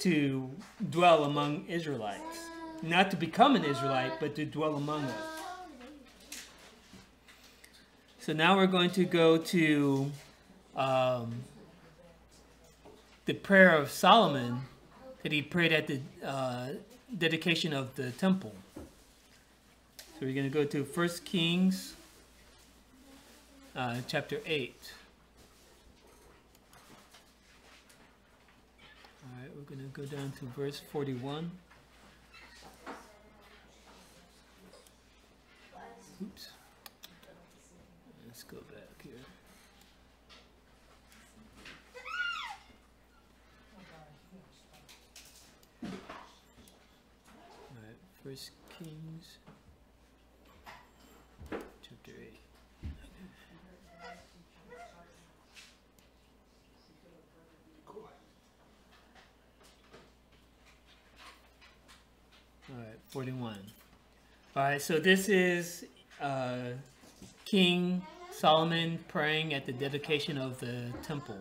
to dwell among Israelites. Not to become an Israelite, but to dwell among us. So now we're going to go to the prayer of Solomon that he prayed at the dedication of the temple. So we're going to go to 1 Kings chapter 8. All right, we're going to go down to verse 41. Oops. Let's go back here. All right, 1 Kings chapter 8. All right, 41. All right, so this is King Solomon praying at the dedication of the temple.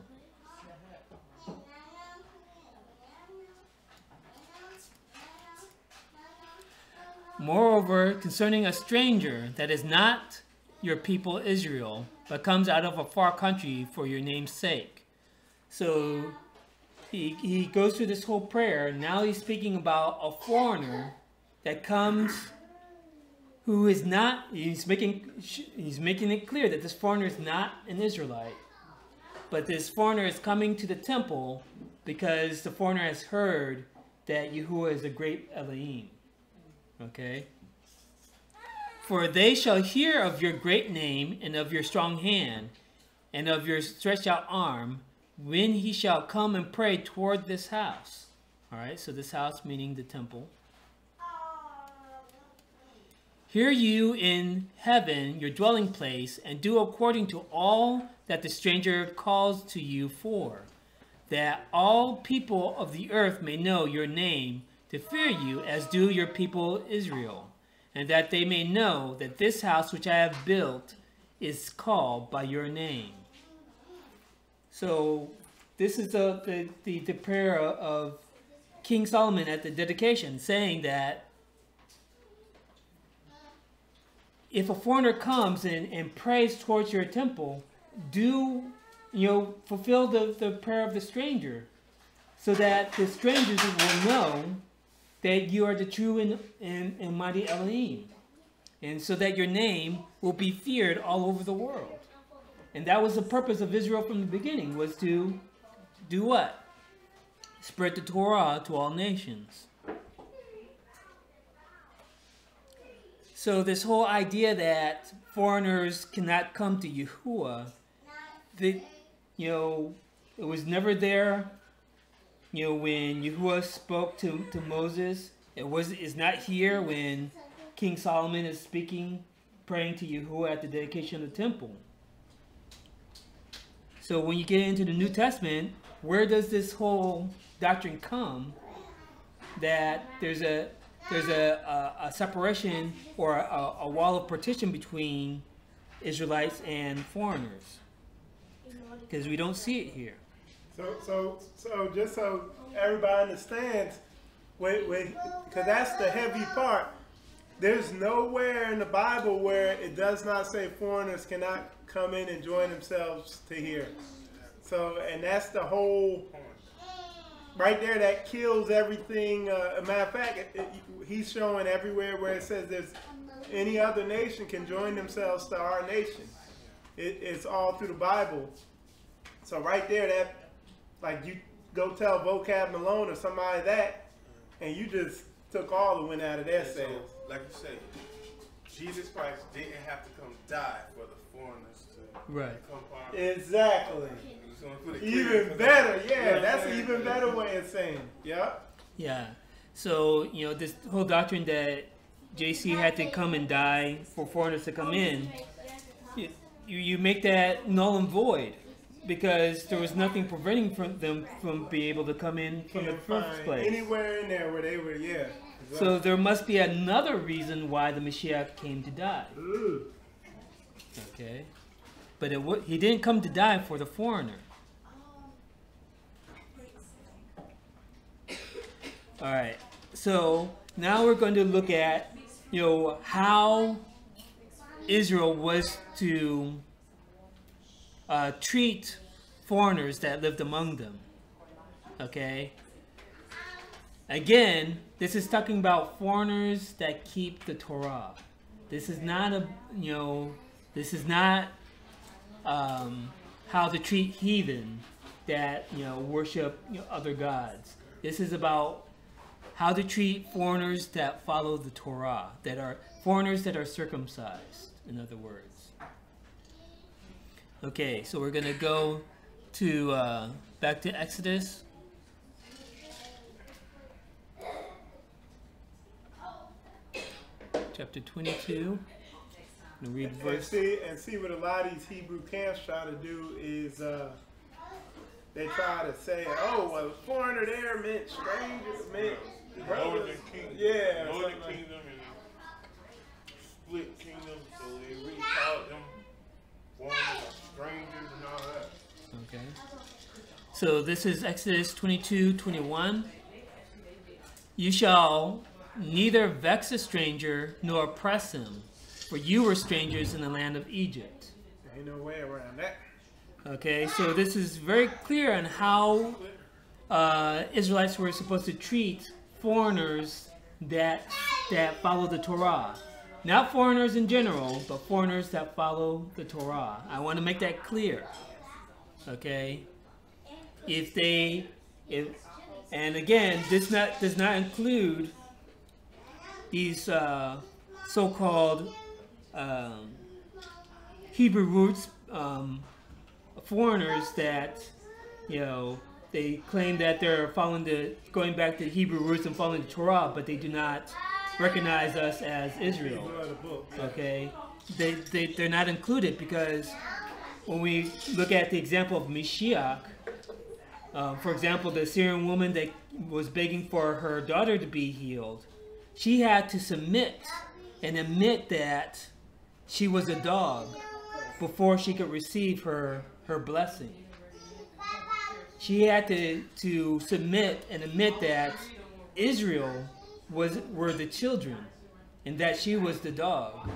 Moreover, concerning a stranger that is not your people Israel, but comes out of a far country for your name's sake. So he goes through this whole prayer. Now he's speaking about a foreigner that comes, who is not, he's making it clear that this foreigner is not an Israelite. But this foreigner is coming to the temple because the foreigner has heard that Yahuwah is a great Elohim. Okay? For they shall hear of your great name and of your strong hand and of your stretched out arm when he shall come and pray toward this house. All right, so this house meaning the temple. Hear you in heaven, your dwelling place, and do according to all that the stranger calls to you for, that all people of the earth may know your name, to fear you as do your people Israel, and that they may know that this house which I have built is called by your name. So this is the prayer of King Solomon at the dedication, saying that if a foreigner comes and prays towards your temple, do fulfill the prayer of the stranger, so that the strangers will know that you are the true and mighty Elohim, and so that your name will be feared all over the world. And that was the purpose of Israel from the beginning, was to do what? Spread the Torah to all nations. So this whole idea that foreigners cannot come to Yahuwah, it was never there. When Yahuwah spoke to Moses, it's not here when King Solomon is speaking, praying to Yahuwah at the dedication of the temple. So when you get into the New Testament, where does this whole doctrine come that there's a separation or a wall of partition between Israelites and foreigners? Because we don't see it here. So just so everybody understands, because that's the heavy part. There's nowhere in the Bible where it does not say foreigners cannot come in and join themselves to here. So, and that's the whole, right there, that kills everything. A matter of fact, he's showing everywhere where it says there's any other nation can join themselves to our nation. It's all through the Bible. So right there, that, like, you go tell Vocab Malone or somebody that, and you just took all the wind out of their sails. Like you say, Jesus Christ didn't have to come die for the foreigners to come part of it. Exactly. Even better, yeah. That's an even better way of saying. Yeah. Yeah. So this whole doctrine that JC had to come and die for foreigners to come in, you make that null and void, because there was nothing preventing them from being able to come in from the first place. Anywhere in there where they were, yeah. Exactly. So there must be another reason why the Mashiach came to die. Ooh. Okay. But he didn't come to die for the foreigner. All right. So now we're going to look at, how Israel was to treat foreigners that lived among them. Okay. Again, this is talking about foreigners that keep the Torah. This is not this is not how to treat heathen that worship other gods. This is about how to treat foreigners that follow the Torah, that are foreigners that are circumcised, in other words. Okay, so we're gonna go to back to Exodus. Chapter 22. I'm read verse. And see what a lot of these Hebrew camps try to do is they try to say, oh, well, foreigner there meant stranger, meant Northern Kingdom. Yeah. Northern Kingdom and split kingdom, so they really called them foreigners, strangers, and all that. Okay. So this is Exodus 22:21. You shall neither vex a stranger nor oppress him, for you were strangers in the land of Egypt. Ain't no way around that. Okay, so this is very clear on how Israelites were supposed to treat foreigners that follow the Torah. Not foreigners in general, but foreigners that follow the Torah. I want to make that clear. Okay? And again, this does not include these so-called Hebrew roots foreigners that they claim that they're going back to the Hebrew roots and following the Torah, but they do not recognize us as Israel. Okay, they're not included, because when we look at the example of Mashiach, for example, the Syrian woman that was begging for her daughter to be healed, she had to submit and admit that she was a dog before she could receive her blessing. She had to submit and admit that Israel were the children and that she was the dog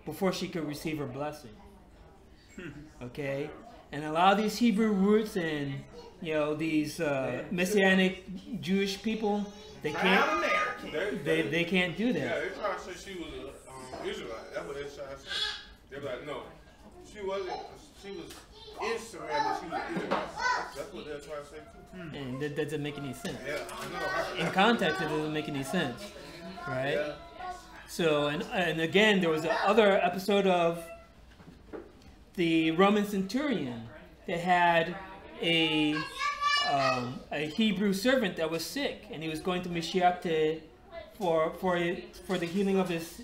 before she could receive her blessing. Okay? And a lot of these Hebrew roots and these Messianic Jewish people, they can't. they can't do that. Yeah, they try to say she was an Israelite. That's what they try to say. They're like, no, she wasn't. She was Israel, but she was Israelite. That's what they're trying to say too. And that doesn't make any sense. Yeah, I know. In context, it doesn't make any sense, right? Yeah. So, and again, there was another episode of the Roman centurion that had a Hebrew servant that was sick, and he was going to Mashiach for the healing of his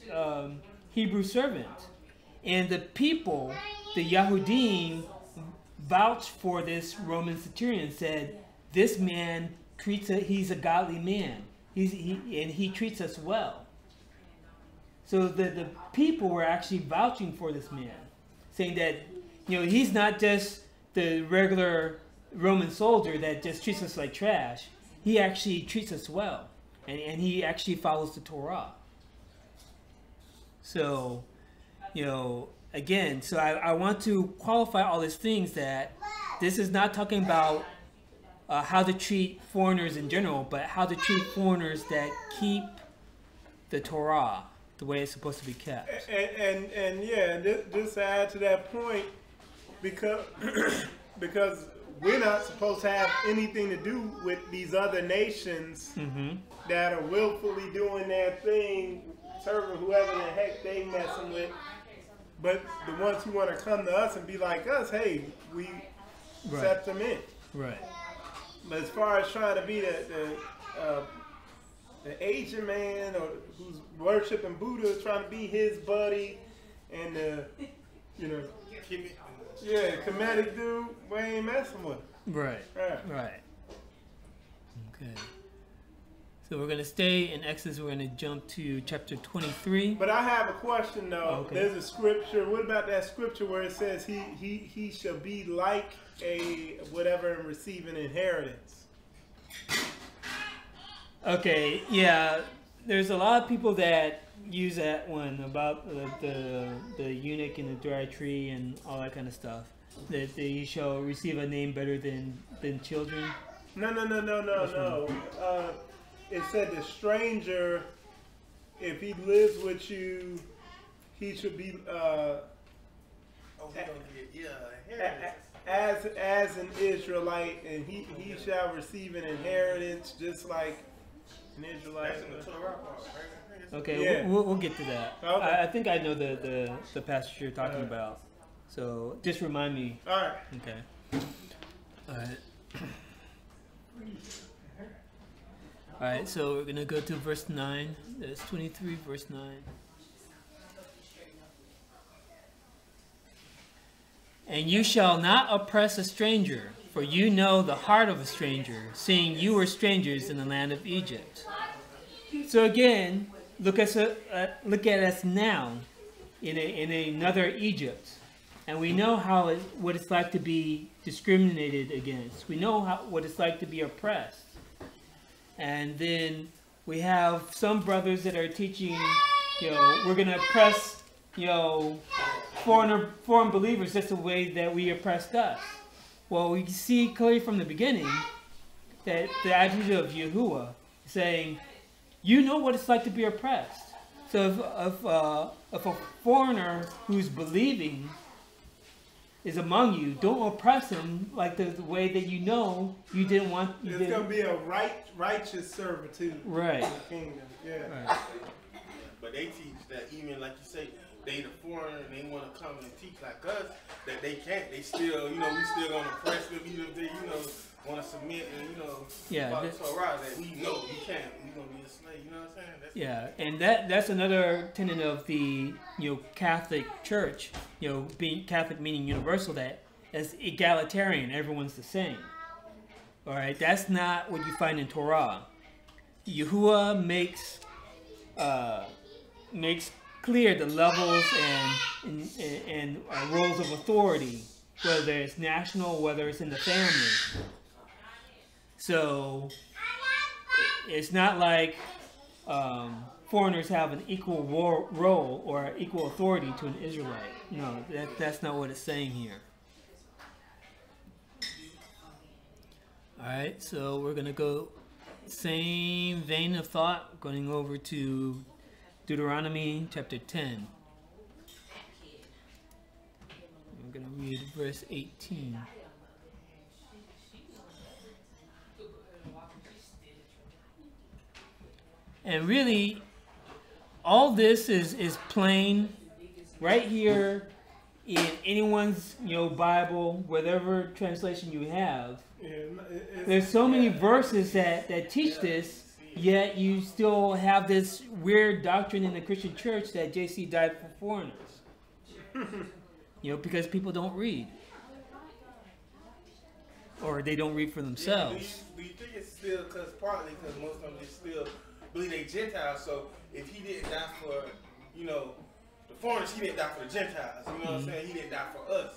Hebrew servant. And the people, the Yahudim, vouched for this Roman centurion, said, "This man he's a godly man. He treats us well." So the people were actually vouching for this man, saying that, he's not just the regular Roman soldier that just treats us like trash. He actually treats us well, and he actually follows the Torah. So, again, so I want to qualify all these things, that this is not talking about how to treat foreigners in general, but how to treat foreigners that keep the Torah the way it's supposed to be kept. And just to add to that point, because we're not supposed to have anything to do with these other nations that are willfully doing their thing, serving whoever the heck they messing with. But the ones who want to come to us and be like us, hey, we accept them in. Right. But as far as trying to be the Asian man or who's worshiping Buddha, trying to be his buddy, and Kemetic dude, we ain't messing with him. Right. Okay. So we're going to stay in Exodus. We're going to jump to chapter 23. But I have a question though. Okay. There's a scripture. What about that scripture where it says he shall be like a whatever and receive an inheritance? Okay, yeah. There's a lot of people that use that one about the eunuch and the dry tree and all that kind of stuff. That they shall receive a name better than children. No. It said the stranger, if he lives with you, he should be as an Israelite, and he shall receive an inheritance just like an Israelite. Okay, yeah. we'll get to that. Okay. I think I know the passage you're talking about. So just remind me. All right. Okay. All right. All right, so we're going to go to verse 9. That's 23, verse 9. And you shall not oppress a stranger, for you know the heart of a stranger, seeing you were strangers in the land of Egypt. So again, look at us now in another Egypt. And we know what it's like to be discriminated against. We know what it's like to be oppressed. And then we have some brothers that are teaching, we're going to oppress, foreign believers just the way that we oppressed us. Well, we see clearly from the beginning that the attitude of Yahuwah saying, you know what it's like to be oppressed. So if a foreigner who's believing is among you, don't oppress him like the way that you didn't want. It's going to be a righteous servitude. Right. In the kingdom. Yeah. Right. But they teach that even like you say, they the foreigner and they want to come and teach like us, that they can't. They still, we still going to oppress them even if they, want to submit and, follow the Torah, that we know you can't. We going to be a slave. You know what I'm saying? And that's another tenet of the Catholic Church. Being Catholic meaning universal, that as egalitarian, everyone's the same. All right, that's not what you find in Torah. Yahuwah makes clear the levels and roles of authority, whether it's national, whether it's in the family. So it's not like foreigners have an equal role or equal authority to an Israelite. No, that's not what it's saying here. All right, so we're going to go same vein of thought, going over to Deuteronomy chapter 10. I'm going to read verse 18. And really, all this is plain right here in anyone's Bible, whatever translation you have. There's so many verses that teach this, yet you still have this weird doctrine in the Christian church that JC died for foreigners. Because people don't read. Or they don't read for themselves. Do you think it's still partly because most of them just still believe they Gentiles, so if he didn't die for, the foreigners, he didn't die for the Gentiles, you know what I'm saying? He didn't die for us.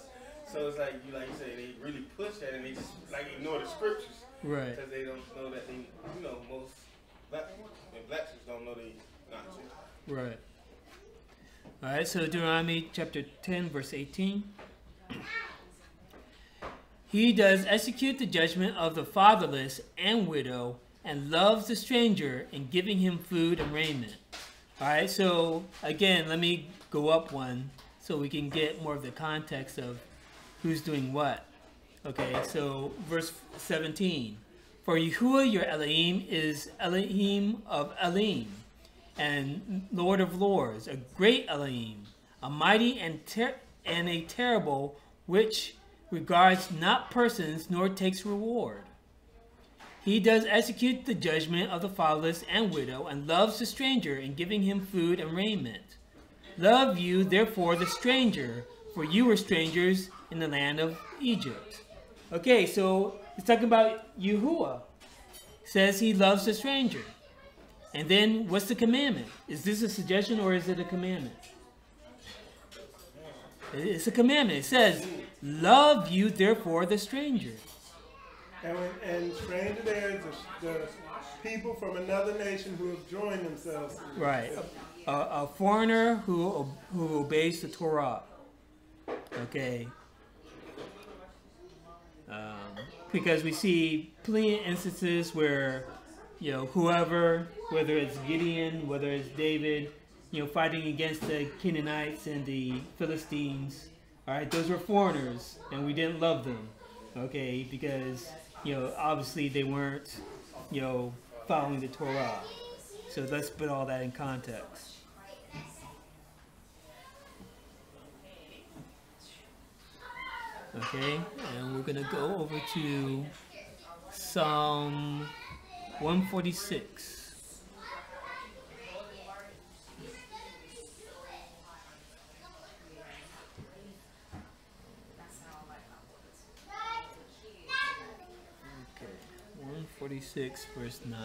So it's like you say, they really push that and they just ignore the scriptures. Right. Because they don't know that they, most black churches don't know they not Gentiles. Right. All right, so Deuteronomy chapter 10, verse 18. He does execute the judgment of the fatherless and widow and loves the stranger in giving him food and raiment. All right, so again, let me go up one so we can get more of the context of who's doing what. Okay, so verse 17. For Yahuwah your Elohim is Elohim of Elohim and Lord of Lords, a great Elohim, a mighty and a terrible, which regards not persons nor takes reward. He does execute the judgment of the fatherless and widow and loves the stranger in giving him food and raiment. Love you, therefore, the stranger, for you were strangers in the land of Egypt. Okay, so it's talking about Yahuwah. Says he loves the stranger. And then what's the commandment? Is this a suggestion or is it a commandment? It's a commandment. It says, love you, therefore, the stranger. And stranger there is the people from another nation who have joined themselves. Right. A foreigner who obeys the Torah. Okay. Because we see plenty of instances where, whoever, whether it's Gideon, whether it's David, fighting against the Canaanites and the Philistines, all right, those were foreigners, and we didn't love them, okay, because, obviously they weren't, following the Torah. So let's put all that in context. Okay, and we're going to go over to Psalm 146. Okay, 146 verse 9.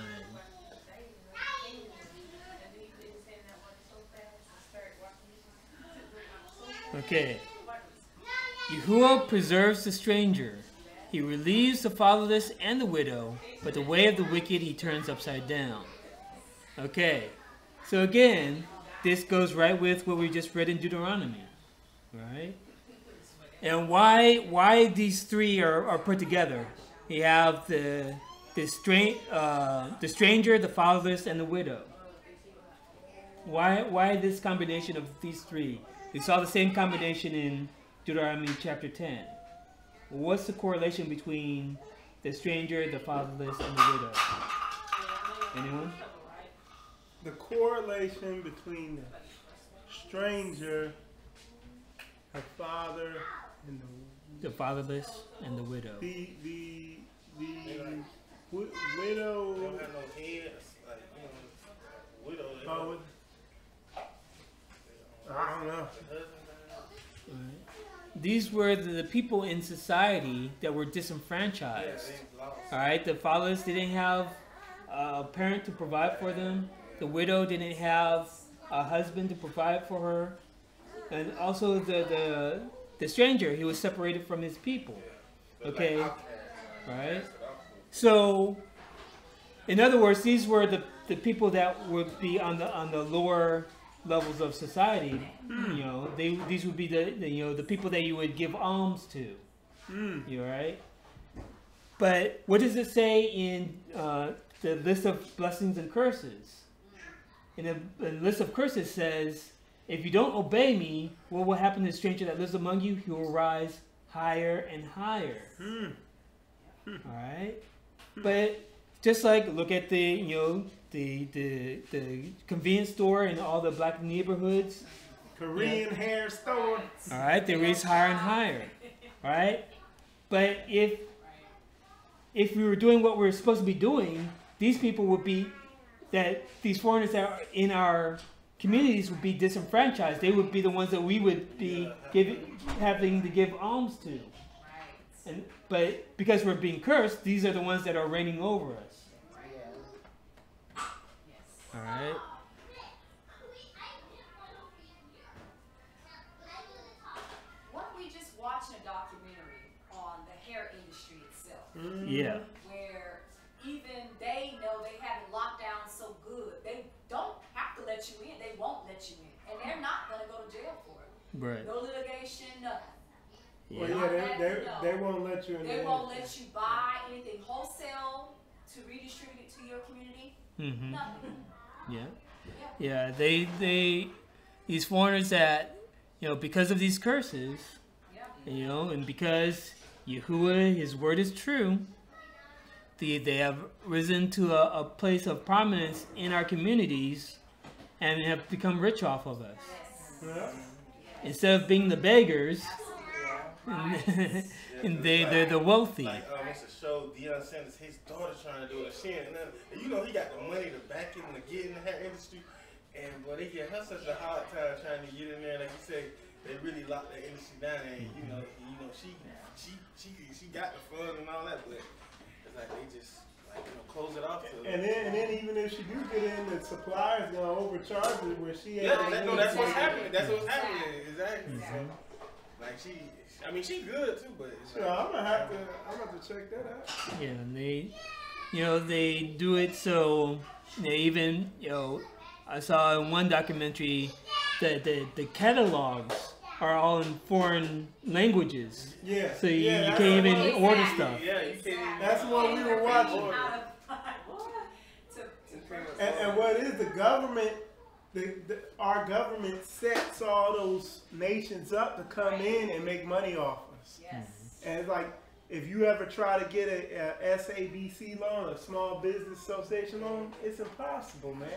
Okay. Yahuwah preserves the stranger. He relieves the fatherless and the widow, but the way of the wicked he turns upside down. Okay, so again, this goes right with what we just read in Deuteronomy, right? And why these three are put together? You have the stranger, the fatherless, and the widow. Why this combination of these three? We saw the same combination in Deuteronomy chapter 10. What's the correlation between the stranger, the fatherless, and the widow? Anyone? The correlation between the stranger, the father, and the fatherless and the widow. The widow. Don't have no heads, widow. Oh, I don't know. These were the people in society that were disenfranchised. All right, the fatherless didn't have a parent to provide for them. The widow didn't have a husband to provide for her, and also the stranger, he was separated from his people. Okay, right. So, in other words, these were the people that would be on the lower levels of society. These would be the people that you would give alms to. You right? But what does it say in the list of blessings and curses. And the list of curses says, if you don't obey me, what will happen to the stranger that lives among you? He will rise higher and higher. All right, but just like look at the the convenience store in all the black neighborhoods, Korean hair store. All right, they raise higher and higher. All right, but if we were doing what we're supposed to be doing, these people would be these foreigners that are in our communities would be disenfranchised. They would be the ones that we would be having to give alms to. But because we're being cursed, these are the ones that are reigning over us. All right. Weren't we just watching a documentary on the hair industry itself? Yeah. Where even they know they have it locked down so good, they don't have to let you in. They won't let you in, and they're not going to go to jail for it. Right. No litigation, nothing. Well, yeah, they won't let you in. They won't let you buy anything wholesale to redistribute it to your community. Mm-hmm. Nothing. Yeah. These foreigners that, because of these curses, and because Yahuwah, his word is true, they have risen to a place of prominence in our communities and have become rich off of us. Yeah. Instead of being the beggars, and they're the wealthy. Like, it's a show, Deion Sanders, his daughter trying to do it. She ain't nothing. And he got the money to back him to get in the hair industry. And, boy, they give her such a hard time trying to get in there. Like you say, they really lock the industry down. And, she got the funds and all that, but it's like they just, close it off. And then even if she do get in, the supplier's going to overcharge her where she ain't. Yeah, that's what's happening. That's what's happening. Exactly. So, she good too, but it's I'm gonna have to check that out. Yeah, and they do it so they even I saw in one documentary that the catalogs are all in foreign languages. Yeah. So you can't even order stuff. Yeah, you can't. That's what we were watching. And what is the government? Our government sets all those nations up to come in and make money off us. Yes. And it's like, if you ever try to get a SABC loan, a Small Business Association loan, it's impossible, man.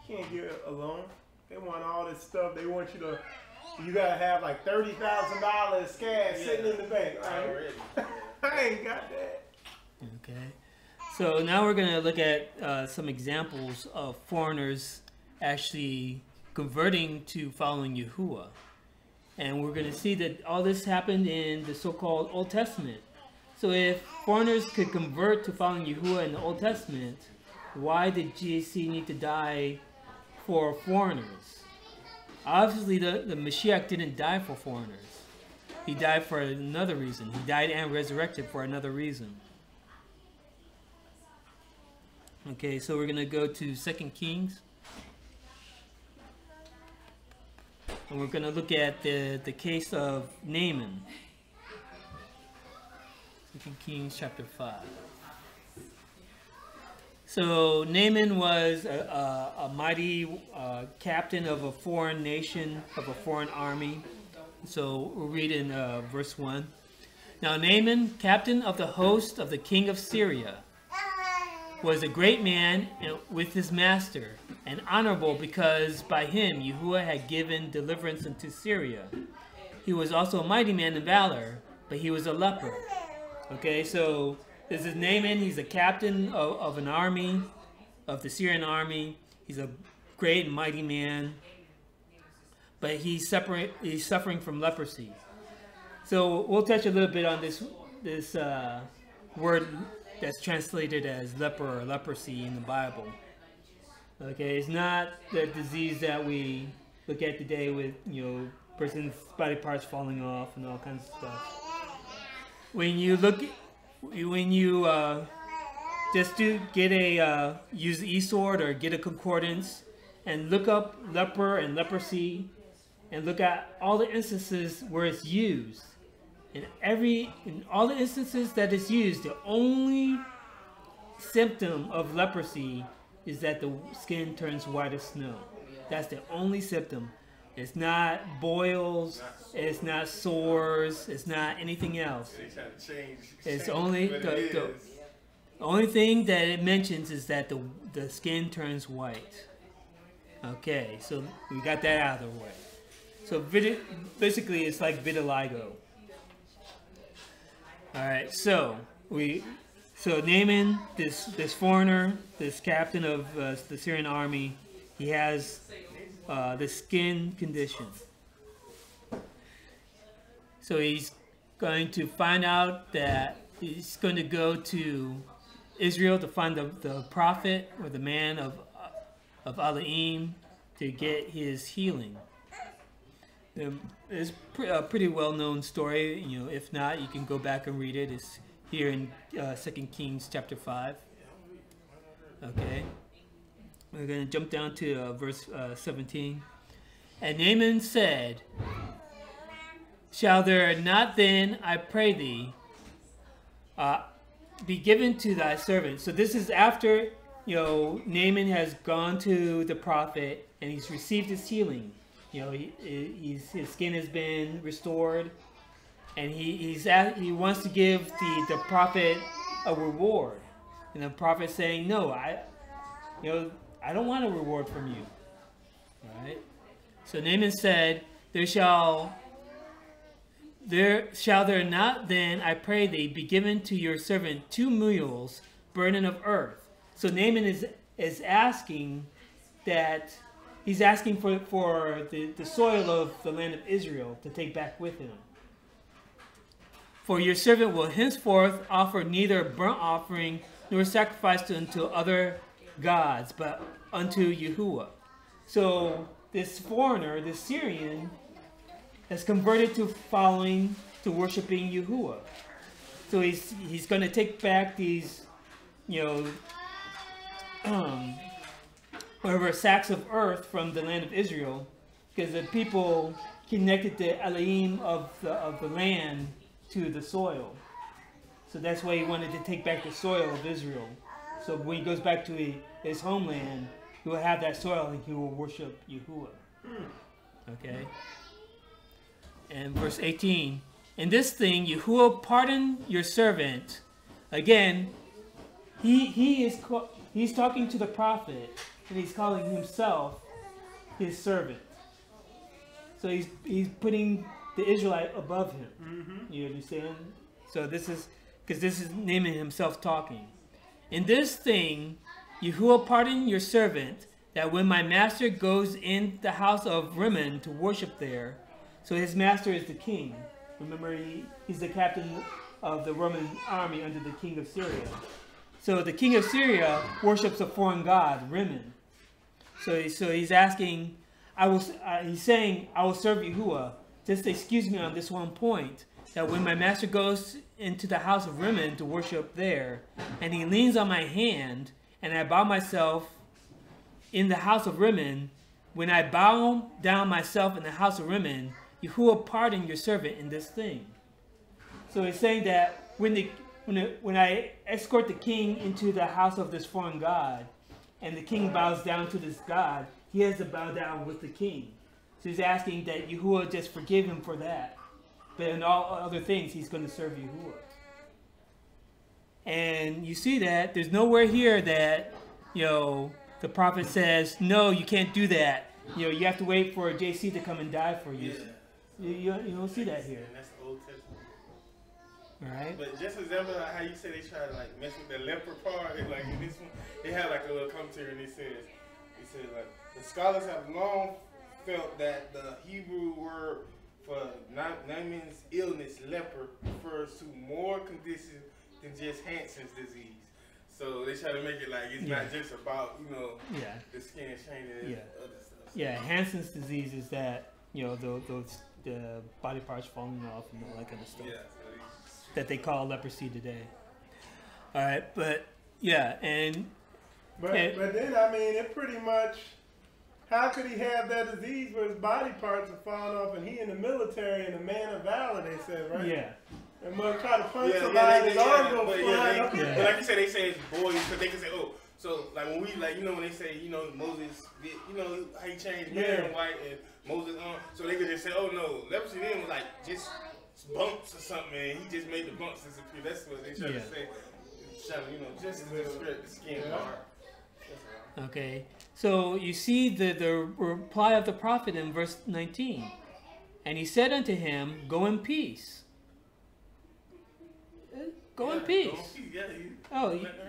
You can't get a loan. They want all this stuff. They want you gotta have like $30,000 cash sitting in the bank. I ain't got that. Okay. So now we're gonna look at some examples of foreigners actually converting to following Yahuwah. And we're going to see that all this happened in the so-called Old Testament. So if foreigners could convert to following Yahuwah in the Old Testament, why did GAC need to die for foreigners? Obviously, the Mashiach didn't die for foreigners. He died for another reason. He died and resurrected for another reason. Okay, so we're going to go to 2 Kings. And we're going to look at the case of Naaman. 2 Kings chapter 5. So Naaman was a mighty captain of a foreign nation, of a foreign army. So we'll read in verse 1. Now Naaman, captain of the host of the king of Syria, was a great man with his master, and honorable because by him Yahuwah had given deliverance into Syria. He was also a mighty man in valor, but he was a leper. Okay, so this is Naaman. He's a captain of an army, of the Syrian army. He's a great and mighty man, but he's suffering from leprosy. So we'll touch a little bit on this word that's translated as leper or leprosy in the Bible. Okay, it's not the disease that we look at today with, person's body parts falling off and all kinds of stuff. When you just use the eSword or get a concordance and look up leper and leprosy and look at all the instances where it's used. In all the instances that it's used, the only symptom of leprosy is that the skin turns white as snow. That's the only symptom. It's not boils, it's not sores, it's not anything else. It's only the only thing that it mentions is that the skin turns white. Okay, so we got that out of the way. So basically it's like vitiligo. Alright, so Naaman, this foreigner, this captain of the Syrian army, he has the skin condition. So he's going to find out that he's going to go to Israel to find the prophet or the man of Elohim to get his healing. It's a pretty well-known story. You know, if not, you can go back and read it. It's here in 2 Kings chapter 5. Okay. We're going to jump down to verse 17. And Naaman said, "Shall there not then, I pray thee, be given to thy servant?" So this is after, you know, Naaman has gone to the prophet and he's received his healing. You know, his skin has been restored, and he wants to give the prophet a reward. And the prophet saying, "No, I don't want a reward from you." All right. So Naaman said, shall there not then, I pray thee, be given to your servant 2 mules burden of earth? So Naaman is asking that he's asking for the soil of the land of Israel to take back with him. "For your servant will henceforth offer neither burnt offering nor sacrifice unto other gods, but unto Yahuwah." So this foreigner, this Syrian, has converted to worshiping Yahuwah. So he's going to take back these, whatever sacks of earth from the land of Israel, because the people connected the Elohim of the land to the soil. So that's why he wanted to take back the soil of Israel. So when he goes back to his homeland, he will have that soil and he will worship Yahuwah. Okay. And verse 18. "In this thing Yahuwah pardon your servant." Again, he's talking to the prophet, and he's calling himself his servant. So he's putting the Israelite above him. Mm-hmm. You understand? So this is Naaman himself talking. "In this thing Yahuwah pardon your servant, that when my master goes in the house of Rimmon to worship there," so his master is the king. Remember, he's the captain of the Roman army under the king of Syria. So the king of Syria worships a foreign god, Rimmon. So he's asking, he's saying, "I will serve Yahuwah. Just excuse me on this one point, that when my master goes into the house of Rimmon to worship there, and he leans on my hand, and I bow myself in the house of Rimmon, when I bow down myself in the house of Rimmon, Yahuwah pardon your servant in this thing." So he's saying that when I escort the king into the house of this foreign god, and the king bows down to this god, he has to bow down with the king. So he's asking that Yahuwah just forgive him for that. But in all other things, he's going to serve Yahuwah. And you see that there's nowhere here that, the prophet says, "No, you can't do that. You have to wait for JC to come and die for you." Yeah. You don't see that here. And that's the Old Testament. Right. But just example how you say they try to mess with the leper part, and in this one, they have a little commentary, and it says the scholars have long felt that the Hebrew word for Naaman's illness, leper, refers to more conditions than just Hansen's disease. So they try to make it it's not just about the skin changing and other stuff. Yeah, Hansen's disease is that the body parts falling off and all that kind of stuff. Yeah. That they call leprosy today. All right, but then it pretty much. How could he have that disease where his body parts are falling off, and he in the military and a man of valor? They said, right? Yeah. And must try to punch somebody, his arm go flying. But like you say it's boys because they can say, oh, so like when we like when they say Moses, how he changed men and white and Moses so they could just say, oh no, leprosy then was like just bumps or something, and he just made the bumps disappear. That's what they try to say. Just to describe the skin part. Okay, so you see the reply of the prophet in verse 19. And he said unto him, go in peace. Go in peace.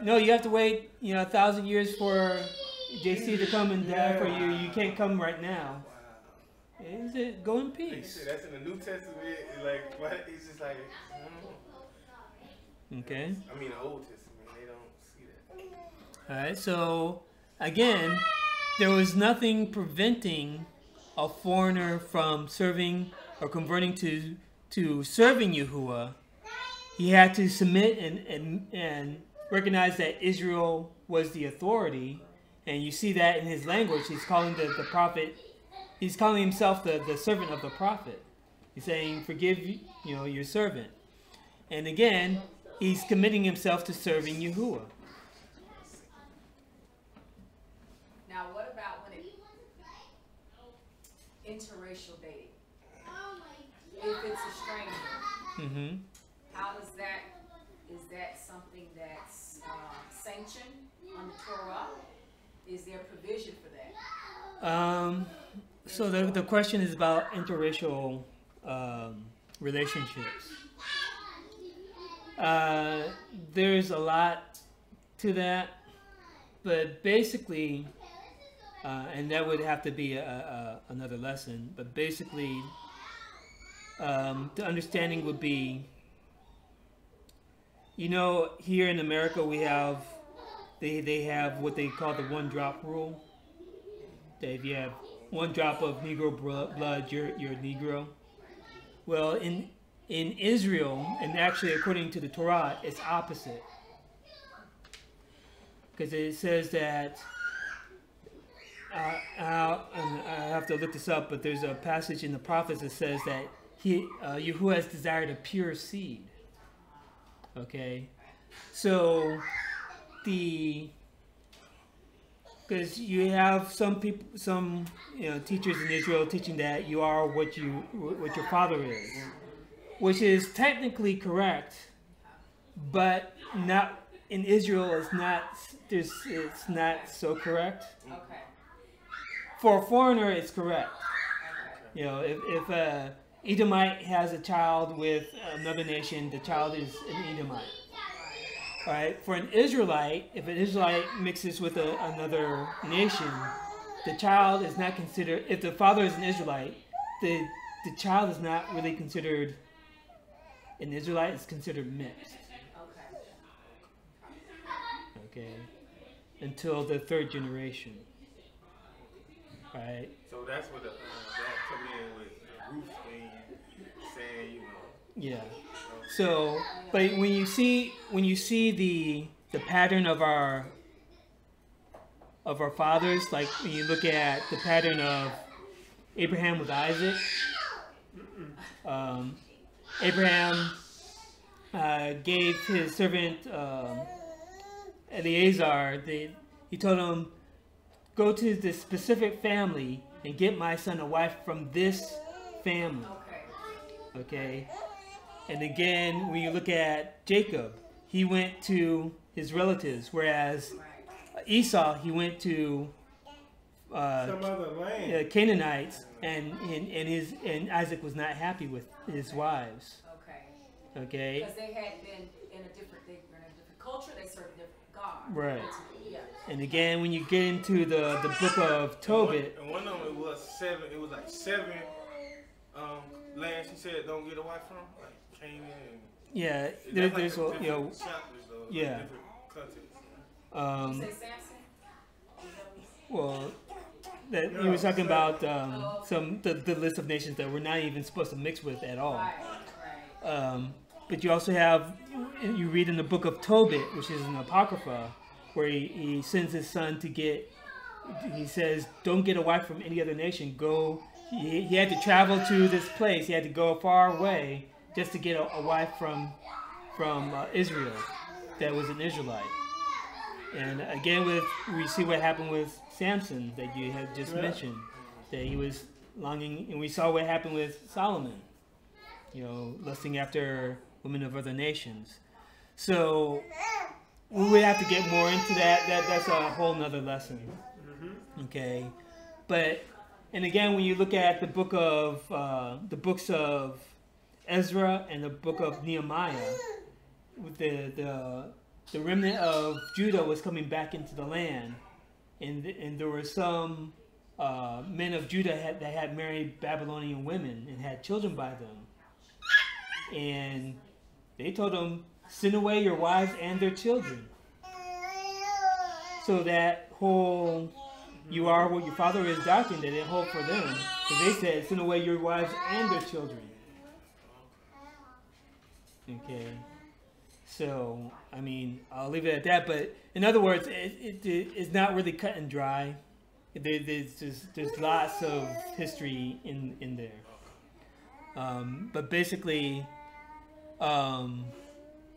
No, you have to wait 1,000 years for JC to come and die for you. You can't come right now. Is it go in peace? That's in the New Testament. Like, what? It's just like. Okay. I mean, the Old Testament. They don't see that. All right. So again, there was nothing preventing a foreigner from serving or converting to serving Yahuwah. He had to submit and recognize that Israel was the authority, and you see that in his language. He's calling the prophet. He's calling himself the servant of the prophet. He's saying, "Forgive your servant," and again, he's committing himself to serving Yahuwah. Now, what about when interracial dating? If it's a stranger, how is that something that's sanctioned on the Torah? Is there provision for that? So the question is about interracial relationships. There's a lot to that, but basically, and that would have to be another lesson, but basically, the understanding would be, here in America we have, they have what they call the one-drop rule. That if you have one drop of Negro blood, you're Negro. Well, in Israel, and actually according to the Torah, it's opposite. Because it says that, and I have to look this up, but there's a passage in the prophets that says that Yahuwah has desired a pure seed. Okay, so because you have some people, teachers in Israel teaching that you are what your father is, which is technically correct, but not in Israel. It's not so correct. Okay. For a foreigner, it's correct. If a Edomite has a child with another nation, the child is an Edomite. All right. For an Israelite, if an Israelite mixes with another nation, the child is not considered. If the father is an Israelite, the child is not really considered an Israelite. It's considered mixed. Okay. Until the third generation. All right. So that's what that come in with Ruth saying, Yeah. So, but when you see the pattern of our fathers, like when you look at the pattern of Abraham with Isaac, Abraham gave his servant Eliezer. He told him, "Go to this specific family and get my son a wife from this family." Okay. And again, when you look at Jacob, he went to his relatives, whereas Esau, he went to some other land. Canaanites, and Isaac was not happy with his wives. Okay. Because they had been in a different culture, they served a different God. Right. Yeah. And again, when you get into the book of Tobit, and one of them was 7. It was like 7 lands. He said, "Don't get a wife from." Like, yeah, there's yeah. Well, he was talking about the list of nations that we're not even supposed to mix with at all. But you also have, you read in the book of Tobit, which is an apocrypha, where he sends his son to get. He says, "Don't get a wife from any other nation. Go." He had to travel to this place. He had to go far away just to get a wife from Israel. that was an Israelite. And again, we see what happened with Samson that you had just mentioned, that he was longing, and we saw what happened with Solomon, lusting after women of other nations. So we would have to get more into that. That's a whole nother lesson. Okay, and again, when you look at the books of Ezra and the book of Nehemiah, with the remnant of Judah was coming back into the land, and there were some men of Judah that had married Babylonian women and had children by them, and they told them, send away your wives and their children. So that whole "you are what your father is" doctrine, that didn't hold for them. So they said, send away your wives and their children. Okay. So, I mean, I'll leave it at that. But in other words, it's not really cut and dry. There's lots of history in there. But basically,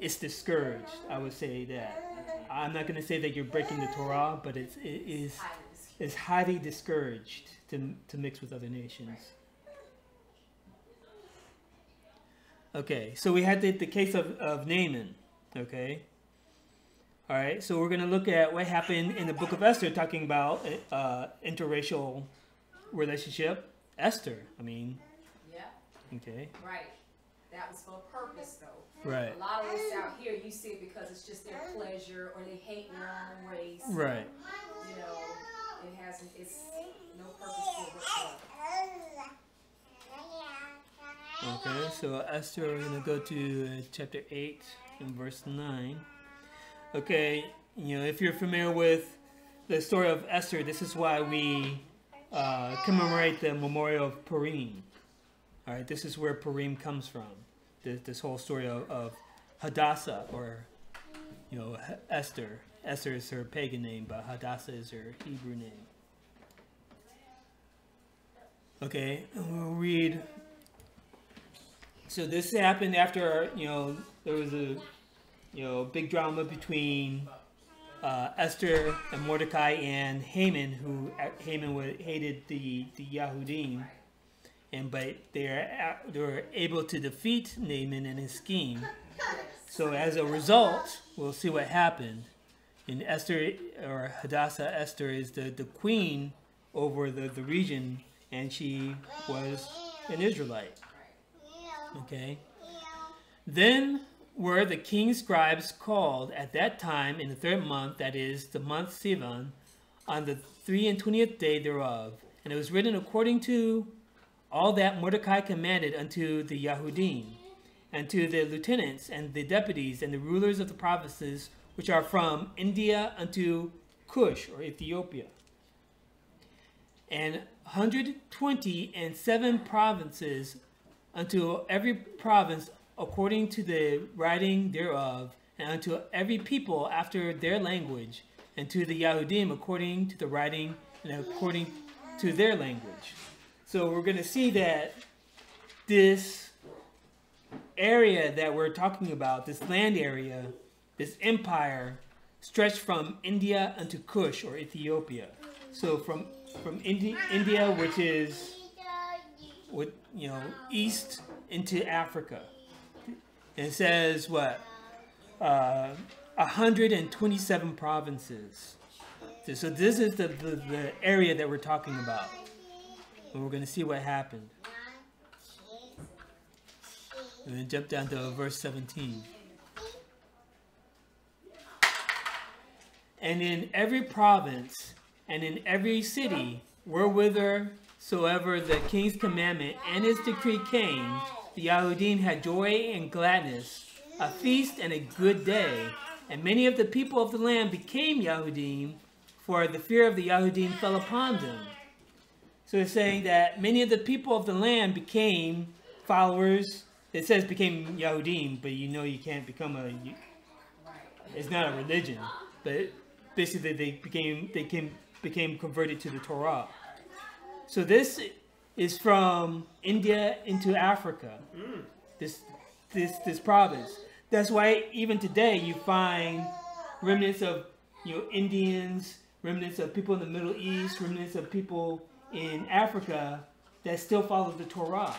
it's discouraged. I would say that. I'm not going to say that you're breaking the Torah, but it is highly discouraged to mix with other nations. Okay, so we had the case of Naaman. Okay. All right, so we're going to look at what happened in the book of Esther, talking about interracial relationship. Esther, I mean. Yeah. Okay. Right. That was for a purpose, though. Right. A lot of us out here, you see it because it's just their pleasure, or they hate their own race. Right. It's no purpose for it. Okay, so Esther, we're going to go to chapter 8 and verse 9. Okay, if you're familiar with the story of Esther, this is why we commemorate the memorial of Purim. All right, this is where Purim comes from. This whole story of Hadassah, or Esther. Esther is her pagan name, but Hadassah is her Hebrew name. Okay, we'll read. So this happened after there was a big drama between Esther and Mordecai and Haman, who hated the Yahudim, but they were able to defeat Naaman and his scheme. So as a result, we'll see what happened. In Esther, or Hadassah, Esther is the queen over the region, and she was an Israelite. Okay. Then were the king's scribes called at that time in the 3rd month, that is, the month Sivan, on the 23rd day thereof. And it was written according to all that Mordecai commanded unto the Yahudim, and to the lieutenants, and the deputies, and the rulers of the provinces, which are from India unto Cush, or Ethiopia. And 127 provinces, unto every province according to the writing thereof, and unto every people after their language, and to the Yahudim according to the writing and according to their language. So we're going to see that this area that we're talking about, this land area, this empire, stretched from India unto Cush, or Ethiopia. So from India, which is east into Africa. And it says what? 127 provinces. So this is the area that we're talking about. And we're going to see what happened. And then jump down to verse 17. And in every province and in every city, wherewithersoever the king's commandment and his decree came, the Yahudim had joy and gladness, a feast and a good day. And many of the people of the land became Yahudim, for the fear of the Yahudim fell upon them. So it's saying that many of the people of the land became followers. It says became Yahudim, but you can't become it's not a religion. But basically they became converted to the Torah. So this is from India into Africa. This province. That's why even today you find remnants of, Indians, remnants of people in the Middle East, remnants of people in Africa that still follow the Torah.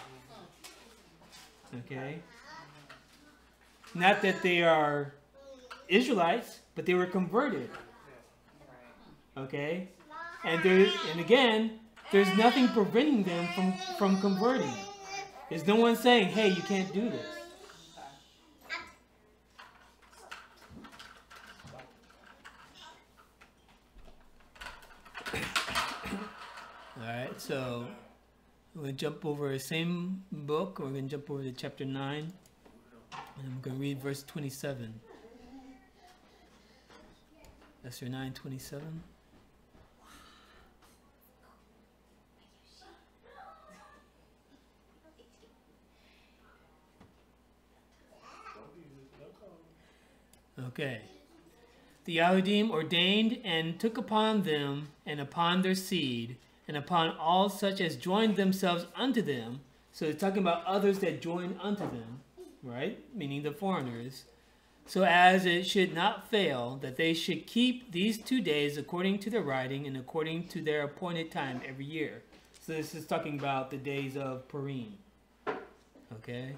Okay? Not that they are Israelites, but they were converted. Okay? And again, there's nothing preventing them from converting. There's no one saying, hey, you can't do this. Alright, so we're going to jump over the same book. We're going to jump over to chapter 9. And I'm going to read verse 27. Esther 9:27. Okay. The Yahudim ordained and took upon them and upon their seed and upon all such as joined themselves unto them. So it's talking about others that joined unto them, right? Meaning the foreigners. So as it should not fail, that they should keep these 2 days according to their writing and according to their appointed time every year. So this is talking about the days of Purim. Okay?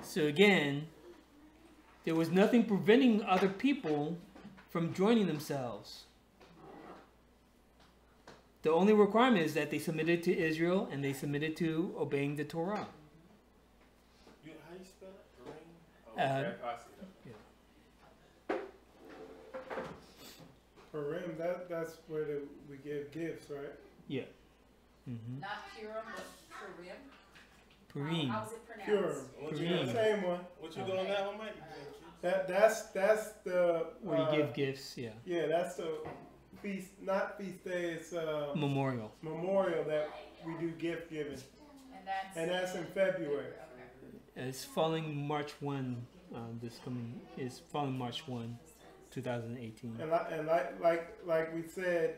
So again, there was nothing preventing other people from joining themselves. The only requirement is that they submitted to Israel and they submitted to obeying the Torah. How you spell it? Purim? Purim, that's where we give gifts, right? Yeah. Mm-hmm. Not Purim, but Purim. Purim. How's it pronounced? Purim. Same one. What you doing on that one, Mike? That's the where you give gifts, yeah. Yeah, that's the feast, not feast day. It's memorial. Memorial that we do gift giving, and that's in February. It's falling March 1. This coming is falling March 1, 2018. And like we said,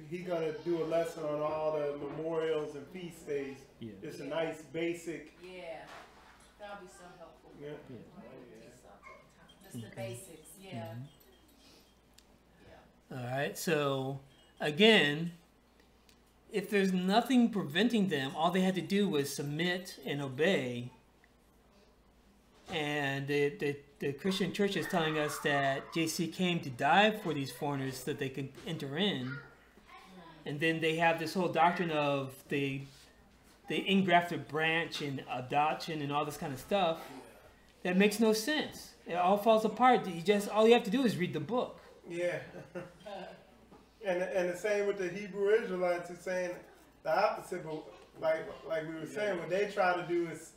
he's gonna do a lesson on all the memorials and feast days. Yeah. It's a nice basic. Yeah, that'll be so helpful. Yeah. Just the basics, yeah. Mm-hmm. All right, so again, if there's nothing preventing them, all they had to do was submit and obey. And the Christian church is telling us that JC came to die for these foreigners so that they could enter in. And then they have this whole doctrine of the engrafted branch and adoption and all this kind of stuff that makes no sense. It all falls apart. All you have to do is read the book. Yeah. and the same with the Hebrew Israelites is saying the opposite, but like we were saying, what they try to do is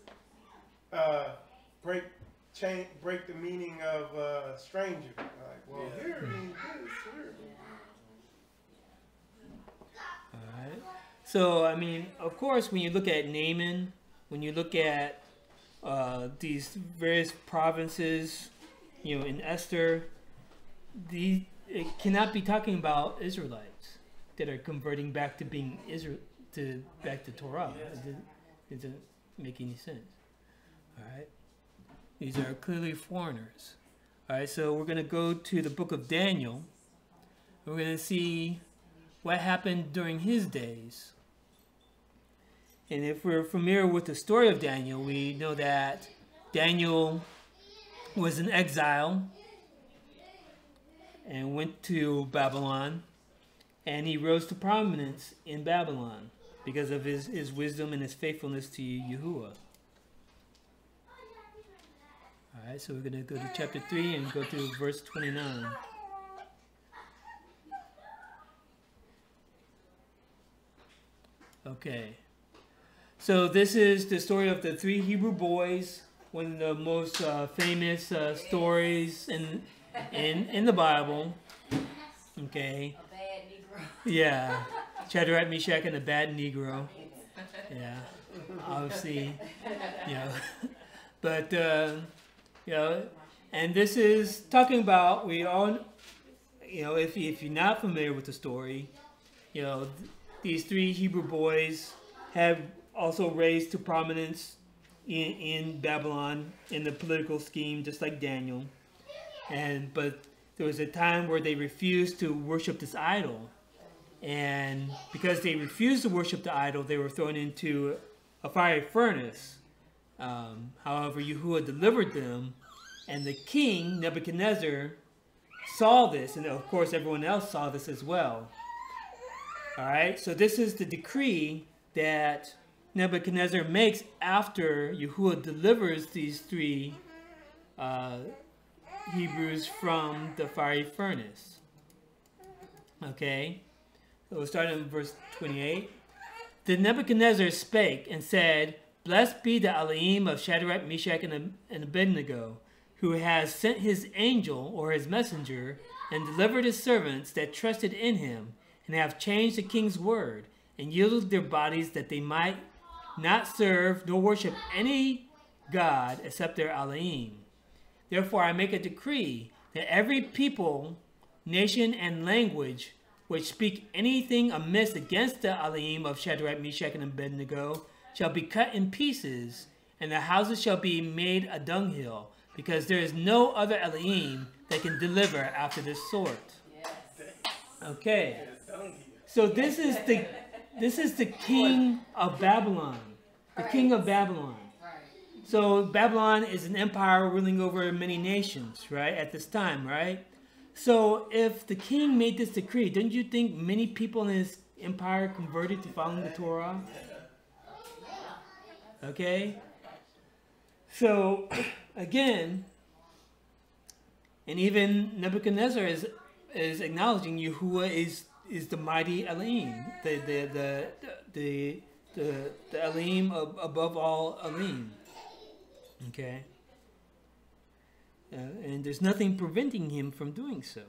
break the meaning of stranger. Like, well, here it means this, here. All right. So, I mean, of course, when you look at Naaman, when you look at these various provinces, in Esther, it cannot be talking about Israelites that are converting back to being back to Torah. It doesn't make any sense. All right. These are clearly foreigners. All right, so we're going to go to the book of Daniel. We're going to see what happened during his days. And if we're familiar with the story of Daniel, we know that Daniel was in exile and went to Babylon, and he rose to prominence in Babylon because of his wisdom and his faithfulness to Yahuwah. All right, so we're going to go to chapter 3 and go to verse 29. Okay. So this is the story of the 3 Hebrew boys, one of the most famous stories in the Bible. Okay. A bad Negro. Yeah. Shadrach, Meshach, and a bad Negro. Yeah. Obviously, But, and this is talking about, we all, if you're not familiar with the story, these 3 Hebrew boys have also raised to prominence in Babylon in the political scheme, just like Daniel. But there was a time where they refused to worship this idol. And because they refused to worship the idol, they were thrown into a fiery furnace. However, Yahuwah delivered them, and the king, Nebuchadnezzar, saw this, and of course everyone else saw this as well. All right, so this is the decree that Nebuchadnezzar makes after Yahuwah delivers these three Hebrews from the fiery furnace. Okay, so we'll start in verse 28. Then Nebuchadnezzar spake and said, Blessed be the Elohim of Shadrach, Meshach, and Abednego, who has sent his angel or his messenger and delivered his servants that trusted in him, and have changed the king's word, and yielded their bodies that they might not serve nor worship any god except their Elohim. Therefore I make a decree that every people, nation, and language which speak anything amiss against the Elohim of Shadrach, Meshach, and Abednego shall be cut in pieces, and the houses shall be made a dunghill, because there is no other Elohim that can deliver after this sort. Okay, so this is the king of Babylon, the king of Babylon. So Babylon is an empire ruling over many nations, right, at this time, right? So if the king made this decree, don't you think many people in his empire converted to following the Torah? Okay? So, again, and even Nebuchadnezzar is acknowledging Yahuwah is the mighty Elohim, the Elohim above all Elohim. Okay? And there's nothing preventing him from doing so.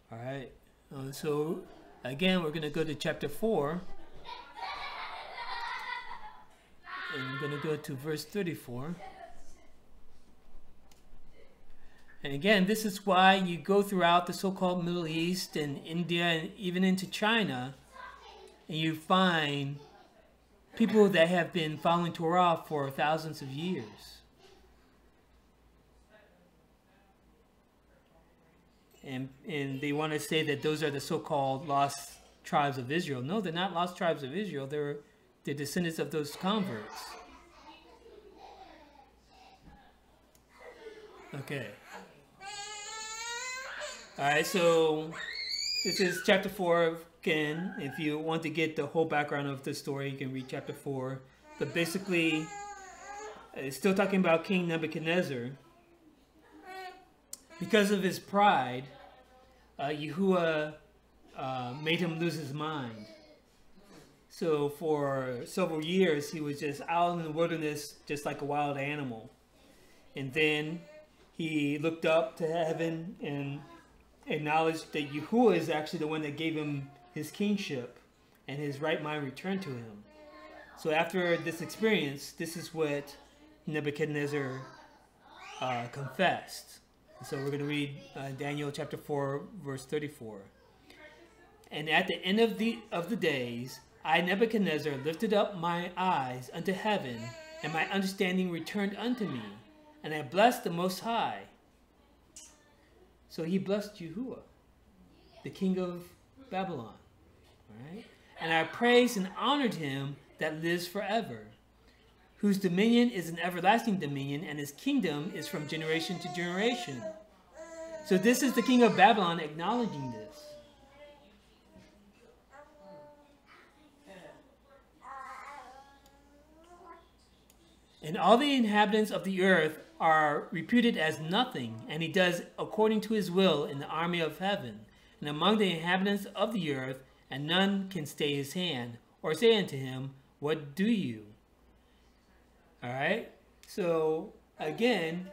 All right? So, again, we're going to go to chapter 4. And I'm going to go to verse 34. And again, this is why you go throughout the so-called Middle East and India and even into China, and you find people that have been following Torah for thousands of years. And they want to say that those are the so-called lost tribes of Israel. No, they're not lost tribes of Israel. They're descendants of those converts. Okay. Alright, so this is chapter 4 again. If you want to get the whole background of the story, you can read chapter 4. But basically, it's still talking about King Nebuchadnezzar. Because of his pride, Yahuwah made him lose his mind. So for several years, he was just out in the wilderness, just like a wild animal. And then he looked up to heaven and acknowledged that Yahuwah is actually the one that gave him his kingship, and his right mind returned to him. So after this experience, this is what Nebuchadnezzar confessed. So we're going to read Daniel chapter 4, verse 34. And at the end of the days, I, Nebuchadnezzar, lifted up my eyes unto heaven, and my understanding returned unto me, and I blessed the Most High. So he blessed Yahuwah, the king of Babylon. Right? And I praised and honored him that lives forever, whose dominion is an everlasting dominion, and his kingdom is from generation to generation. So this is the king of Babylon acknowledging this. And all the inhabitants of the earth are reputed as nothing, and he does according to his will in the army of heaven, and among the inhabitants of the earth, and none can stay his hand, or say unto him, What do you? Alright, so again,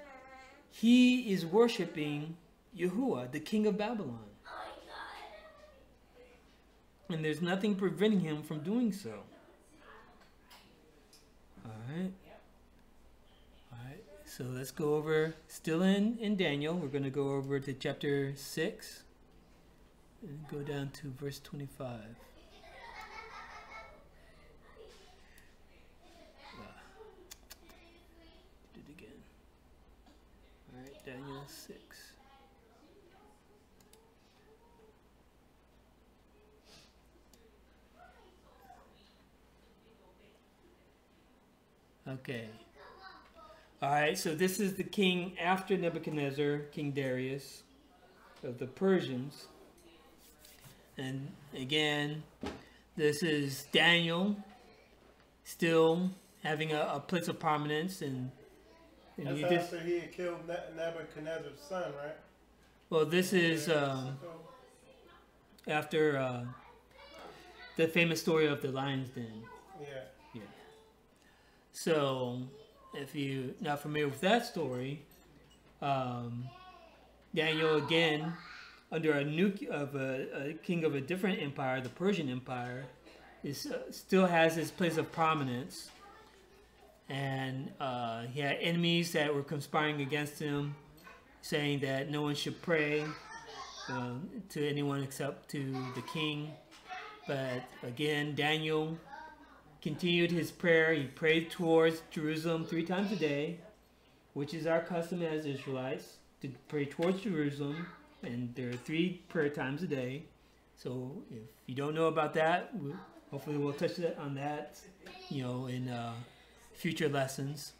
he is worshiping Yahuwah, the king of Babylon. And there's nothing preventing him from doing so. Alright. Alright, so let's go over, still in Daniel, we're going to go over to chapter 6, and go down to verse 25. Daniel 6. Okay. All right, so this is the king after Nebuchadnezzar, King Darius, of the Persians. And again, this is Daniel still having a place of prominence. And that's after he had killed Nebuchadnezzar's son, right? Well, this is after the famous story of the lion's den. Yeah. Yeah. So, if you're not familiar with that story, Daniel again, under a king of a different empire, the Persian Empire, is still has his place of prominence, and he had enemies that were conspiring against him, saying that no one should pray to anyone except to the king. But again, Daniel continued his prayer. He prayed towards Jerusalem 3 times a day, which is our custom as Israelites, to pray towards Jerusalem. And there are 3 prayer times a day. So if you don't know about that, hopefully we'll touch on that, in future lessons.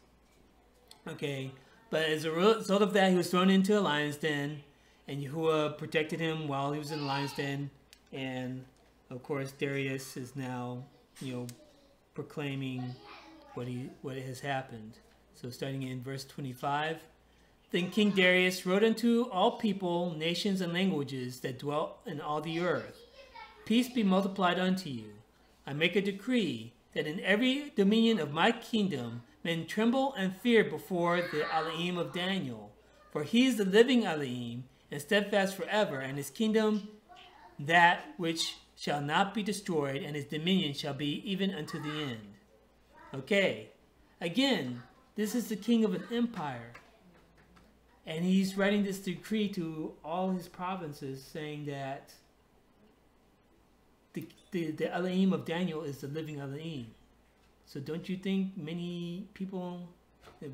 Okay, but as a result of that, he was thrown into a lion's den, and Yahuwah protected him while he was in the lion's den. And of course, Darius is now, proclaiming what has happened. So starting in verse 25. Then King Darius wrote unto all people, nations, and languages that dwell in all the earth, peace be multiplied unto you. I make a decree that in every dominion of my kingdom men tremble and fear before the Elohim of Daniel. For he is the living Elohim, and steadfast forever, and his kingdom that which shall not be destroyed, and his dominion shall be even unto the end. Okay, again, this is the king of an empire. And he's writing this decree to all his provinces, saying that the Elohim of Daniel is the living Elohim. So don't you think many people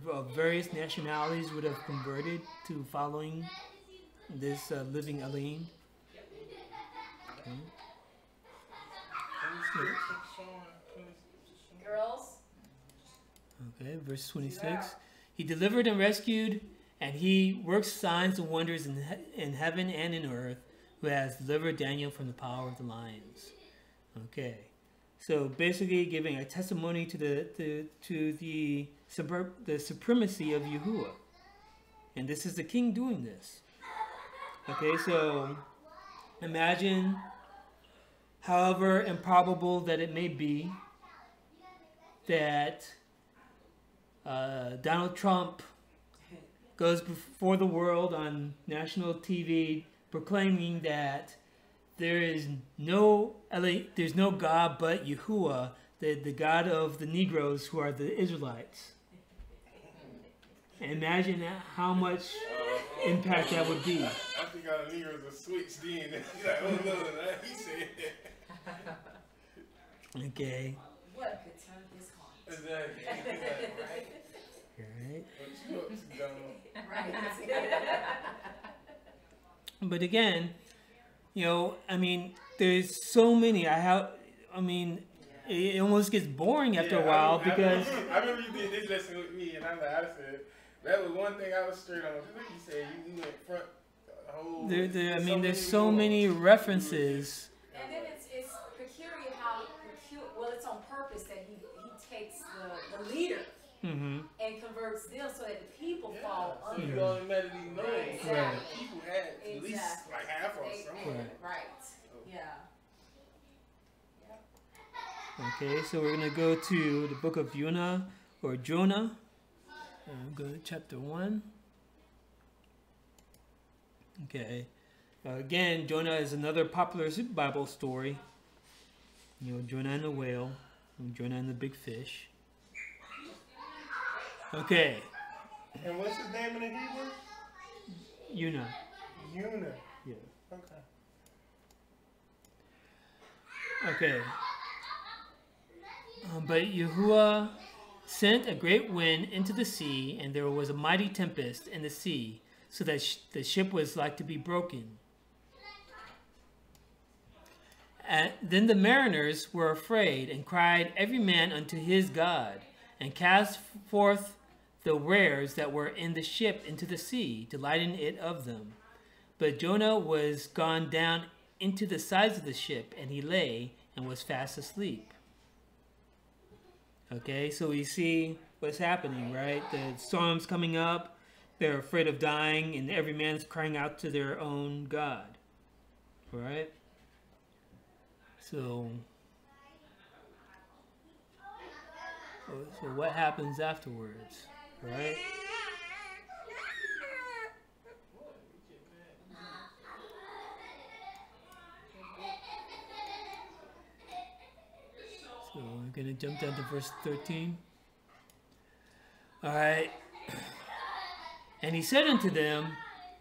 of various nationalities would have converted to following this living Elohim? Okay. Girls. Okay, verse 26. He delivered and rescued, and he works signs and wonders in heaven and in earth, who has delivered Daniel from the power of the lions. Okay, so basically giving a testimony to the supremacy of Yahuwah, and this is the king doing this. Okay, so imagine, however improbable that it may be, that Donald Trump goes before the world on national TV proclaiming that there's no God but Yahuwah, the God of the Negroes who are the Israelites. And imagine how much impact that would be. I think our Negroes are switched in. He's like, oh no, he said that. Okay. What could turn his heart? Exactly. Right. Right. But again, there's so many. It almost gets boring after a while because. I remember you did this lesson with me, and I said that was one thing I was straight on. You said you went front the whole. There's so many references. And then it's peculiar how it's on purpose that he takes the leader. Mm-hmm. And converts them so that the people fall under. You automatically know exactly. People had at least like half or something. Right. Yeah. Okay, so we're going to go to the book of Jonah, or Jonah. And go to chapter 1. Okay. Again, Jonah is another popular Bible story. Jonah and the whale, and Jonah and the big fish. Okay. And what's his name in the Hebrew? Yuna. Yuna. Yeah. Okay. Okay. But Yahuwah sent a great wind into the sea, and there was a mighty tempest in the sea, so that the ship was like to be broken. Then the mariners were afraid, and cried every man unto his God, and cast forth the wares that were in the ship into the sea, to lighten it of them. But Jonah was gone down into the sides of the ship, and he lay and was fast asleep. Okay, so we see what's happening, right? The storm's coming up, they're afraid of dying, and every man's crying out to their own God. All right? So what happens afterwards, right? So we're going to jump down to verse 13. All right. And he said unto them,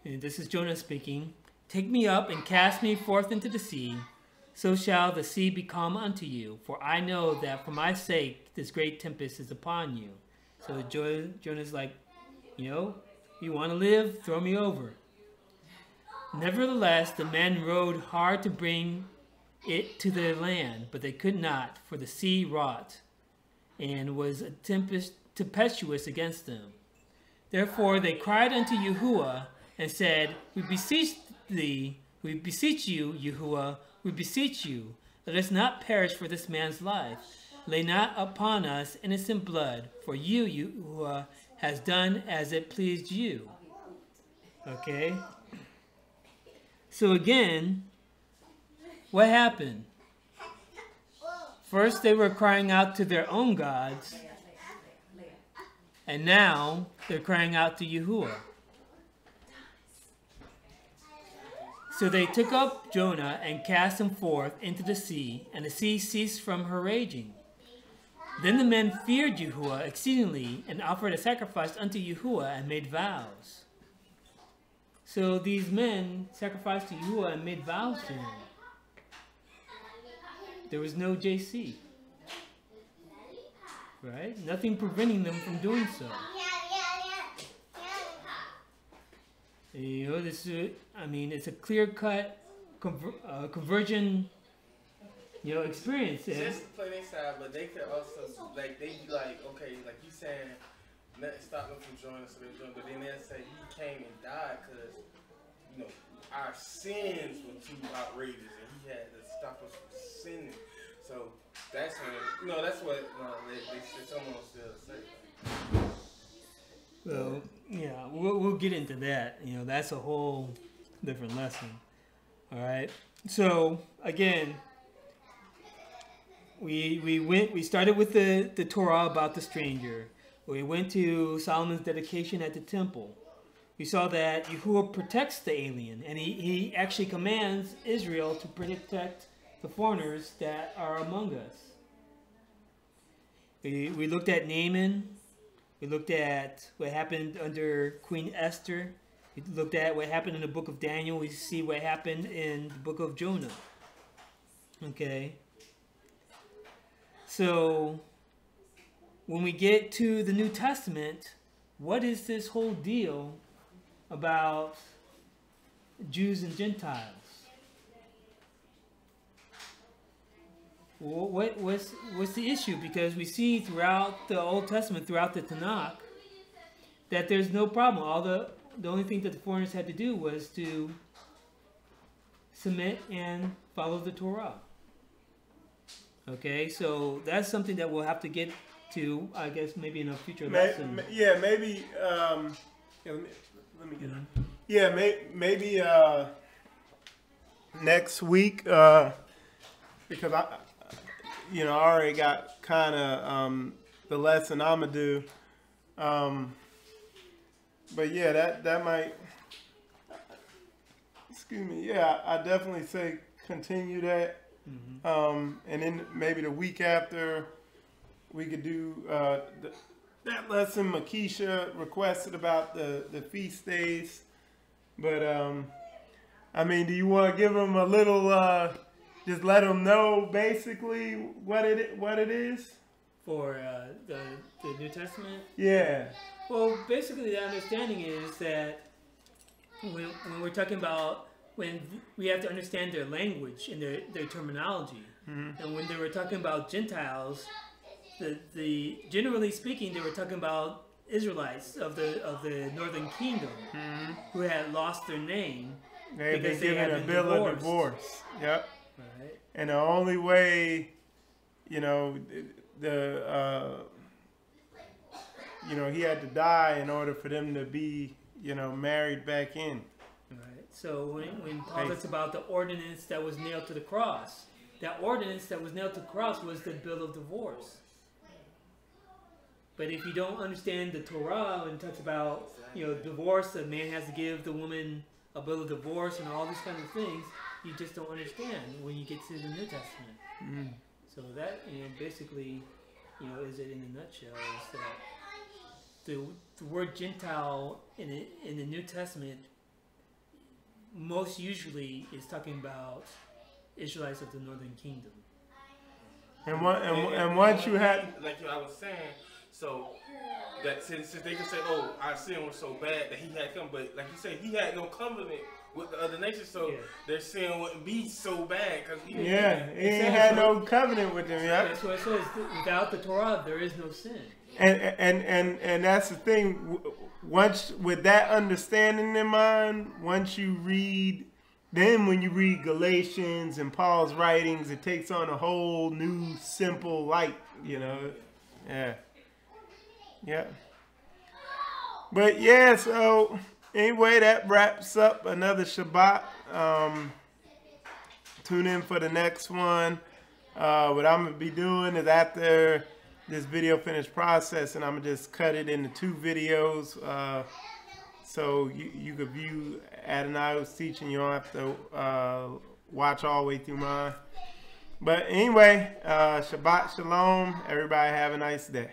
and this is Jonah speaking, take me up and cast me forth into the sea, so shall the sea be calm unto you. For I know that for my sake this great tempest is upon you. So Jonah's like, you want to live? Throw me over. Nevertheless, the men rowed hard to bring it to the land, but they could not, for the sea wrought, and was tempestuous against them. Therefore they cried unto Yahuwah, and said, We beseech thee, we beseech you, Yahuwah, we beseech you, let us not perish for this man's life. Lay not upon us innocent blood, for you, Yahuwah, has done as it pleased you. Okay? So again, what happened? First they were crying out to their own gods, and now they're crying out to Yahuwah. So they took up Jonah and cast him forth into the sea, and the sea ceased from her raging. Then the men feared Yahuwah exceedingly, and offered a sacrifice unto Yahuwah, and made vows. So these men sacrificed to Yahuwah and made vows to him. There was no JC. Right? Nothing preventing them from doing so. This is, it's a clear-cut conversion, experience. Just to play their side, but they could also, they be like, okay, like you saying, nothing stopped them from joining, so they joined, but then they'll say he came and died because, our sins were too outrageous, and he had to stop us from sinning. So that's when, that's what someone still say. Well, yeah, we'll get into that. That's a whole different lesson. All right. So again, we started with the Torah about the stranger. We went to Solomon's dedication at the temple. We saw that Yahuwah protects the alien, and he actually commands Israel to protect the foreigners that are among us. We looked at Naaman. We looked at what happened under Queen Esther. We looked at what happened in the book of Daniel. We see what happened in the book of Jonah. Okay. So when we get to the New Testament, what is this whole deal about Jews and Gentiles? What's the issue? Because we see throughout the Old Testament, throughout the Tanakh, that there's no problem. The only thing that the foreigners had to do was to submit and follow the Torah. Okay, so that's something that we'll have to get to, I guess, maybe in a future lesson. Yeah, maybe. Let me get on. Yeah, maybe next week, because I already got kind of the lesson I'm gonna do. But yeah, that might. Excuse me. Yeah, I definitely say continue that. Mm-hmm. And then maybe the week after we could do that lesson Makisha requested about the feast days. But do you want to give them a little just let them know basically what it is for the New Testament? Yeah. Well, basically the understanding is that when we're talking about when we have to understand their language and their terminology, and when they were talking about Gentiles, the generally speaking, they were talking about Israelites of the Northern Kingdom who had lost their name. They've been given a bill of divorce. Yep. Right. And the only way, he had to die in order for them to be, married back in. Right. So when Paul talks about the ordinance that was nailed to the cross, that ordinance that was nailed to the cross was the bill of divorce. But if you don't understand the Torah and talks about, divorce, the man has to give the woman a bill of divorce and all these kinds of things, you just don't understand when you get to the New Testament. So that, basically, is it in a nutshell, is that the word Gentile in the New Testament most usually is talking about Israelites of the Northern Kingdom. And once you had, like I was saying, so that since they can say, "Oh, our sin was so bad that he had come," but like you say, he had no covenant with the other nations, so their sin wouldn't be so bad because he ain't had no covenant with them. Yeah, that's what it says. Without the Torah, there is no sin. And that's the thing. Once with that understanding in mind, once you read, then when you read Galatians and Paul's writings, it takes on a whole new simple light. Yeah. Yeah. But yeah, so anyway, that wraps up another Shabbat. Tune in for the next one. What I'm going to be doing is after this video finished processing, I'm going to just cut it into 2 videos. So you could view Adonai's teaching. You don't have to watch all the way through mine. But anyway, Shabbat Shalom. Everybody have a nice day.